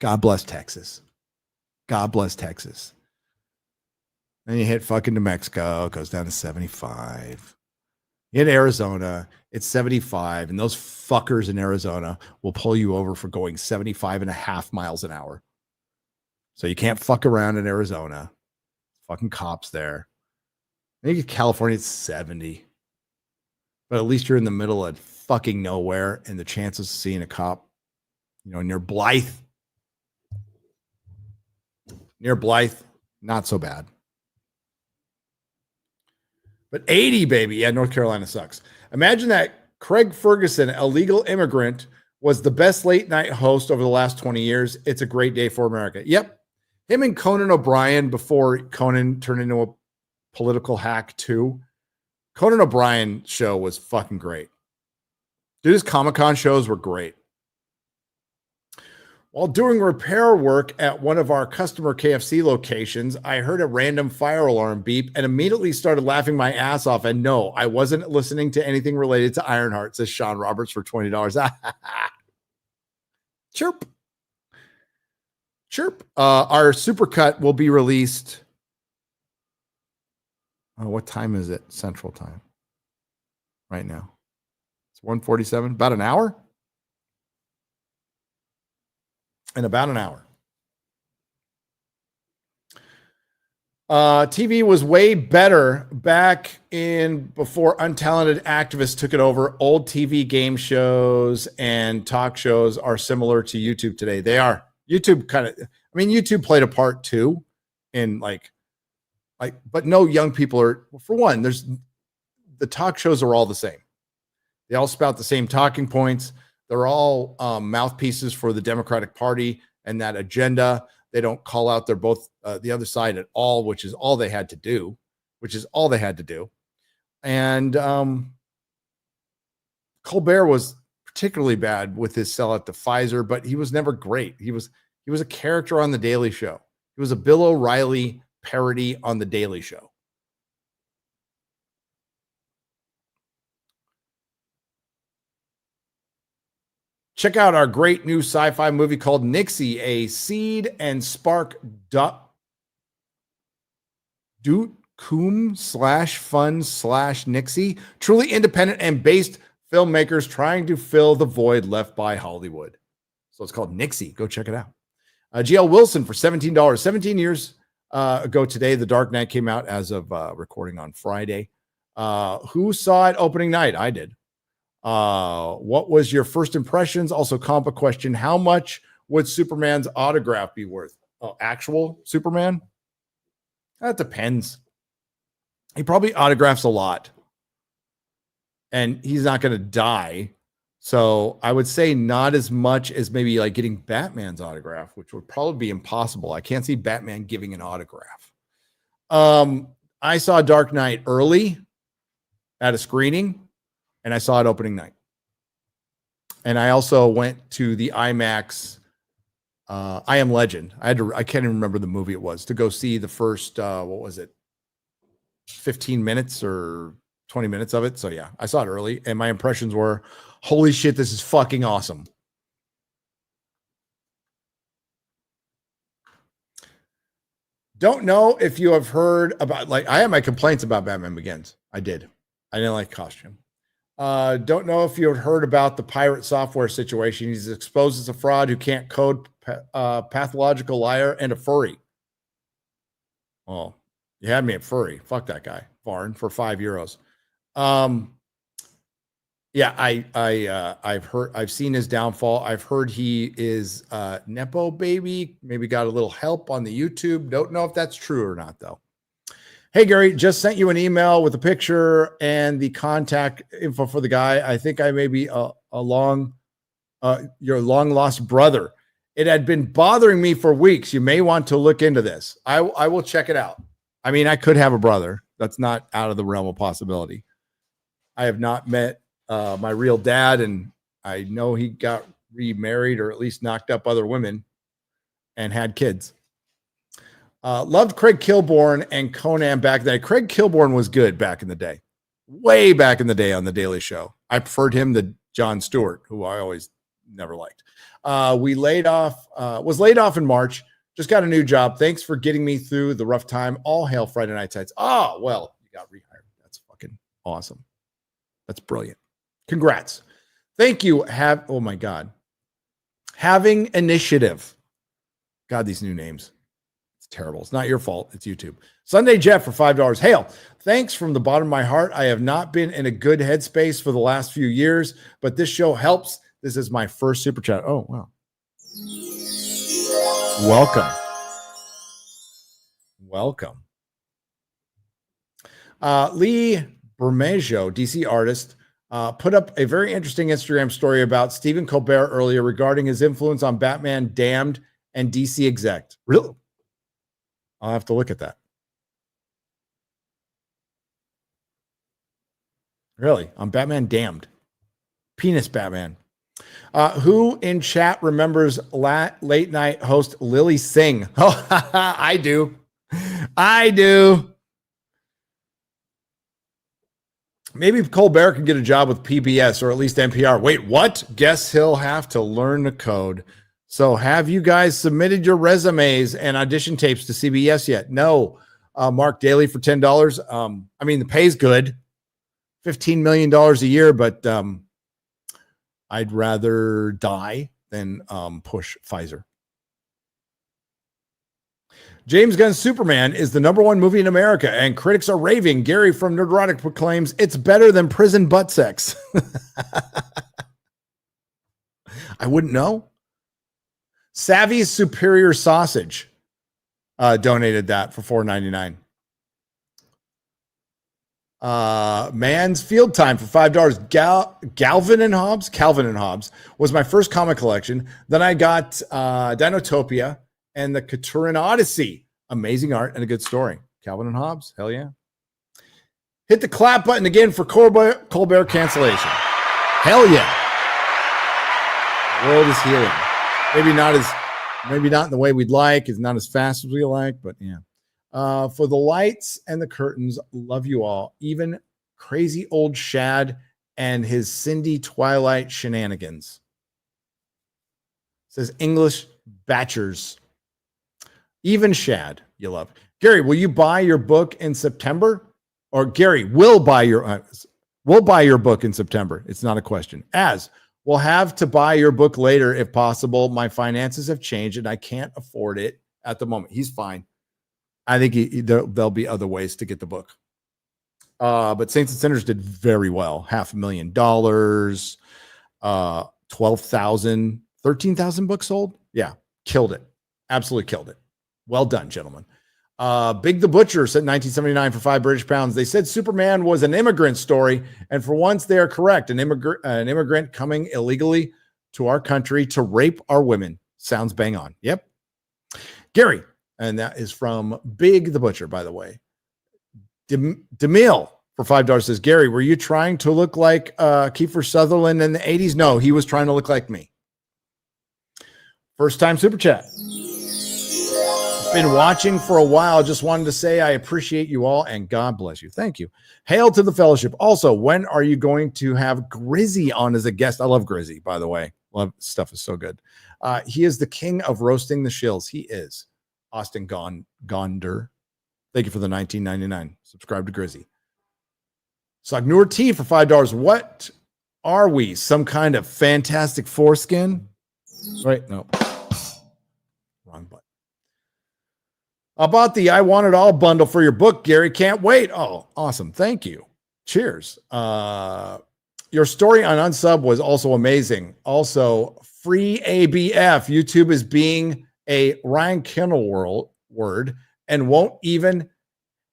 [SPEAKER 2] God bless Texas. God bless Texas. Then you hit fucking New Mexico. It goes down to 75. In Arizona, it's 75. And those fuckers in Arizona will pull you over for going 75.5 miles an hour. So you can't fuck around in Arizona. Fucking cops there. I think in California, it's 70. But at least you're in the middle of fucking nowhere. And the chances of seeing a cop, you know, near Blythe, not so bad. But 80, baby. Yeah, North Carolina sucks. Imagine that Craig Ferguson, a legal immigrant, was the best late night host over the last 20 years. It's a great day for America. Yep. Him and Conan O'Brien, before Conan turned into a political hack too. Conan O'Brien show was fucking great. Dude, his Comic-Con shows were great. While doing repair work at one of our customer KFC locations, I heard a random fire alarm beep and immediately started laughing my ass off. And no, I wasn't listening to anything related to Ironheart, says Sean Roberts for $20. Chirp. Chirp. Our supercut will be released. What time is it? Central time. Right now. It's 1:47. About an hour? In about an hour. TV was way better back in before untalented activists took it over. Old TV game shows and talk shows are similar to YouTube today. They are. YouTube YouTube played a part too in but no young people are, for one, the talk shows are all the same. They all spout the same talking points. They're all mouthpieces for the Democratic Party and that agenda. They don't call out their both the other side at all, which is all they had to do. And Colbert was particularly bad with his sellout to Pfizer, but he was never great. He was a character on The Daily Show. He was a Bill O'Reilly parody on The Daily Show. Check out our great new sci-fi movie called Nixie, a seed and spark doot coom /fun/ Nixie. Truly independent and based filmmakers trying to fill the void left by Hollywood. So it's called Nixie. Go check it out. GL Wilson for $17. 17 years ago today, The Dark Knight came out as of recording on Friday. Who saw it opening night? I did. What was your first impressions? Also, compa question. How much would Superman's autograph be worth? Oh, actual Superman? That depends. He probably autographs a lot. And he's not going to die. So I would say not as much as maybe like getting Batman's autograph, which would probably be impossible. I can't see Batman giving an autograph. I saw Dark Knight early at a screening, and I saw it opening night. And I also went to the IMAX I Am Legend. I can't even remember the movie it was, to go see the first, 15 minutes or 20 minutes of it. So yeah, I saw it early, and my impressions were, holy shit, this is fucking awesome. Don't know if you have heard about, like, I had my complaints about Batman Begins. I didn't like costume. Don't know if you had heard about the pirate software situation. He's exposed as a fraud who can't code, pathological liar, and a furry. Oh, you had me at furry. Fuck that guy, Varn, for €5. Yeah, I've seen his downfall. I've heard he is Nepo baby, maybe got a little help on the YouTube. Don't know if that's true or not, though. Hey, Gary, just sent you an email with a picture and the contact info for the guy. I think I may be your long lost brother. It had been bothering me for weeks. You may want to look into this. I will check it out. I mean, I could have a brother. That's not out of the realm of possibility. I have not met my real dad, and I know he got remarried or at least knocked up other women and had kids. Loved Craig Kilborn and Conan back then. Craig Kilborn was good back in the day, way back in the day on The Daily Show. I preferred him to Jon Stewart, who I always never liked. Was laid off in March. Just got a new job. Thanks for getting me through the rough time. All hail Friday Night Sites. Oh, well, you got rehired. That's fucking awesome. That's brilliant. Congrats. Thank you. Oh my God. Having Initiative. God, these new names. It's terrible. It's not your fault. It's YouTube. Sunday Jeff for $5. Hail. Thanks from the bottom of my heart. I have not been in a good headspace for the last few years, but this show helps. This is my first super chat. Oh, wow. Welcome. Lee Bermejo, DC artist, put up a very interesting Instagram story about Stephen Colbert earlier regarding his influence on Batman Damned and DC Exec. Really? I'll have to look at that. Really? On Batman Damned. Penis Batman. Who in chat remembers late night host Lily Singh? Oh, I do. Maybe Colbert can get a job with PBS or at least NPR. Wait, what? Guess he'll have to learn the code. So have you guys submitted your resumes and audition tapes to CBS yet? No. Mark Daly for $10. I mean, the pay's good. $15 million a year, but I'd rather die than push Pfizer. James Gunn's Superman is the #1 movie in America, and critics are raving. Gary from Nerdrotic proclaims it's better than prison butt sex. I wouldn't know. Savvy's Superior Sausage donated that for $4.99. Man's Field Time for $5. Calvin and Hobbes was my first comic collection. Then I got Dinotopia and the Katuran Odyssey. Amazing art and a good story. Calvin and Hobbes. Hell yeah. Hit the clap button again for Colbert cancellation. Hell yeah. The world is healing. Maybe not in the way we'd like. It's not as fast as we like, but yeah. For the lights and the curtains, love you all. Even crazy old Shad and his Cindy Twilight shenanigans. Says English Batchers. Even Shad, you love. Gary, will you buy your book in September? Or Gary will buy your book in September. It's not a question. As we'll have to buy your book later if possible. My finances have changed and I can't afford it at the moment. He's fine. I think there'll be other ways to get the book. But Saints and Sinners did very well. $500,000, 12,000, 13,000 books sold. Yeah, killed it. Absolutely killed it. Well done, gentlemen. Big the Butcher said 1979 for £5 British. They said Superman was an immigrant story, and for once they are correct. An immigrant coming illegally to our country to rape our women. Sounds bang on. Yep. Gary, and that is from Big the Butcher, by the way. DeMille for $5 says, Gary, were you trying to look like Kiefer Sutherland in the 80s? No, he was trying to look like me. First time super chat. Been watching for a while. Just wanted to say I appreciate you all and God bless you. Thank you. Hail to the fellowship. Also, when are you going to have Grizzy on as a guest? I love Grizzy, by the way. Love stuff is so good. He is the king of roasting the shills. He is. Austin Gonder. Thank you for the $19.99. Subscribe to Grizzy. Sagnur T for $5. What are we? Some kind of fantastic foreskin? Right? No. Wrong button. About the I Want It All bundle for your book, Gary. Can't wait. Oh, awesome. Thank you. Cheers. Your story on Unsub was also amazing. Also, free ABF. YouTube is being a Ryan Kindle word and won't even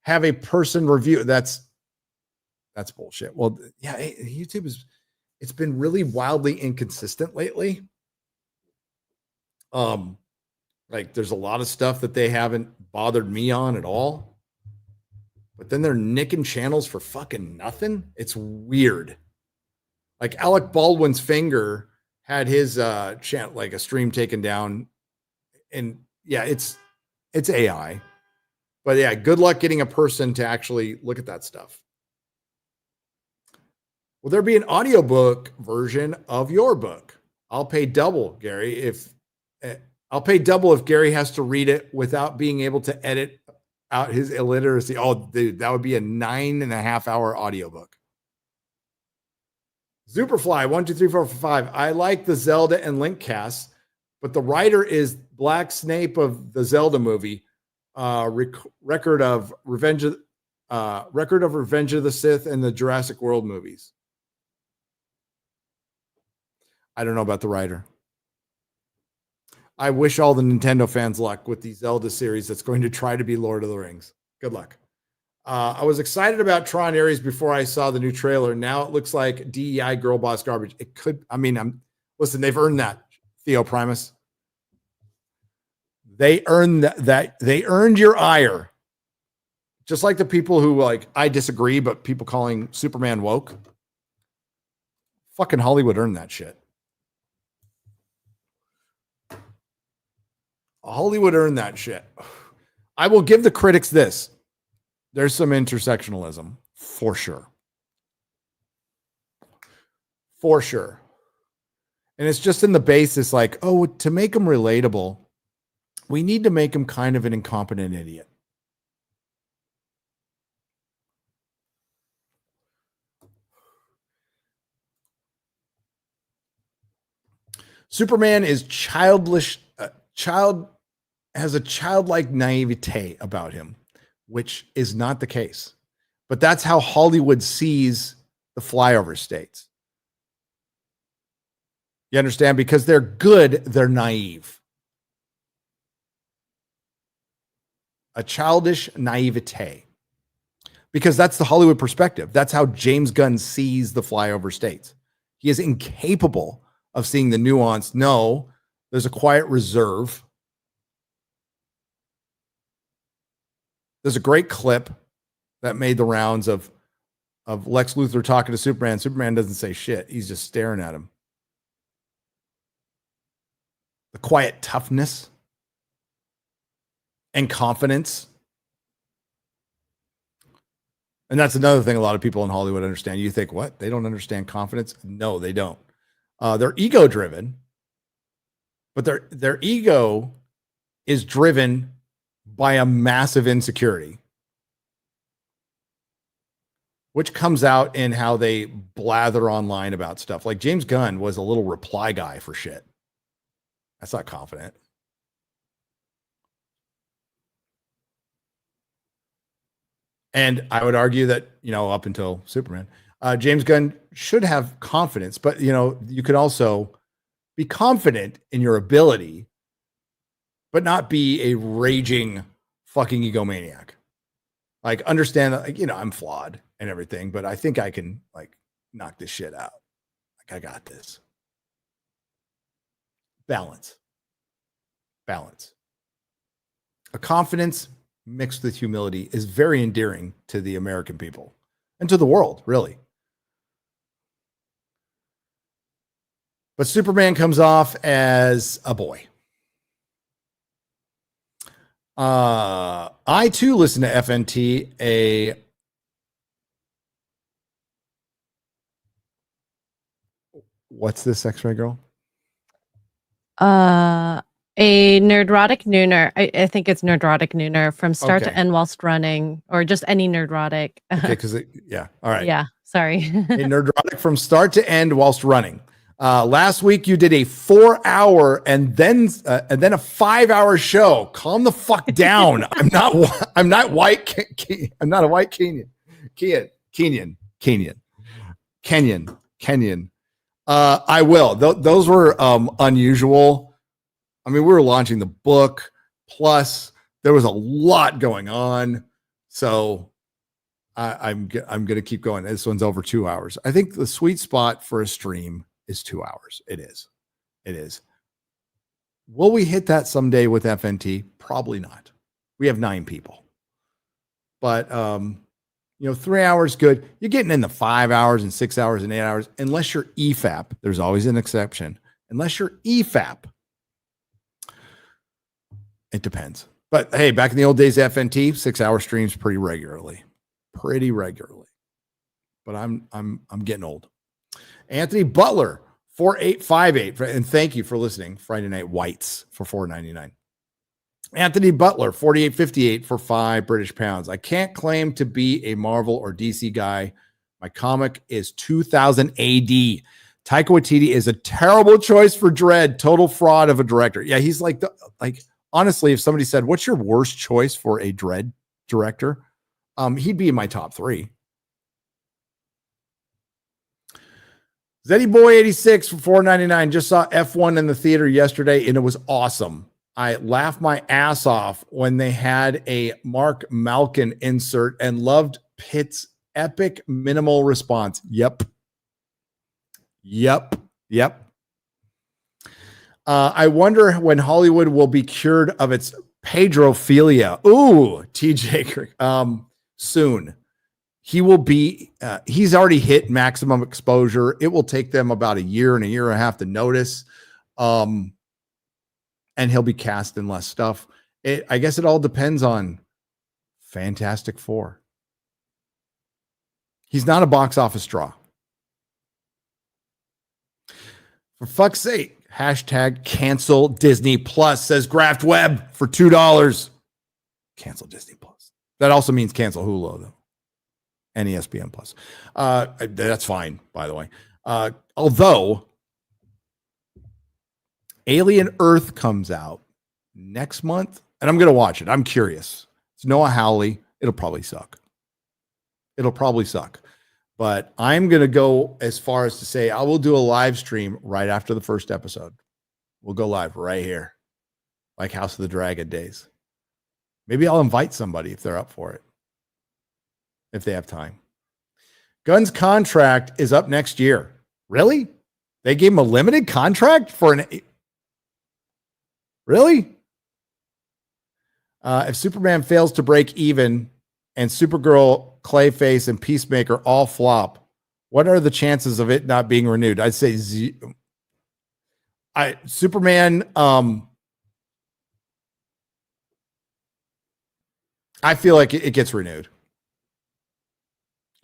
[SPEAKER 2] have a person review. That's bullshit. Well, yeah, YouTube it's been really wildly inconsistent lately. Like there's a lot of stuff that they haven't bothered me on at all. But then they're nicking channels for fucking nothing. It's weird. Like Alec Baldwin's finger had his channel, like a stream taken down. And yeah, it's AI. But yeah, good luck getting a person to actually look at that stuff. Will there be an audiobook version of your book? I'll pay double, Gary, I'll pay double if Gary has to read it without being able to edit out his illiteracy. Oh, dude, that would be a 9.5-hour audiobook. Superfly 1, 2, 3, 4, 5. I like the Zelda and Link casts, but the writer is Black Snape of the Zelda movie. Record of Revenge of the Sith and the Jurassic World movies. I don't know about the writer. I wish all the Nintendo fans luck with the Zelda series that's going to try to be Lord of the Rings. Good luck. I was excited about Tron Ares before I saw the new trailer. Now it looks like DEI girl boss garbage. It could, listen, they've earned that, Theo Primus. They earned that. They earned your ire. Just like the people who I disagree, but people calling Superman woke. Fucking Hollywood earned that shit. Hollywood earned that shit. I will give the critics this. There's some intersectionalism for sure. For sure. And it's just in the basis to make them relatable, we need to make him kind of an incompetent idiot. Superman is childish, has a childlike naivete about him, which is not the case. But that's how Hollywood sees the flyover states. You understand? Because they're good, they're naive. A childish naivete. Because that's the Hollywood perspective. That's how James Gunn sees the flyover states. He is incapable of seeing the nuance. No, there's a quiet reserve. There's a great clip that made the rounds of Lex Luthor talking to Superman. Superman doesn't say shit. He's just staring at him. The quiet toughness and confidence. And that's another thing a lot of people in Hollywood understand. You think, what? They don't understand confidence? No, they don't. They're ego driven, but their ego is driven by a massive insecurity, which comes out in how they blather online about stuff. Like James Gunn was a little reply guy for shit. That's not confident. And I would argue that, up until Superman, James Gunn should have confidence, but you could also be confident in your ability, but not be a raging fucking egomaniac. Like understand that, I'm flawed and everything, but I think I can knock this shit out. Like I got this. Balance. A confidence mixed with humility is very endearing to the American people and to the world, really. But Superman comes off as a boy. I too listen to FNT. What's this, X-Ray Girl?
[SPEAKER 1] A Nerdrotic nooner. I think it's Nerdrotic nooner from start to end whilst running, or just any Nerdrotic.
[SPEAKER 2] Okay, all right.
[SPEAKER 1] Yeah, sorry.
[SPEAKER 2] A Nerdrotic from start to end whilst running. Last week you did a 4-hour and then a 5-hour show. Calm the fuck down. I'm not white. I'm not a white Kenyan. I will. Those were unusual. I mean, we were launching the book, plus there was a lot going on. So I'm going to keep going. This one's over 2 hours. I think the sweet spot for a stream is 2 hours. It is. Will we hit that someday with FNT? Probably not. We have 9 people. But 3 hours, good. You're getting in the 5 hours and 6 hours and 8 hours, unless you're EFAP. There's always an exception. Unless you're EFAP. It depends. But hey, back in the old days, FNT, 6-hour streams pretty regularly. But I'm getting old. Anthony Butler, 4858, and thank you for listening. Friday Night Whites for $4.99. Anthony Butler, 4858 for £5 British. I can't claim to be a Marvel or DC guy. My comic is 2000 AD. Taika Waititi is a terrible choice for Dredd. Total fraud of a director. Yeah, he's honestly, if somebody said, what's your worst choice for a Dredd director? He'd be in my top 3. Zeddy Boy 86 for $4.99. Just saw F1 in the theater yesterday, and it was awesome. I laughed my ass off when they had a Mark Malkin insert and loved Pitt's epic minimal response. Yep. I wonder when Hollywood will be cured of its Pedrophilia. Ooh, TJ, soon. He will be, he's already hit maximum exposure. It will take them about a year and a half to notice. And he'll be cast in less stuff. I guess it all depends on Fantastic Four. He's not a box office draw. For fuck's sake. Hashtag cancel Disney Plus, says Graft Web for $2. Cancel Disney Plus. That also means cancel Hulu, though. And ESPN Plus. That's fine, by the way. Although Alien Earth comes out next month, and I'm going to watch it. I'm curious. It's Noah Hawley. It'll probably suck. But I'm going to go as far as to say I will do a live stream right after the first episode. We'll go live right here, like House of the Dragon days. Maybe I'll invite somebody if they're up for it, if they have time. Gunn's contract is up next year. Really? They gave him a limited contract for an... Really? If Superman fails to break even and Supergirl, Clayface, and Peacemaker all flop, what are the chances of it not being renewed? I'd say Superman. I feel like it gets renewed.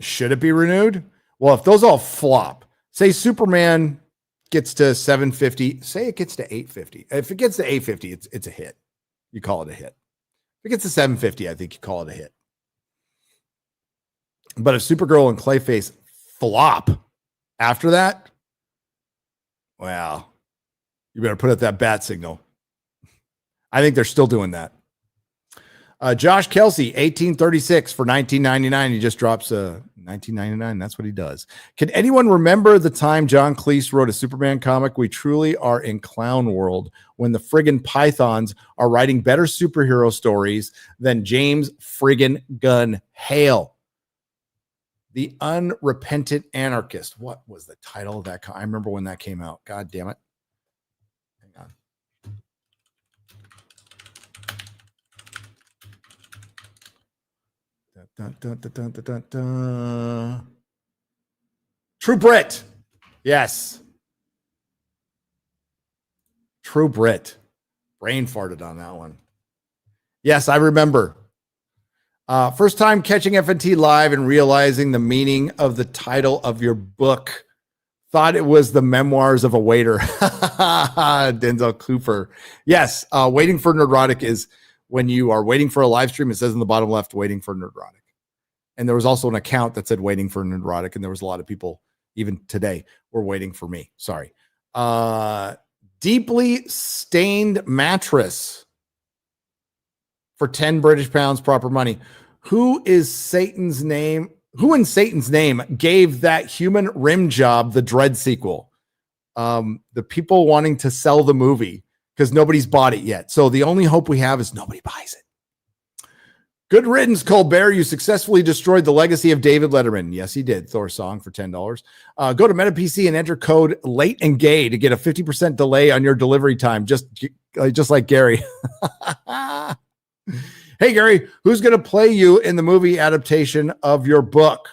[SPEAKER 2] Should it be renewed? Well, if those all flop, say Superman gets to 750, say it gets to 850. If it gets to 850, it's a hit. You call it a hit. If it gets to 750, I think you call it a hit. But if Supergirl and Clayface flop after that, well, you better put up that bat signal. I think they're still doing that. Josh Kelsey, 1836 for 1999. He just drops 1999. That's what he does. Can anyone remember the time John Cleese wrote a Superman comic? We truly are in clown world when the friggin' Pythons are writing better superhero stories than James friggin' Gunn Hale. The Unrepentant Anarchist. What was the title of that? I remember when that came out. God damn it. Hang on. True Brit. Yes. True Brit. Brain farted on that one. Yes, I remember. First time catching FNT live and realizing the meaning of the title of your book. Thought it was the memoirs of a waiter. Denzel Cooper. Yes, waiting for Nerdrotic is when you are waiting for a live stream. It says in the bottom left, waiting for Nerdrotic. And there was also an account that said waiting for Nerdrotic. And there was a lot of people, even today, were waiting for me. Sorry. Deeply Stained Mattress for 10 British pounds, proper money. Who in Satan's name gave that human rim job the Dread sequel? The people wanting to sell the movie because nobody's bought it yet. So the only hope we have is nobody buys it. Good riddance, Colbert. You successfully destroyed the legacy of David Letterman. Yes, he did. Thor song for $10. Go to MetaPC and enter code late and gay to get a 50% delay on your delivery time. Just like Gary. Hey, Gary, who's going to play you in the movie adaptation of your book?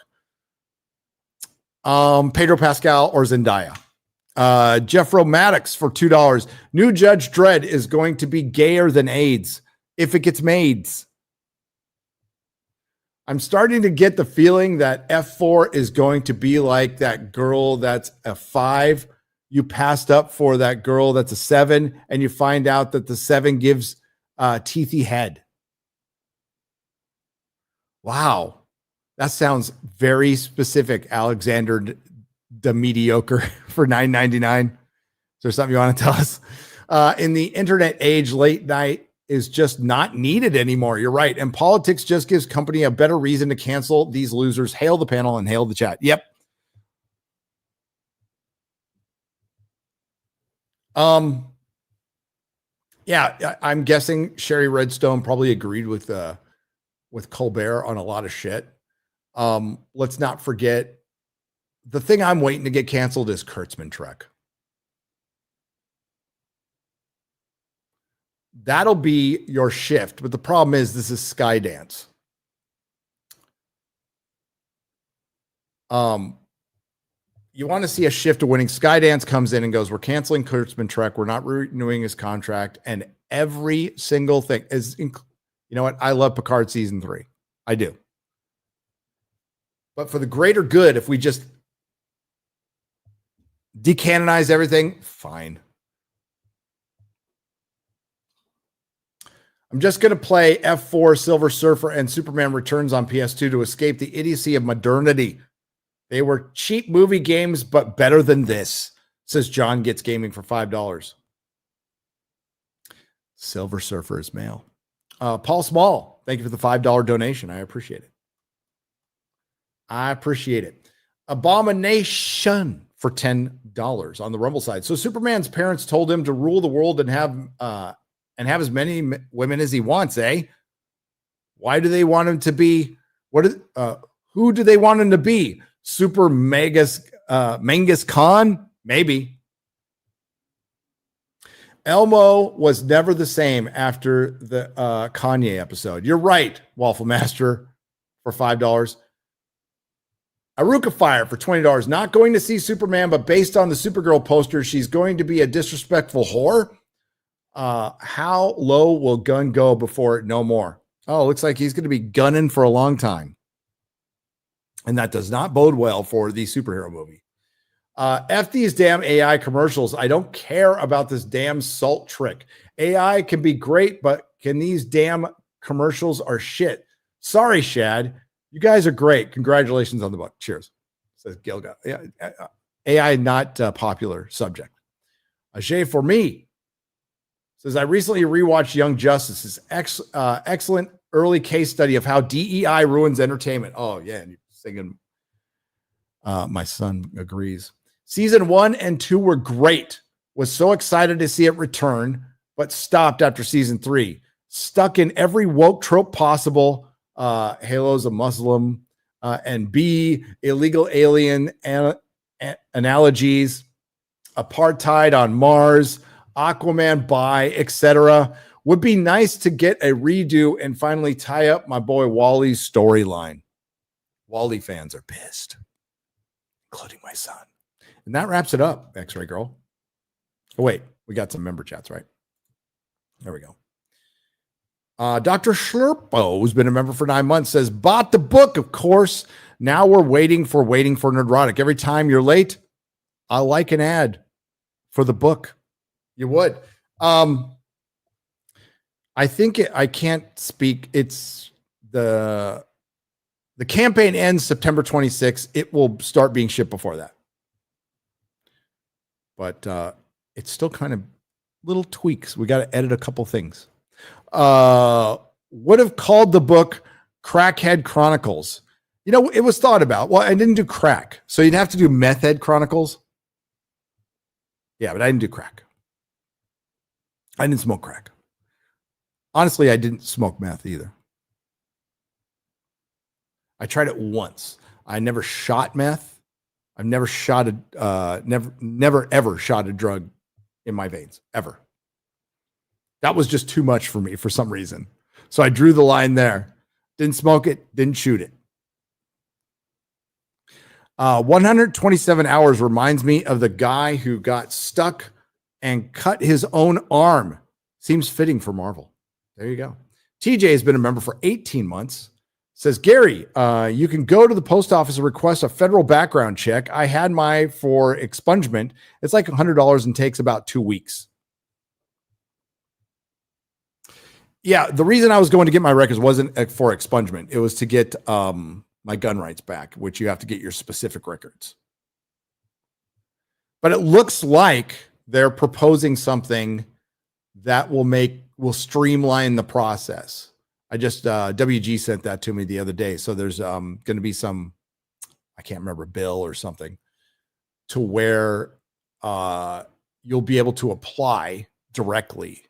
[SPEAKER 2] Pedro Pascal or Zendaya? Jeffro Maddox for $2. New Judge Dredd is going to be gayer than AIDS if it gets made. I'm starting to get the feeling that F4 is going to be like that girl that's a 5. You passed up for that girl that's a 7, and you find out that the 7 gives teethy head. Wow. That sounds very specific, Alexander the Mediocre for $9.99. Is there something you want to tell us? In the internet age, late night is just not needed anymore. You're right. And politics just gives company a better reason to cancel these losers. Hail the panel and hail the chat. Yep. Yeah, I'm guessing Sherry Redstone probably agreed with Colbert on a lot of shit. Let's not forget the thing I'm waiting to get canceled is Kurtzman Trek. That'll be your shift. But the problem is this is Skydance. You want to see a shift to winning. Skydance comes in and goes, we're canceling Kurtzman Trek. We're not renewing his contract. And every single thing is, you know what? I love Picard season 3. I do. But for the greater good, if we just decanonize everything, fine. I'm just going to play F4, Silver Surfer, and Superman Returns on PS2 to escape the idiocy of modernity. They were cheap movie games, but better than this, says John Gets Gaming for $5. Silver Surfer is male. Paul Small, thank you for the $5 donation. I appreciate it. I appreciate it. Abomination for $10 on the Rumble side. So Superman's parents told him to rule the world and have as many women as he wants, eh? Why do they want him to be? Who do they want him to be? Super Mangus Khan? Maybe. Elmo was never the same after the Kanye episode. You're right, Waffle Master, for $5. Aruka Fire for $20. Not going to see Superman, but based on the Supergirl poster, she's going to be a disrespectful whore. How low will Gunn go before no more? Oh, looks like he's going to be gunning for a long time. And that does not bode well for the superhero movie. F these damn AI commercials. I don't care about this damn salt trick. AI can be great, but can these damn commercials are shit. Sorry, Shad. You guys are great. Congratulations on the book. Cheers. Says Gilga. Yeah, AI not popular subject. Ajay for me says, I recently rewatched Young Justice's excellent early case study of how DEI ruins entertainment. Oh, yeah. And you're singing. My son agrees. Season 1 and 2 were great. Was so excited to see it return, but stopped after season 3. Stuck in every woke trope possible. Halo's a Muslim, and B, illegal alien analogies, apartheid on Mars, Aquaman bi, etc. Would be nice to get a redo and finally tie up my boy Wally's storyline. Wally fans are pissed, including my son. And that wraps it up, X-Ray Girl. Oh, wait, we got some member chats, right? There we go. Dr. Schlurpo, who's been a member for 9 months, says, bought the book, of course. Now we're waiting for Nerdrotic. Every time you're late, I'll like an ad for the book. You would. I think I can't speak. It's the campaign ends September 26th. It will start being shipped before that. But it's still kind of little tweaks. We got to edit a couple things. Would have called the book Crackhead Chronicles. You know, it was thought about. Well, I didn't do crack. So you'd have to do Meth Head Chronicles. Yeah, but I didn't do crack. I didn't smoke crack. Honestly, I didn't smoke meth either. I tried it once. I never shot meth. I've never shot never ever shot a drug in my veins, ever. That was just too much for me for some reason. So I drew the line there. Didn't smoke it, didn't shoot it. 127 hours reminds me of the guy who got stuck and cut his own arm. Seems fitting for Marvel. There you go. TJ has been a member for 18 months. Says, Gary, you can go to the post office and request a federal background check. I had my for expungement. It's like $100 and takes about 2 weeks. Yeah, the reason I was going to get my records wasn't for expungement. It was to get my gun rights back, which you have to get your specific records. But it looks like they're proposing something that will streamline the process. I just WG sent that to me the other day. So there's going to be some, I can't remember, bill or something to where you'll be able to apply directly.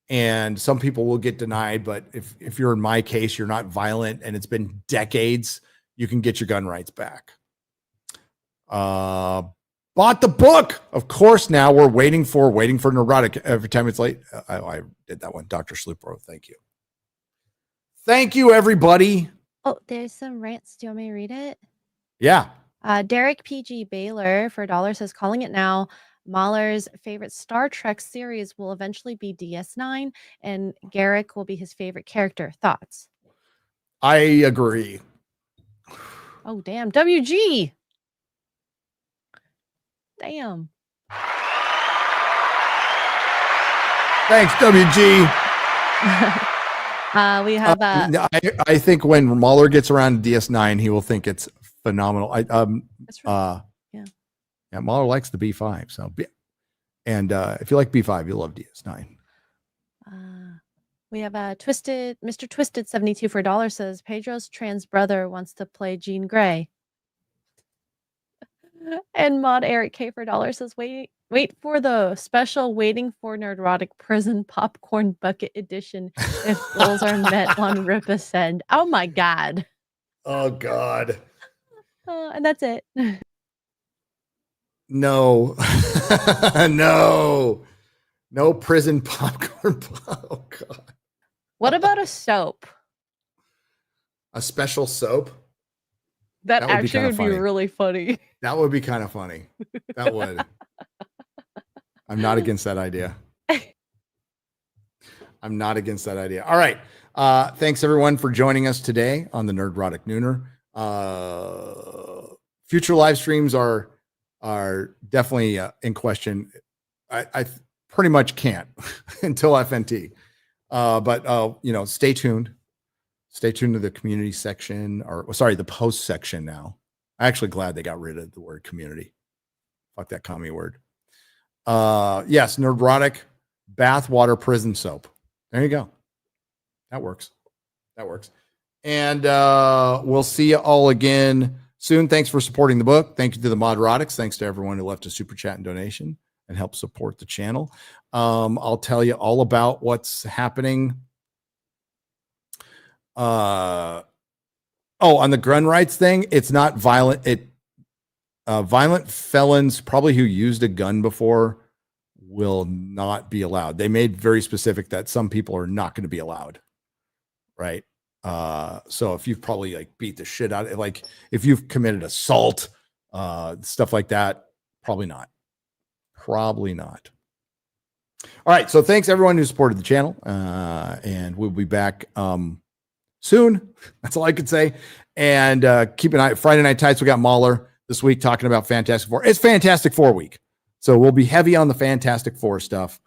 [SPEAKER 2] And some people will get denied, but if you're in my case, you're not violent and it's been decades, you can get your gun rights back. Bought the book. Of course, now we're waiting for Nerdrotic. Every time it's late. I did that one. Dr. Sloopro, thank you. Thank you, everybody.
[SPEAKER 1] Oh, there's some rants. Do you want me to read it?
[SPEAKER 2] Yeah.
[SPEAKER 1] Derek PG Baylor for $1 says, calling it now. Mahler's favorite Star Trek series will eventually be DS9, and Garrick will be his favorite character. Thoughts?
[SPEAKER 2] I agree.
[SPEAKER 1] Oh, damn. WG. Damn.
[SPEAKER 2] Thanks, WG.
[SPEAKER 1] We have
[SPEAKER 2] I think when Mahler gets around to DS9, he will think it's phenomenal.
[SPEAKER 1] That's right.
[SPEAKER 2] Yeah, Mahler likes the B5. So, and if you like B5, you'll love DS9.
[SPEAKER 1] We have Mr. Twisted 72 for $1 says Pedro's trans brother wants to play Jean Grey. And Mod Eric K for $1 says wait for the special Waiting for Nerdrotic Prison Popcorn Bucket Edition if goals are met on Ripus End. Oh my god.
[SPEAKER 2] Oh god.
[SPEAKER 1] And that's it.
[SPEAKER 2] No. No prison popcorn. Oh God.
[SPEAKER 1] What about a soap?
[SPEAKER 2] A special soap?
[SPEAKER 1] That
[SPEAKER 2] That would be
[SPEAKER 1] actually
[SPEAKER 2] kinda
[SPEAKER 1] would be
[SPEAKER 2] funny.
[SPEAKER 1] really funny.
[SPEAKER 2] That would be kind of funny. That would. I'm not against that idea. I'm not against that idea. All right. Thanks everyone for joining us today on the Nerdrotic Nooner. Future live streams are definitely in question. I pretty much can't until FNT. But you know, stay tuned. Stay tuned to the community section, or sorry, the post section now. I'm actually glad they got rid of the word community. Fuck that commie word. Yes, Nerdrotic bathwater prison soap. There you go. That works. That works. And we'll see you all again soon. Thanks for supporting the book. Thank you to the Modrotics. Thanks to everyone who left a super chat and donation and helped support the channel. I'll tell you all about what's happening. On the gun rights thing, it's not violent. Violent felons, probably who used a gun before, will not be allowed. They made very specific that some people are not going to be allowed. Right. So if you've probably like beat the shit out of it, like if you've committed assault, stuff like that, probably not. Probably not. All right. So thanks everyone who supported the channel. And we'll be back soon. That's all I could say. And keep an eye. Friday Night Tights, we got Mahler this week talking about Fantastic Four. It's Fantastic Four week. So we'll be heavy on the Fantastic Four stuff.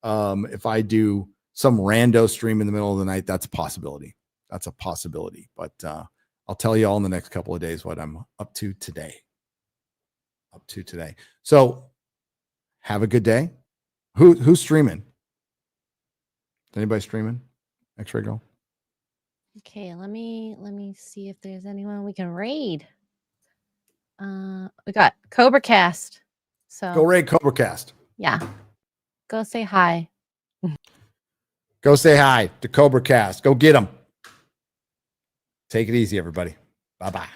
[SPEAKER 2] If I do some rando stream in the middle of the night, that's a possibility. That's a possibility. But I'll tell you all in the next couple of days what I'm up to today. So have a good day. Who's streaming? Anybody streaming? X-Ray Girl?
[SPEAKER 1] Okay, let me see if there's anyone we can raid. We got Cobra Cast. So
[SPEAKER 2] Go raid Cobra Cast.
[SPEAKER 1] Yeah. Go say hi.
[SPEAKER 2] Go say hi to Cobra Cast. Go get them. Take it easy, everybody. Bye-bye.